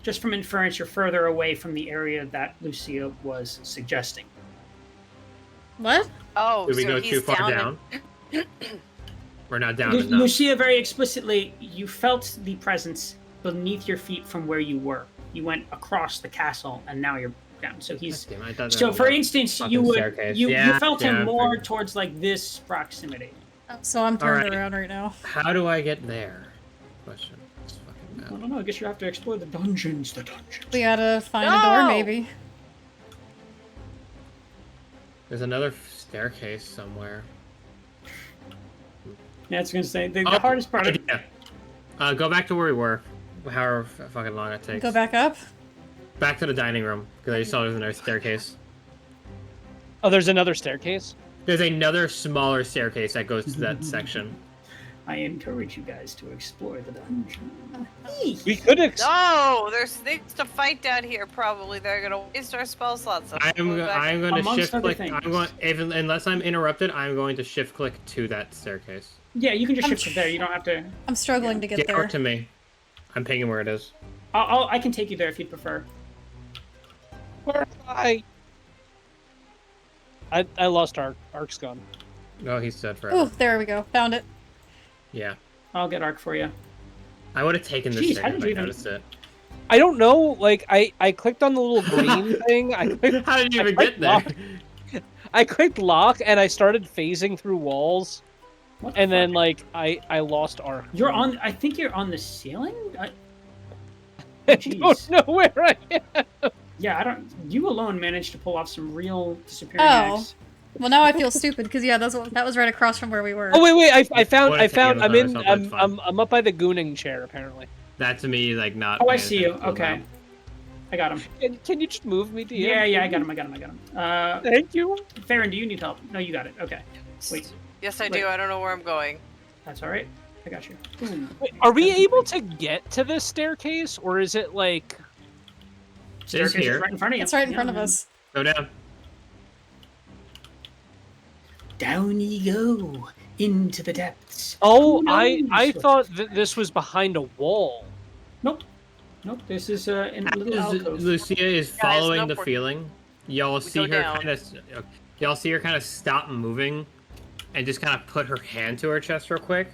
just from inference, you're further away from the area that Lucia was suggesting. What? Oh, Did we so go he's too far down? We're not down enough. Lucia very explicitly, you felt the presence beneath your feet from where you were. You went across the castle, and now you're down. So he's. Damn, I thought that So, was for a instance, fucking you would staircase. you Yeah, felt yeah, him I more figured. towards like this proximity. Oh, so I'm turned Alright. around right now. How do I get there? Question. This fucking I map. don't know. I guess you have to explore the dungeons. We gotta find a door, maybe. There's another staircase somewhere. Yeah, it's gonna say the hardest part. Yeah. Go back to where we were. However fucking long it takes. Go back up. Back to the dining room because I saw there's another staircase. Oh, there's another staircase? There's another smaller staircase that goes to that section. I encourage you guys to explore the dungeon. We could No, there's things to fight down here. Probably they're gonna waste our spell slots. I'm going to Amongst shift other click. things. Unless I'm interrupted, I'm going to shift click to that staircase. Yeah, you can just shift it there. You don't have to. I'm struggling to get Get there. over to me. I'm pinging where it is. I can take you there if you'd prefer. Where am I lost Ark's gone. No, he's dead forever. Oh, there we go. Found it. Yeah. I'll get Ark for you. I would have taken this Jeez, how thing did if I you even- noticed it. I don't know, like, I clicked on the little green thing. How did you even clicked get there? lock. I clicked lock and I started phasing through walls. What the And then, fuck? like, I lost Ark. You're on. I think you're on the ceiling. I Jeez. don't know where I am. Yeah, I don't. You alone managed to pull off some real disappearing Oh. acts. Well, now I feel stupid because yeah, that was right across from where we were. Oh wait, I found. What if I'm Taylor in. thought that's fine. I'm up by the gooning chair apparently. That's me, like, not. Oh, I paying see you. attention to the Okay, map. I got him. Can you just move me, DM? Yeah, I got him. Thank you. Farron, do you need help? No, you got it. Okay, wait, Yes, I Wait. do. I don't know where I'm going. that's all right. I got you. Boom. Wait, are we able to get to this staircase, or is it like? Staircase is here. right in front of you. It's right in Yeah, front of man. us. Go down. Down you go into the depths. Oh, Who I knows? thought that this was behind a wall. Nope. This is in a little alcove. Lucia is following the no, feeling. Y'all see go her down. kind of stop moving, and just kind of put her hand to her chest real quick,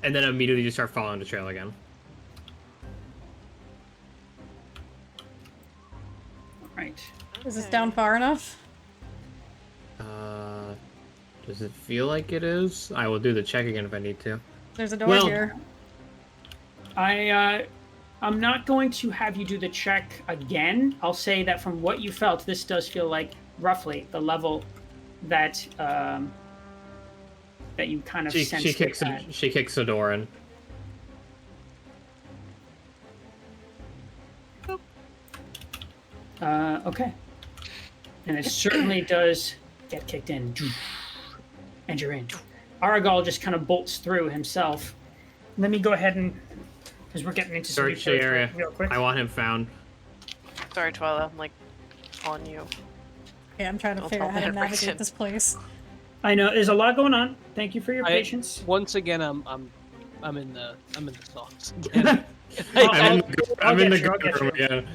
and then immediately just start following the trail again. Right. Is this down far enough? Does it feel like it is? I will do the check again if I need to. There's a door Well- here. I'm not going to have you do the check again. I'll say that from what you felt, this does feel like roughly the level that that you kind of sensed She kicks it at. she kicks the door in. Okay. And it certainly does get kicked in. And you're in. Aragal just kind of bolts through himself. Let me go ahead and... Because we're getting into some new Search the territory area. real quick. I want him found. Sorry, Twyla. I'm like on you. Yeah, I'm trying to Don't figure out tell how to me navigate direction. this place. I know, there's a lot going on. Thank you for your patience. Once again, I'm in the sauce. I'm in the I'll get good room you. again.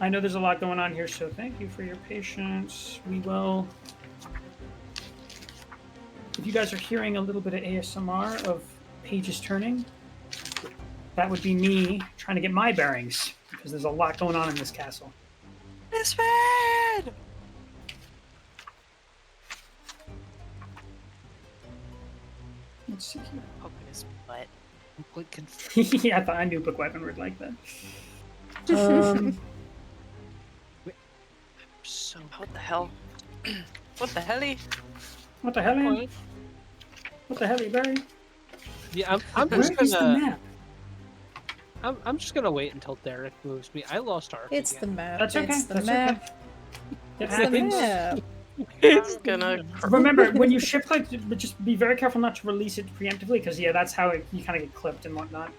I know there's a lot going on here, so thank you for your patience. We will... If you guys are hearing a little bit of ASMR of pages turning, that would be me trying to get my bearings, because there's a lot going on in this castle. This man! Let's see here. Open his butt. Complete confusion. Yeah, I knew Book Weapon would like that. So What the hell? What the helly? What the hell, man? What the hell, Barry? yeah, I'm Where just is the gonna map? I'm just gonna wait until Derek moves me. I lost Ark. It's the again. map. That's okay. It's the That's map. okay. It It's the happens. map. I'm gonna. Remember, when you shift click, but just be very careful not to release it preemptively, because yeah, that's how you kind of get clipped and whatnot.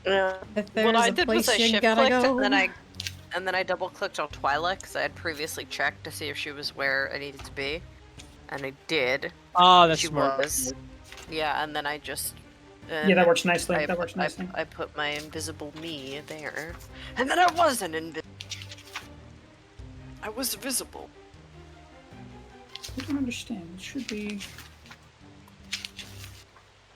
Yeah. If there's What I a did was place I you shift gotta clicked go. and then I double clicked on Twyla because I had previously checked to see if she was where I needed to be, and I did. Ah, that's She smart. was. Yeah, and then I just. Yeah, that works nicely. I, That works nicely. I put my invisible me there, and then I wasn't invisible. I was visible. I don't understand. It should be...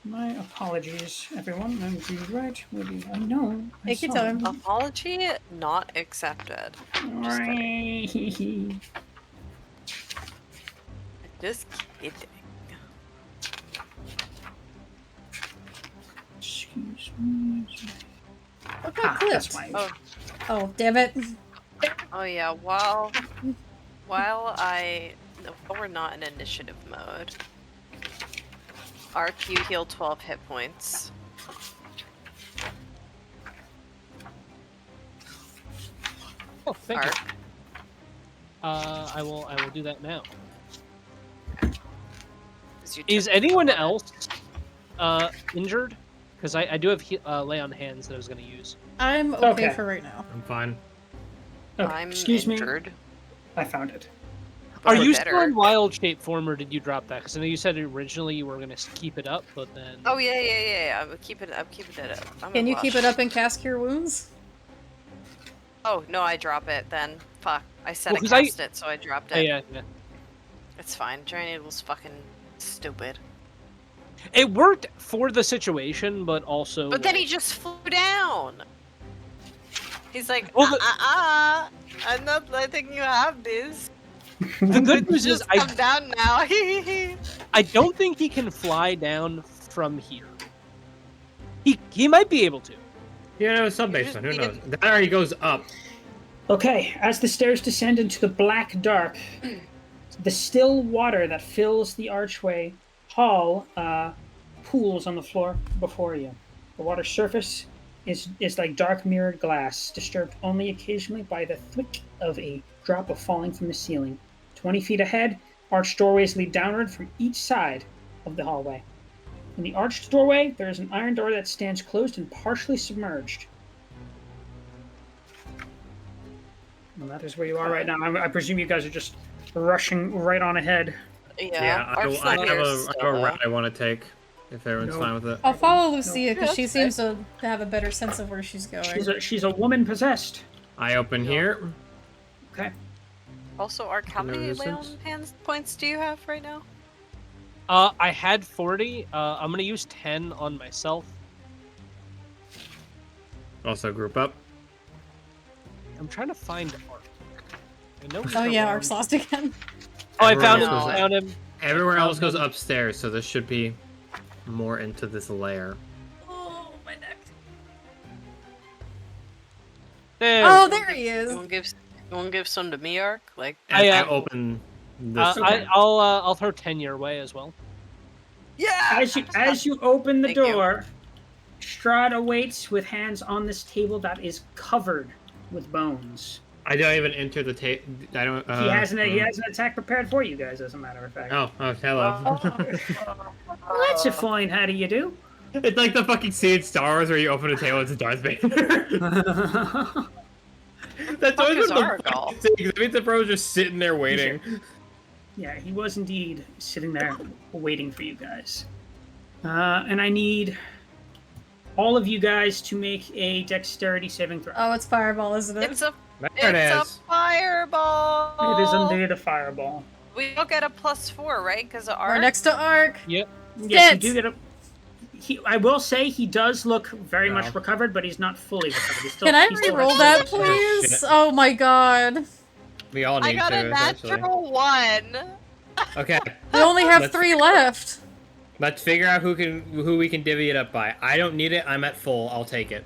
My apologies, everyone. I'm read right with you. I know. Take your time. Apology not accepted. Just kidding. Just kidding. Excuse me. What got clipped? That's my... Oh, damn it. Oh yeah, while we're not in initiative mode, Arc, you heal 12 hit points. Oh, thank Arc. you. I will do that now. Is anyone else injured? Because I do have lay on hands that I was going to use. I'm okay for right now. I'm fine. Okay, I'm excuse injured. me. I found it. Are Or you better. still in wild shape form, or did you drop that? Because I know you said originally you were going to keep it up, but then... Oh yeah. I'm keeping it up. Can you keep it up and cast Cure Wounds? Oh no, I drop it then. Fuck. I said Well, I 'cause cast it, so I dropped Oh, it. yeah. It's fine. Giant Needle's fucking stupid. It worked for the situation, but also... But then he just flew down. He's like, Well, I'm not letting you have this. The good news is Just come down now. I don't think he can fly down from here. He might be able to. Yeah, no, sub basement. Who knows? That already goes up. Okay, as the stairs descend into the black dark, the still water that fills the archway hall pools on the floor before you. The water's surface is like dark mirrored glass, disturbed only occasionally by the thwick of a drop of falling from the ceiling. 20 feet ahead, arched doorways lead downward from each side of the hallway. In the arched doorway, there is an iron door that stands closed and partially submerged. Well, that is where you are right now. I presume you guys are just rushing right on ahead. Yeah, I Arc's have not here a still, route I want to take, if everyone's fine with it. I'll follow Lucia because she that's seems to have a better sense of where she's going. She's a woman possessed. I open here. Okay. Also, Arc, how No many lay on resistance? hands points do you have right now? I had 40. I'm going to use 10 on myself. Also group up. I'm trying to find Arc. I know he's Oh yeah, around. Arc's lost again. Oh, I found him. Everyone I found him. Everywhere else goes upstairs, so this should be more into this layer. Oh, my neck. There. Oh, there he is. You want to give some to me, Arc? Like, And I, I open this. I'll throw 10 your way as well. yeah. As you open the Thank you. door, Strahd awaits with hands on this table that is covered with bones. I don't even enter the table. I don't. He has an attack prepared for you guys, as a matter of fact. Oh, hello. Well, that's a fine. How do you do? It's like the fucking scene in Star Wars where you open a table, it's Darth Vader. That's always is been the Argyle? fucking thing. That means the bro's just sitting there waiting. Yeah, he was indeed sitting there waiting for you guys. And I need all of you guys to make a dexterity saving throw. Oh, it's Fireball, isn't it? It's a There it it's is. a fireball. It is indeed a fireball. We don't get a +4, right? Because of We're Arc. next to Arc. Yep. Yes, Sit. you do get a. I will say he does look very much Wow. recovered, but he's not fully recovered. He's still, Can I he's still re-roll has that, some- please? shit. Oh my god. We all need I got to, a essentially. natural 1. Okay, We only have Let's- 3 left. let's figure out who we can divvy it up by. I don't need it. I'm at full. I'll take it.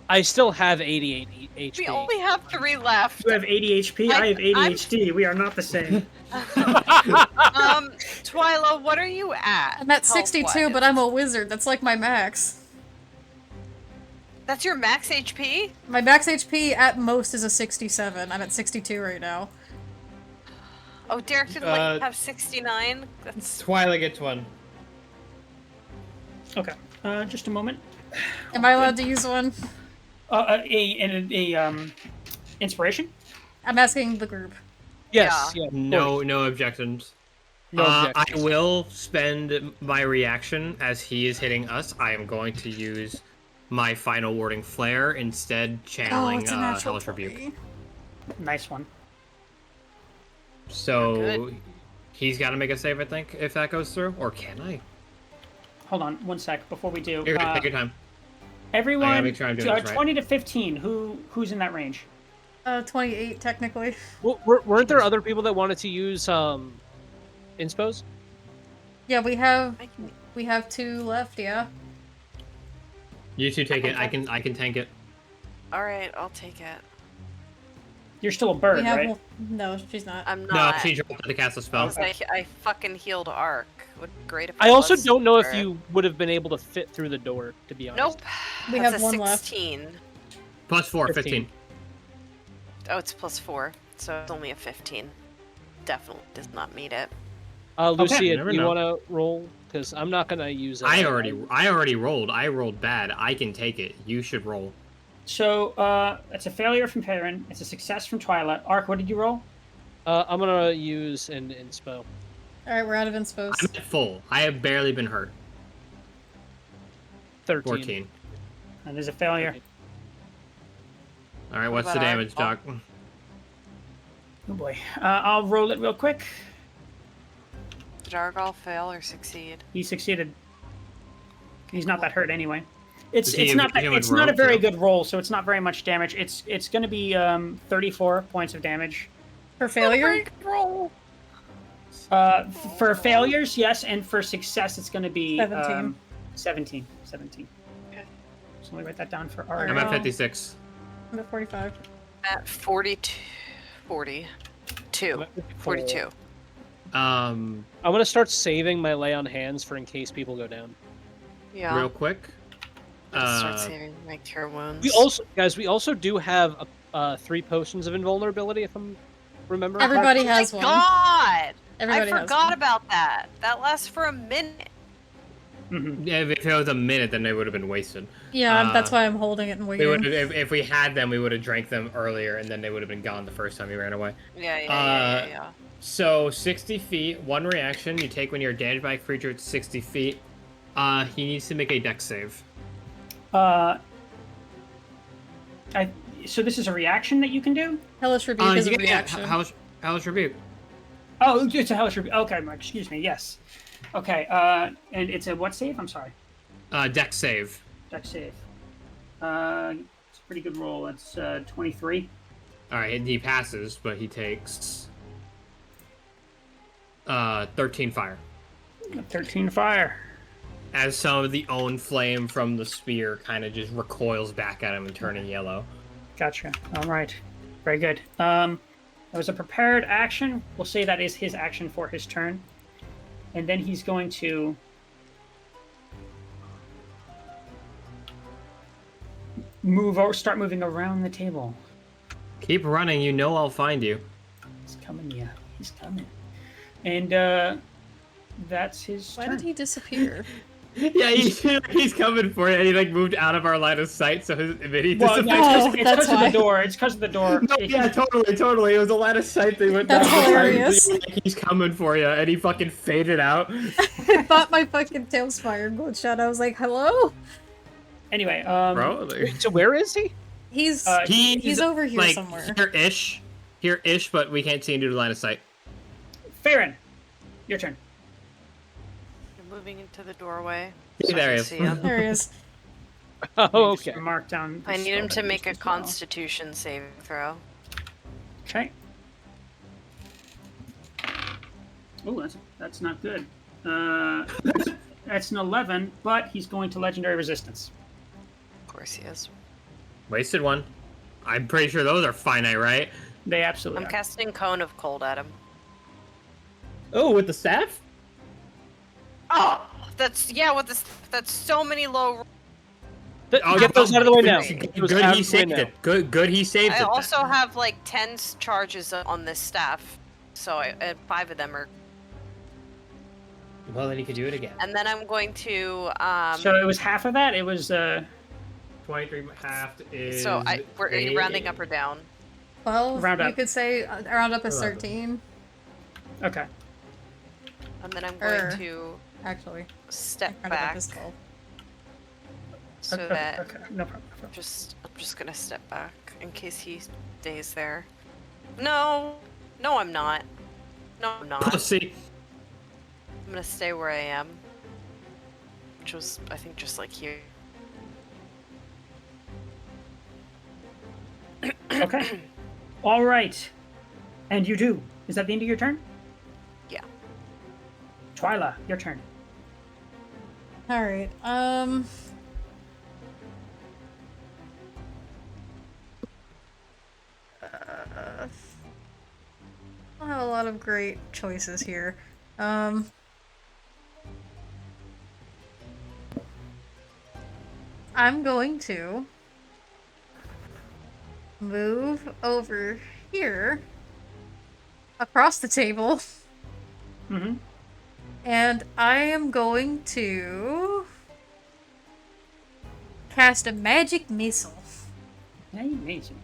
I still have 88 HP. We only have 3 left. You have 80 HP. I have ADHD. We are not the same. Twyla, what are you at? I'm at 62, health-wise? but I'm a wizard. That's like my max. That's your max HP? My max HP at most is a 67. I'm at 62 right now. Oh, Derek didn't let you have 69? That's... Twilight gets one. Okay. Just a moment. Am I allowed to use one? Inspiration. I'm asking the group. Yes. Yeah. No objections. No I objections. will spend my reaction as he is hitting us. I am going to use my final warding flare instead, Oh, channeling it's a natural Hellish Rebuke. 20. Nice one. So Good. he's got to make a save, I think, if that goes through. Or can I? Hold on, one sec before we do. Here, take your time. I Everyone, gotta make sure I'm doing this right. 20 to 15. Who's in that range? 28 technically. Well, weren't there other people that wanted to use inspos? Yeah, we have 2 left. Yeah. You two take it. I can tank it. All right, I'll take it. You're still a bird, We have right? no, she's not. I'm No, not. she dropped the cast a spell. I fucking healed Ark. Would be great if I also was don't know if her. you would have been able to fit through the door, to be honest. Nope. We That's have a 1 left. 16. Plus 4, 15. Oh, it's +4, so it's only a 15. Definitely does not meet it. Lucia, you do never you know. want to roll? Because I'm not gonna use it. I already rolled. I rolled bad. I can take it. You should roll. So, it's a failure from Perrin. It's a success from Twilight. Ark, what did you roll? I'm gonna use an inspo. Alright, we're out of inspos. I'm at full. I have barely been hurt. 13. 14. And there's a failure. All right, what's the about damage, our- Doc? Oh boy. I'll roll it real quick. Did Argyle fail or succeed? He succeeded. He's not that hurt anyway. It's Is he not a it's not a rogue, very too? good roll, so it's not very much damage. It's going to be 34 points of damage. For failure? Roll. For failures, yes, and for success, it's going to be 17. 17. Okay. So let me write that down for Ark. I'm at 56. I'm at 45. At 42. 42. 42. Um, I'm gonna start saving my lay on hands for in case people go down. Yeah. real quick. Start saving my cure wounds. We also do have 3 potions of invulnerability, if I'm remembering. Everybody Oh has my one. God! Everybody I has forgot one. about that. That lasts for a minute. Mhm. Yeah, if it was a minute, then they would have been wasted. Yeah, that's why I'm holding it and We would waiting. if we had them, we would have drank them earlier, and then they would have been gone the first time we ran away. Yeah. So 60 feet, 1 reaction you take when you're damaged by a creature at 60 feet. He needs to make a dex save. So this is a reaction that you can do? Hellish Rebuke is a reaction. Hellish Rebuke. Oh, it's a hellish rebuke. Okay, Mark, excuse me. Yes. Okay. And it's a what save? I'm sorry. Dex save. Dex save. It's a pretty good roll. It's 23. All right, he passes, but he takes 13 fire. 13 fire. As some of the own flame from the spear kind of just recoils back at him and turning yellow. Gotcha. All right. Very good. That was a prepared action. We'll say that is his action for his turn. And then he's going to start moving around the table. Keep running, you know I'll find you. He's coming, yeah. He's coming. And that's his Why turn. did he disappear? Yeah, he's coming for it, and he like moved out of our line of sight, so his mini Well, disappeared. Oh, it's that's because of why. the door. It's because of the door. No, yeah, totally. It was a line of sight. They went That's down the line, hilarious. like, he's coming for you, and he fucking faded out. I thought my fucking tailspire glitched. I was like, hello? Anyway, Bro, like, So where is he? He's he's over here like, somewhere. Here-ish, but we can't see him due to line of sight. Farron, your turn. You're moving into the doorway. Yeah, there I he can is. see him. There he is. Oh, Just okay. mark down. I need him to spell make a as well. Constitution saving throw. Okay. Oh, that's not good. That's an 11, but he's going to legendary resistance. Of course he is. Wasted one. I'm pretty sure those are finite, right? They absolutely I'm are. casting Cone of Cold at him. Oh, with the staff? Oh, that's that's so many low. Get those out of the way now. Good, Get those out he of the way saved now. it. Good, he saved it. I then. also have like 10 charges on this staff, so 5 of them are. Well, then he could do it again. And then I'm going to. So it was half of that. It was 23 half is. So are you rounding up or down? Well, Round you up. could say round up is 11. 13, okay. And then I'm going Er. to actually. step Round up back is 12. so Okay, that okay. No problem. I'm just gonna step back in case he stays there. No, I'm not. No, I'm not. See. I'm gonna stay where I am. Which was, I think, just like here. Okay. All right. And you do. Is that the end of your turn? Yeah. Twyla, your turn. Alright, I have a lot of great choices here. I'm going to move over here across the table. Mm-hmm. And I am going to cast a magic missile. Amazing.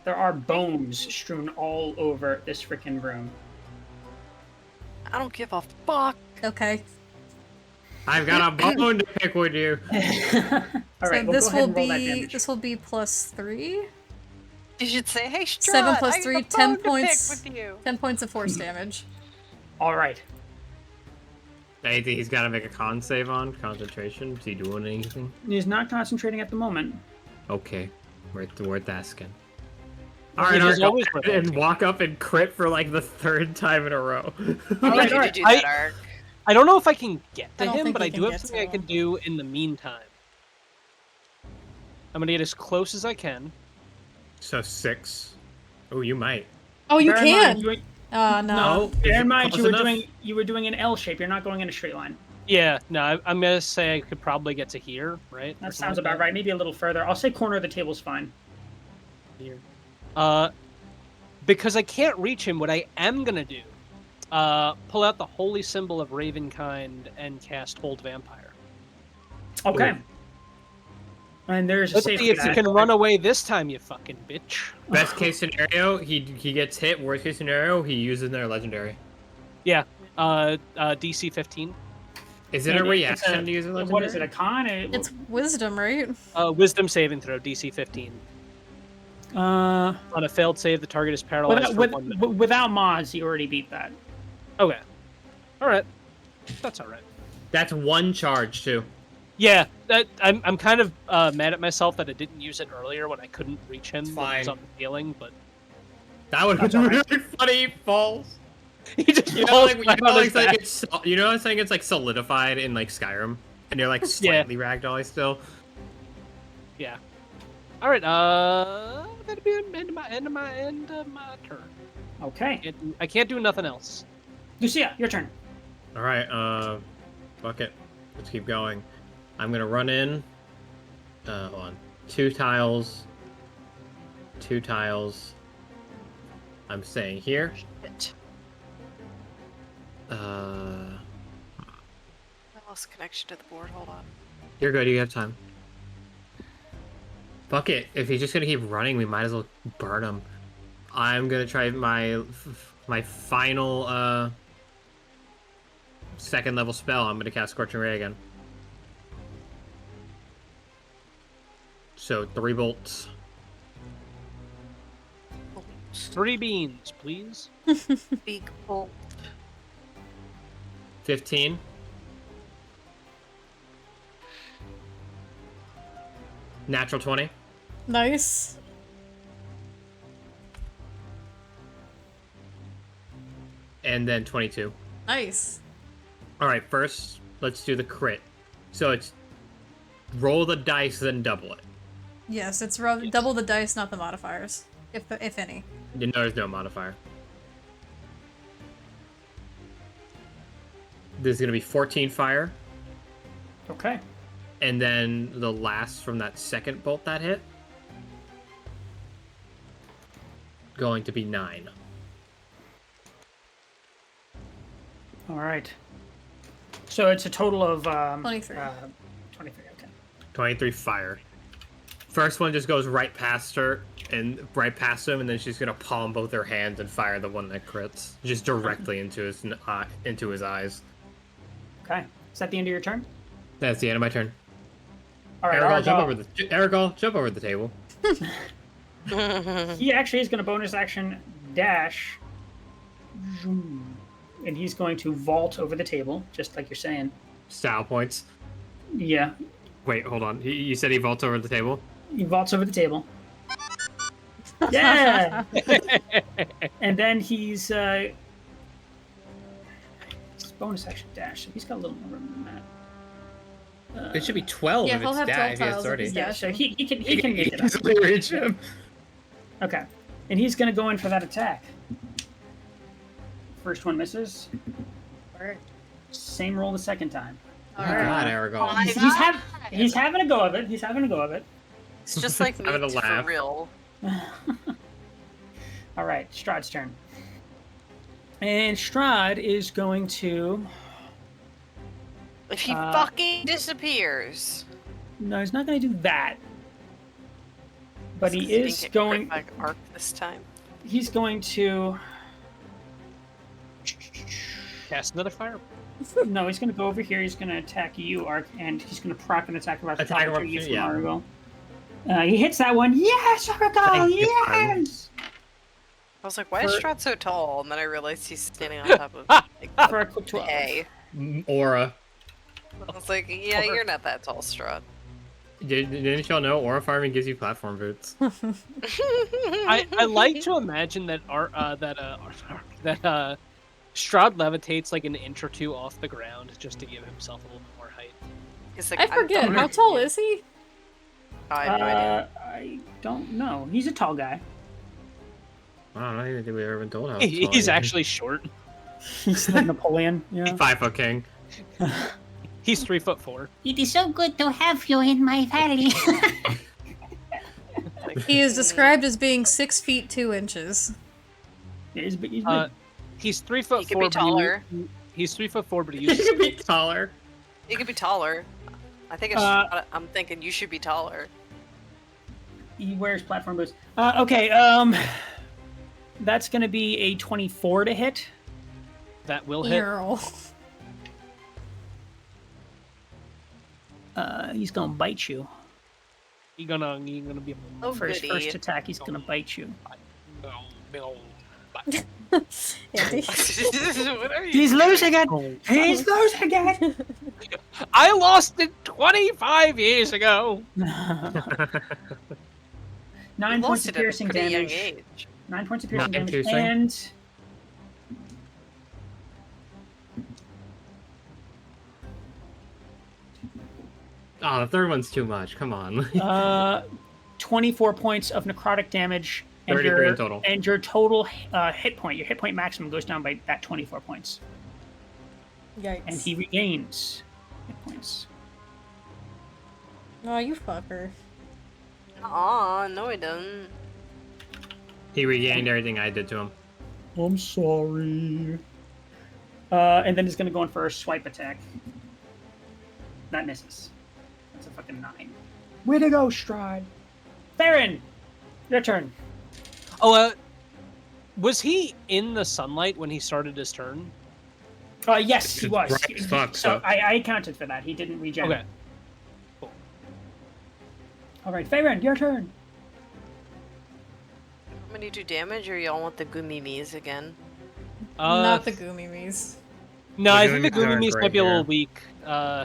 There are bones strewn all over this freaking room. I don't give a fuck. Okay. I've got a bone to pick with you. All right, So we'll go ahead and roll that damage. this will be +3. You should say, hey, Strahd, 7 plus I 3, got a 10 bone to pick points. with you. 10 points of force damage. All right. Anything he's got to make a con save on? Concentration? Is he doing anything? He's not concentrating at the moment. Okay. Worth asking. Well, Alright, it is I'll always go worth and asking. walk up and crit for like the 3rd time in a row. All right, You all need right. to do that, Ark. I don't know if I can get I to don't him, think but you I can do have get something to I can him. do in the meantime. I'm gonna get as close as I can. So 6. Oh, you might. Oh, you Bear in mind, can! No. No, Is bear it in mind close enough? you were doing an L shape. You're not going in a straight line. Yeah, no, I'm gonna say I could probably get to here, right? Or That something sounds like about right. Maybe a little further. I'll say corner of the table's fine. Here. Because I can't reach him, what I am gonna do, pull out the holy symbol of Ravenkind and cast Hold Vampire. Okay. Ooh. And there's a Let's safe see if for you that. can run away this time, you fucking bitch. Best case scenario, he gets hit. Worst case scenario, he uses their legendary. Yeah, DC 15. Is it a And reaction to use a legendary? What is it? A con? It's wisdom, right? Wisdom saving throw, DC 15. On a failed save, the target is paralyzed for 1 minute. without mods, you already beat that. Okay. Alright. That's alright. That's 1 charge too. Yeah, I'm kind of mad at myself that I didn't use it earlier when I couldn't reach him when he was fine. on the ceiling, but That would be That's all right. really funny. He falls. he just You know, falls like, flat on his back. you know, saying it's like solidified in like Skyrim, and you're like slightly ragdolly still. Yeah. All right. That'll be the end of my turn. Okay. I can't do nothing else. Lucia, your turn. All right. Fuck it. Let's keep going. I'm gonna run in. Hold on. 2 tiles. 2 tiles. I'm staying here. Shit. Uh, I lost connection to the board. Hold on. you're good. You have time. Fuck it. If he's just gonna keep running, we might as well burn him. I'm gonna try my final 2nd level spell. I'm gonna cast Scorching Ray again. So 3 bolts. 3 beans, please. Big bolt. 15. Natural 20. Nice. And then 22. Nice. Alright, first, let's do the crit. So it's roll the dice, then double it. Yes, it's double the dice, not the modifiers, if any. You know there's no modifier. This is going to be 14 fire. Okay. And then the last from that 2nd bolt that hit. Going to be 9. All right. So it's a total of 23. 23. Okay. 23 fire. First one just goes right past her and right past him, and then she's gonna palm both her hands and fire the one that crits, just directly into his eyes. Okay. Is that the end of your turn? That's the end of my turn. All right. Aragol, jump over the table. He actually is going to bonus action dash And he's going to vault over the table, just like you're saying. Style points. Yeah. Wait, hold on. You said he vaults over the table? He vaults over the table. Yeah! And then he's bonus action dash. So he's got a little more room than that. It should be 12 Yeah, if he'll it's have 12 dash. If tiles it's if 30. he's Yeah, so he can make it up. easily reach him. Okay. And he's going to go in for that attack. First one misses. Alright. Same roll the second time. Oh my god, Aragorn. He's having a go of it. He's having a go of it. It's just like Having a meat laugh. for real. All right, Strahd's turn. And Strahd is going to... If he fucking disappears. No, he's not going to do that. But he Didn't is get going... crit by arc this time. He's going to... Cast another fire. No, he's going to go over here. He's going to attack you, Ark, and he's going to proc an attack of Attack of opportunity from yeah. Aragorn. He hits that one. Yes, Aragorn! Thank you, Yes! I was like, why is Strahd so tall? And then I realized he's standing on top of like, For a quick 12. A. Aura. I was like, yeah, you're not that tall, Strahd. Didn't y'all know aura farming gives you platform boots? I like to imagine that Strahd levitates like an inch or two off the ground just to give himself a little bit more height. He's like, I forget, how tall is he? I have no idea. I don't know. He's a tall guy. I don't know. I think we've ever been told how tall He's he is. actually short. He's like Napoleon. Yeah. 5-foot king. He's 3'4". It is so good to have you in my family. He is described as being 6 feet 2 inches. He's big. He's 3'4". He could be taller. He's 3'4", but he He uses. could be taller. He could be taller. I think it's I'm thinking you should be taller. He wears platform boots. Okay, that's going to be a 24 to hit. That will hit. Earl. He's going to bite you. You're gonna be. Oh, For his goody. first attack, he's going to bite you. Andy. What are you He's doing? losing it! He's losing it! I lost it 25 years ago. 9 You points lost of it at a piercing pretty young damage. age. 9 points of piercing Nine damage. piercing. And... Oh, the third one's too much. Come on. 24 points of necrotic damage. And 33 in total. And your total hit point, your hit point maximum goes down by that 24 points. Yikes. And he regains hit points. Oh, you fucker. Aw, no he doesn't. He regained everything I did to him. I'm sorry. And then he's going to go in for a swipe attack. That misses. That's a fucking 9. Way to go, Strahd. Theron, your turn. Oh, was he in the sunlight when he started his turn? Yes, he was. Bright as fuck, so so- I accounted for that. He didn't regen. Okay. All right, Theron, your turn. I'm gonna do damage, or y'all want the Gumimis again? Not the Goomies. No, I think the Goomies aren't Goomies great might be a little here. weak.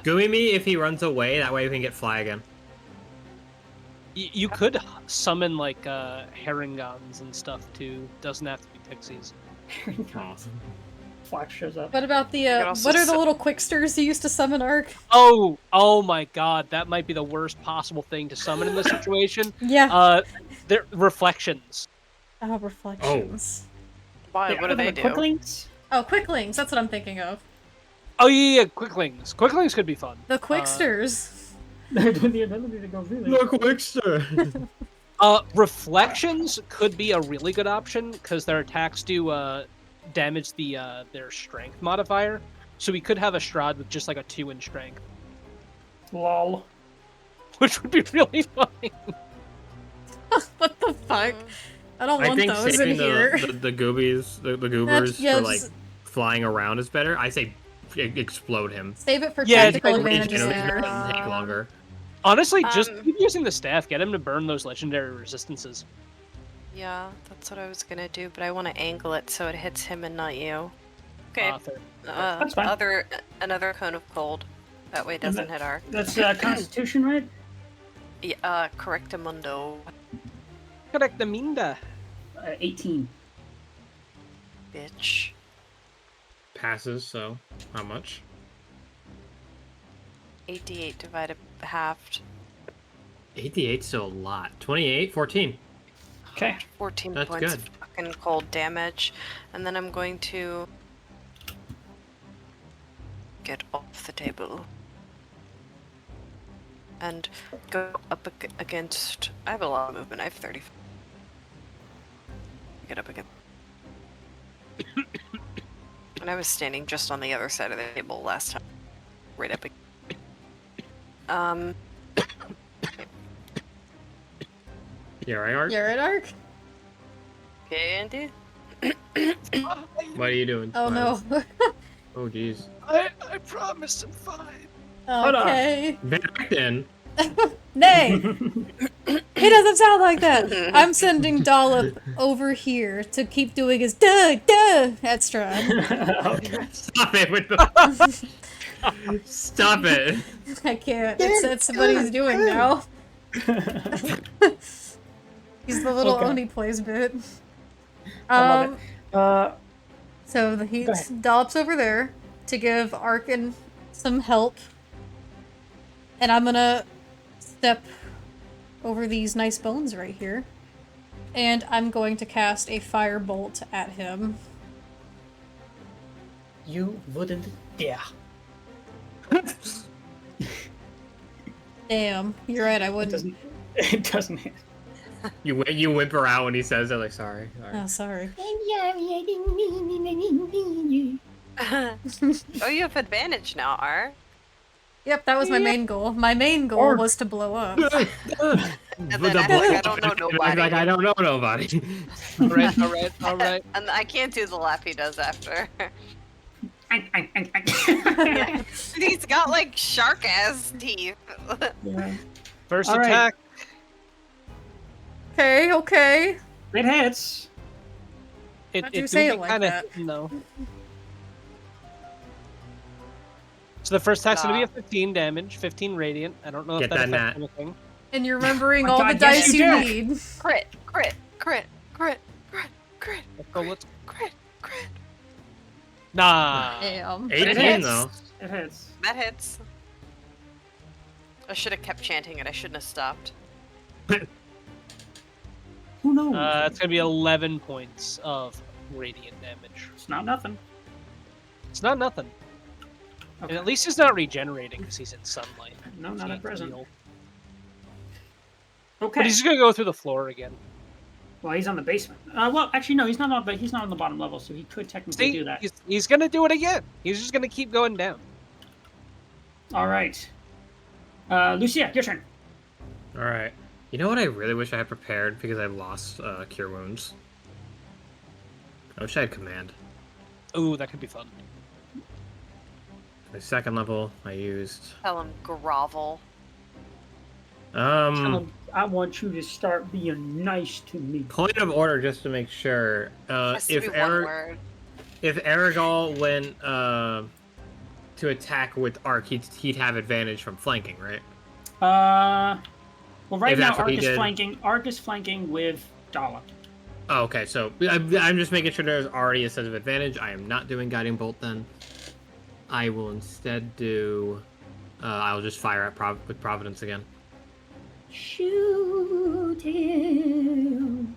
Gooey me if he runs away. That way we can get fly again. You could summon like herringons and stuff too. Doesn't have to be pixies. Flash shows up. What about the, could also what are the little quicksters you used to summon, Ark? Oh my god, that might be the worst possible thing to summon in this situation. Yeah. They're reflections. Oh, reflections. Why? What do they do? Quicklings? Oh, quicklings, that's what I'm thinking of. Oh yeah, quicklings. Quicklings could be fun. The quicksters. They're doing the ability to go really. Look, Wickster. Reflections could be a really good option because their attacks do damage their strength modifier. So we could have a Strahd with just like a 2 in strength, Lol. which would be really funny. What the fuck? I don't I want think those in saving here. the goobies, the goobers yeah, for like just- flying around is better. I say explode him. Save it for Yeah, tactical it's advantages It'll later. take longer. Honestly, just Um, keep using the staff. Get him to burn those legendary resistances. Yeah, that's what I was gonna do, but I want to angle it so it hits him and not you. Okay. That's fine. Another cone of cold. That way it doesn't hit our. That's Constitution, right? Yeah, correctamundo. Correctaminda. 18. Bitch. Passes, so how much? 88 divided halved. 88's still a lot. 28, 14. Okay. 14 That's points good. of fucking cold damage. And then I'm going to get off the table. And go up against... I have a lot of movement. I have 30. Get up again. And I was standing just on the other side of the table last time. Right up again. You alright, Art? You're right, Ark? Okay, Andy? What are you doing? Oh no. Oh, jeez. I promise I'm fine. Okay. Back then. Nay! He doesn't sound like that! I'm sending Dollop over here to keep doing his duh at Strahd. Stop it with the... Stop it. I can't. It's what he's doing now. He's the little Oni plays bit. I love it. So Dollop's over there to give Arkin some help. And I'm gonna step over these nice bones right here. And I'm going to cast a firebolt at him. You wouldn't dare. Damn, you're right, I wouldn't. It doesn't hit. You whimper out when he says it, like, sorry. Oh, sorry. Oh, you have advantage now, R. Yep, that was my main goal. My main goal was to blow up. And then I don't know nobody. Like, I don't know nobody. Alright. And I can't do the laugh he does after. He's got like shark ass teeth. Yeah. First All right. attack. Okay. It hits. How'd you say it like that? No. So the first attack's gonna be a 15 damage, 15 radiant. I don't know if Get that that affects anything. And you're remembering Oh all God, the dice yes, you you do. need. Crit. Nah. Damn. 18 though. It hits. That hits. I should have kept chanting it. I shouldn't have stopped. Who knows? It's gonna be 11 points of radiant damage. It's not nothing. It's not nothing. Okay. And at least he's not regenerating because he's in sunlight. No, He not at can't present. heal. Okay. But he's just gonna go through the floor again. Well, he's on the basement. Well, actually, no, he's not on. But he's not on the bottom level, so he could technically See, do that. he's gonna do it again. He's just gonna keep going down. All right. Lucia, your turn. Alright. You know what I really wish I had prepared because I've lost Cure Wounds? I wish I had Command. Ooh, that could be fun. My second level, I used... Tell him grovel. I want you to start being nice to me. Point of order, just to make sure. Has to be one word. If Aragol went to attack with Arc, he'd have advantage from flanking, right? Well, right If now that's what Arc he is did. flanking. Arc is flanking with Dollop. Oh, okay, so I'm just making sure there's already a sense of advantage. I am not doing Guiding Bolt then. I will instead do... I'll just fire at with Providence again. Shoot him.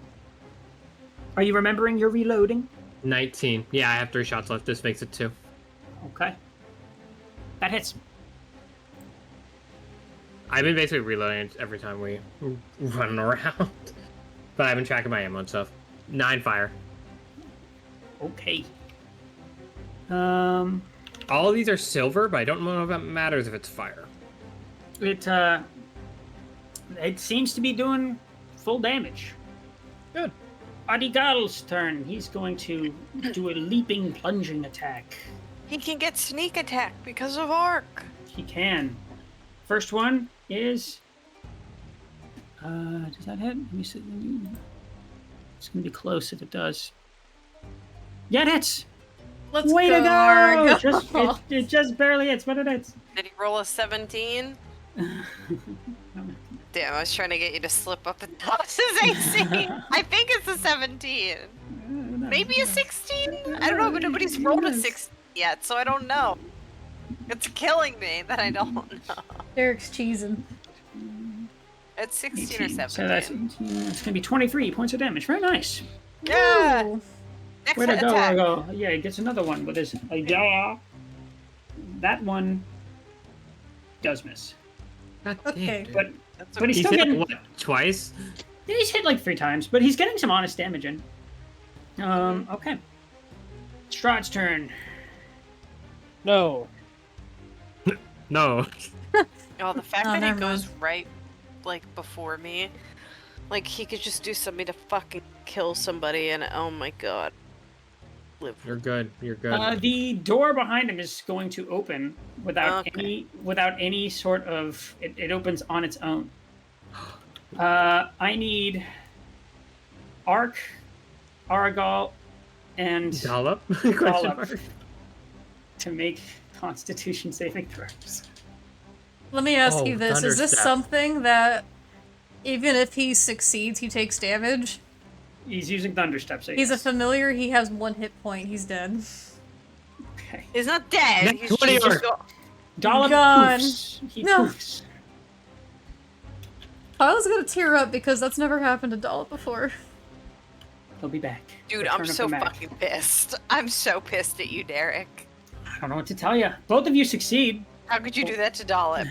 Are you remembering your reloading? 19. Yeah, I have 3 shots left. This makes it 2. Okay. That hits. I've been basically reloading every time we run around. But I've been tracking my ammo and stuff. 9 fire. Okay. All of these are silver, but I don't know if that matters if it's fire. It seems to be doing full damage. Good. Adigal's turn. He's going to do a leaping, plunging attack. He can get sneak attack because of Arc. He can. First one is... does that hit? Let me see. It's gonna be close if it does. Yeah, it hits. Let's Way go. to go! It just barely hits, but it hits. Did he roll a 17? Damn, I was trying to get you to slip up and toss his AC. I think it's a 17. Maybe a 16? I don't know, but nobody's rolled a 16 yet, so I don't know. It's killing me that I don't know. Derek's cheesing. It's 16 or 17. So that's 18. It's gonna be 23 points of damage. Very nice. Yeah! Ooh. Next Way to go, attack. Argo. Yeah, he gets another one with his yeah. That one does miss. God Okay. damn, dude. But That's but he's He's still hit getting what, twice? he's hit like 3 times, but he's getting some honest damage in. Okay. Strahd's turn. No. No. Oh, the fact Oh, that he never goes mind. right, like, before me. Like, he could just do something to fucking kill somebody, and oh my god. Live. You're good. You're good. The door behind him is going to open without Okay. any sort of it opens on its own. I need Ark, Aragal, and Dollop? Question Dollop mark. to make Constitution saving throws. Let me ask Oh, you this: is this Thunderstep. something that, even if he succeeds, he takes damage? He's using Thunderstep, so He's a yes. familiar. He has 1 hit point. He's dead. Okay. He's not dead. Next He's 20 just arc. Dollop Gone. poofs. He No. poofs. Kyle's gonna tear up because that's never happened to Dollop before. He'll be back. Dude, Return I'm of so the Mac. fucking pissed. I'm so pissed at you, Derek. I don't know what to tell you. Both of you succeed. How could you do that to Dollop?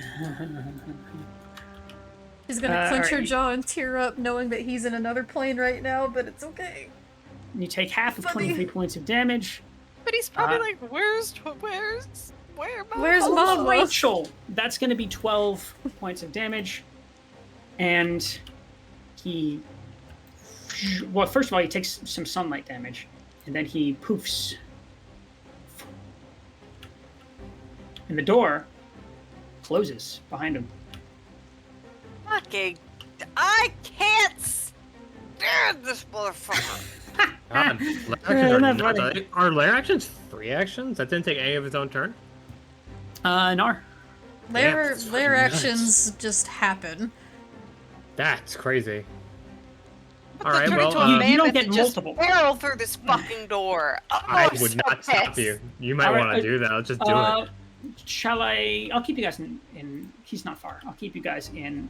She's gonna clench her alright. jaw and tear up, knowing that he's in another plane right now, but it's okay. You take half of Funny. 23 points of damage. But he's probably Uh, like, where am I? Where's Oh, Mama? Rachel. That's going to be 12 points of damage. And he... Well, first of all, he takes some sunlight damage. And then he poofs. And the door closes behind him. Fucking, I can't stand this motherfucker. God, lair Isn't that actions funny? are lair actions 3 actions? That didn't take any of his own turn? Nar. Lair that's lair fucking nuts. actions just happen. That's crazy. But All they right, turn well, into a you don't mammoth get and just multiple. barrel through this fucking door. Oh, I I'm would so not stop pissed. you. You might All right, want to do that. Let's just do it. Shall I... I'll keep you guys in... He's not far. I'll keep you guys in...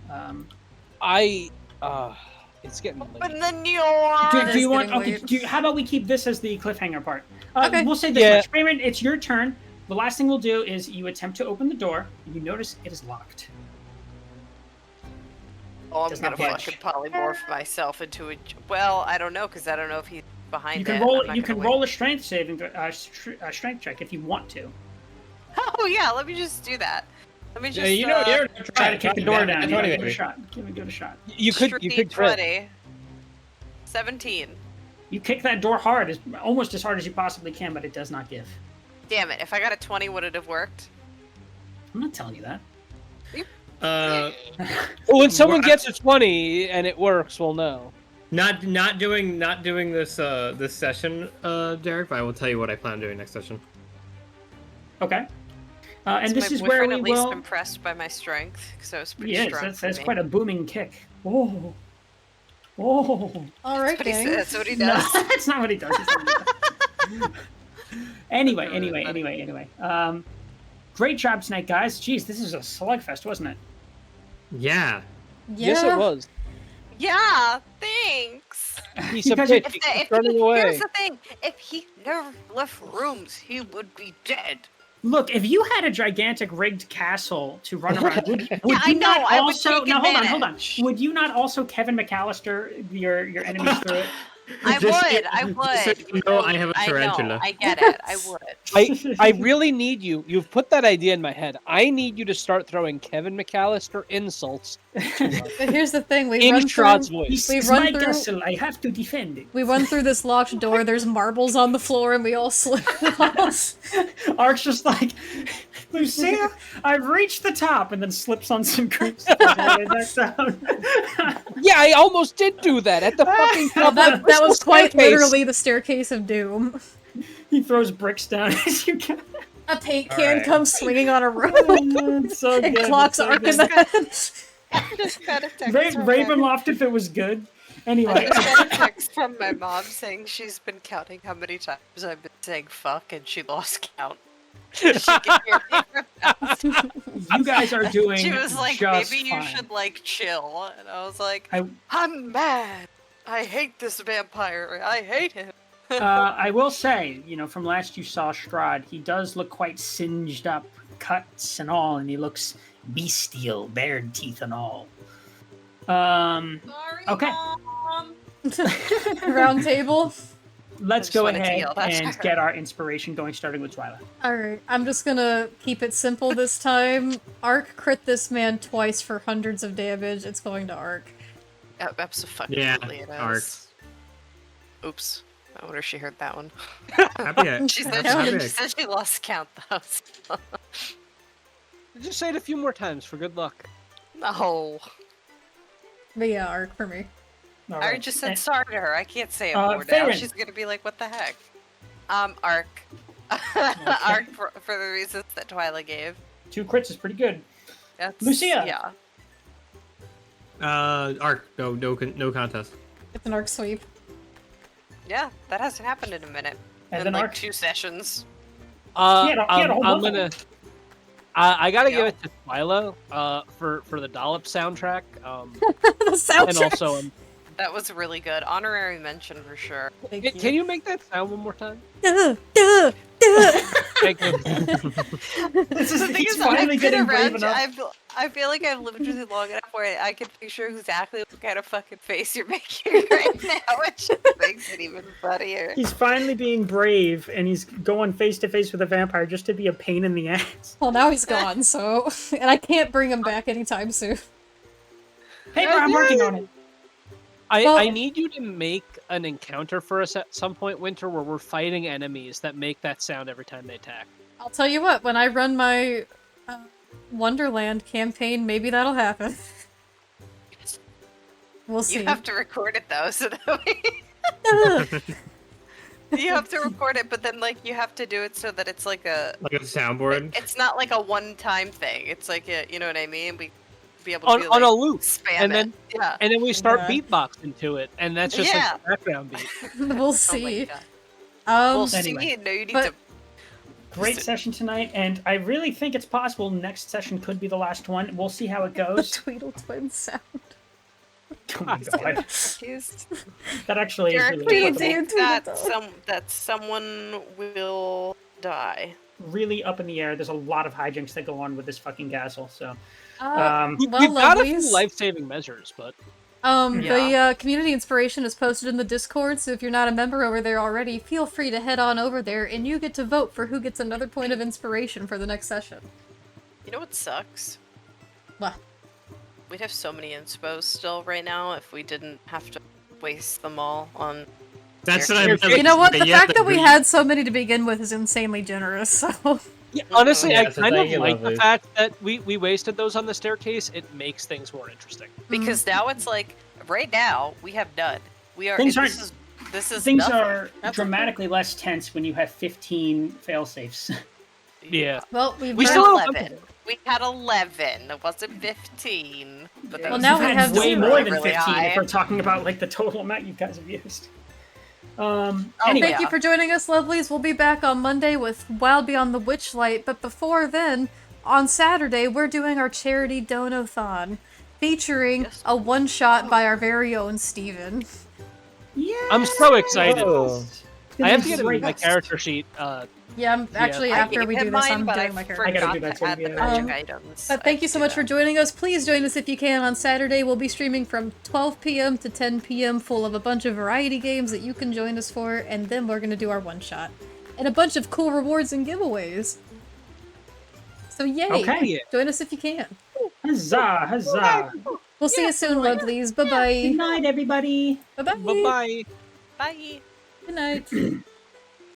It's getting late. Open the door. Do is you want? getting Okay. late. How about we keep this as the cliffhanger part? Okay. We'll say this Yeah. much. Raymond, it's your turn. The last thing we'll do is you attempt to open the door. You notice it is locked. Oh, I'm Does gonna not budge. fucking polymorph myself into a. Well, I don't know because I don't know if he's behind. You can it. roll. I'm not You gonna can wait. roll a strength saving, strength check if you want to. Oh yeah, let me just do that. Let me just. you're Try to kick the door down. Tony, Give it a baby. shot. Give it a shot. You could crit. 20. 17. You kick that door hard, almost as hard as you possibly can, but it does not give. Damn it! If I got a 20, would it have worked? I'm not telling you that. Well, when someone Well, gets a 20 and it works, we'll know. Not doing this this session, Derek. But I will tell you what I plan on doing next session. Okay. And Is this my is where boyfriend we at least will. impressed by my strength because I was pretty Yes, strong. that's for me. quite a booming kick. Oh. Oh. All right, But he gang. said- that's what he No, does. that's not what he does. That's not what he does. Anyway. Great job tonight, guys. Jeez, this is a slugfest, wasn't it? Yeah. Yeah. Yes, it was. Yeah, thanks. He's a Because bitch. If, He the, keeps if running he, away. here's the thing: if he never left rooms, he would be dead. Look, if you had a gigantic rigged castle to run around, would Yeah, you I know, not I would also? take No, hold on. advantage. Would you not also Kevin McAllister your enemies through it? I Just would. so- I just so would. you know, I have a I know, tarantula. I get it. I would. I really need you. You've put that idea in my head. I need you to start throwing Kevin McAllister insults But here's the thing: we in run Strahd's through. voice. This We is run my through- castle. I have to defend it. We run through this locked door. There's marbles on the floor, and we all slip. Ark's just like, Lucia, I've reached the top, and then slips on some creeps. That sound. Yeah, I almost did do that at the fucking top. That was quite staircase. literally the staircase of doom. He throws bricks down as you go. A paint All can right. comes swinging on a rope. It's so And good. clocks it's so Ark in good. the head. Just got a text from Ravenloft if it was good. Anyway. I just got a text from my mom saying she's been counting how many times I've been saying fuck and she lost count. She can hear me from outside. You guys are doing She was like, just maybe fine. you should like chill. And I was like, I- I'm mad. I hate this vampire. I hate him. I will say, from last you saw Strahd, he does look quite singed up, cuts and all, and he looks bestial, bared teeth and all. Sorry, Okay. Mom. Round table. Let's just go wanted to ahead yell that to and her. get our inspiration going, starting with Twyla. Alright, I'm just gonna keep it simple this time. Ark crit this man twice for hundreds of damage. It's going to Ark. Absolutely, Yeah, it is. Arc. Oops. I wonder if she heard that one. Happy I- She said happy she I- said she lost count though. So. Just say it a few more times for good luck. No. But yeah, Ark for me. All I right. just said And- sorry to her. I can't say it Uh, more now. Farron. She's gonna be like, what the heck? Arc. Arc for the reasons that Twyla gave. 2 crits is pretty good. That's, Lucia. Yeah. Arc. No contest. It's an Ark sweep. Yeah, that hasn't happened in a minute. And in then like Arc. 2 sessions. He had a whole I'm bunch of gonna. them. I gotta Yeah. give it to Twyla for the Dollop soundtrack. The soundtrack. And also, That was really good. Honorary mention for sure. can you make that sound one more time? Duh, duh, duh. Thank you. This is, The thing he's is, I've finally been getting brave around. enough. I feel like I've lived with you long enough where I can picture exactly what kind of fucking face you're making right now, which makes it even funnier. He's finally being brave, and he's going face to face with a vampire just to be a pain in the ass. Well, now he's gone, so... And I can't bring him back anytime soon. Hey, bro, I'm working on it. Well- I need you to make an encounter for us at some point, Winter, where we're fighting enemies that make that sound every time they attack. I'll tell you what, when I run my Wonderland campaign, maybe that'll happen. We'll see. You have to record it though, so that we... Ugh. You have to record it, but then like you have to do it so that it's like a. Like a soundboard. It's not like a one-time thing. It's like a, you know what I mean? We be able to On, be, on like, a loop. spam And it. then Yeah. and then we start Yeah. beatboxing to it, and that's just Yeah. like the background beat. We'll Oh my see. God. Um, We'll Anyway. see. No, you need but- to. Great session tonight, and I really think it's possible next session could be the last one. We'll see how it the goes. Tweedle Twin sound. Oh my god. Use That actually is Derek, really Tweedle applicable. Tweedle. that someone will die. Really up in the air. There's a lot of hijinks that go on with this fucking castle, so... Well, We've got a few lovelies. life-saving measures, but The community inspiration is posted in the Discord, so if you're not a member over there already, feel free to head on over there, and you get to vote for who gets another point of inspiration for the next session. You know what sucks? What? We'd have so many inspos still right now if we didn't have to waste them all on. That's Here. what I'm. You know what? The Yeah, fact that we agree. had so many to begin with is insanely generous, so... yeah, honestly, Yeah, I so kind of thank you, like the lovely. fact that we wasted those on the staircase. It makes things more interesting. Because now it's like, right now, we have none. We are. Things this is Things nothing. are That's dramatically less tense when you have 15 fail-safes. Yeah. Well, we've We We learned- still had have 11. We had 11. It wasn't 15. But that Well, was now we You've have had way zero. more than really 15 high. if we're talking about like the total amount you guys have used. Oh, Anyway, Thank you for joining us, lovelies. We'll be back on Monday with Wild Beyond the Witchlight, but before then, on Saturday, we're doing our charity donathon, featuring Yes. a one-shot by our very own Steven. yeah, I'm so excited. Oh. I have to get Great. my character sheet. Yeah, I'm actually, I after gave we him do this, mine, I'm but doing I my character. I gotta forgot do that to too, add the yeah. magic items. But thank you so much for joining us. Please join us if you can on Saturday. We'll be streaming from 12 p.m. to 10 p.m. full of a bunch of variety games that you can join us for, and then we're going to do our one-shot. And a bunch of cool rewards and giveaways. So yay! Okay. Join us if you can. Huzzah, huzzah. We'll see you soon, lovelies. Good Bye-bye. night, everybody. Bye-bye. Bye bye. Bye. Good night.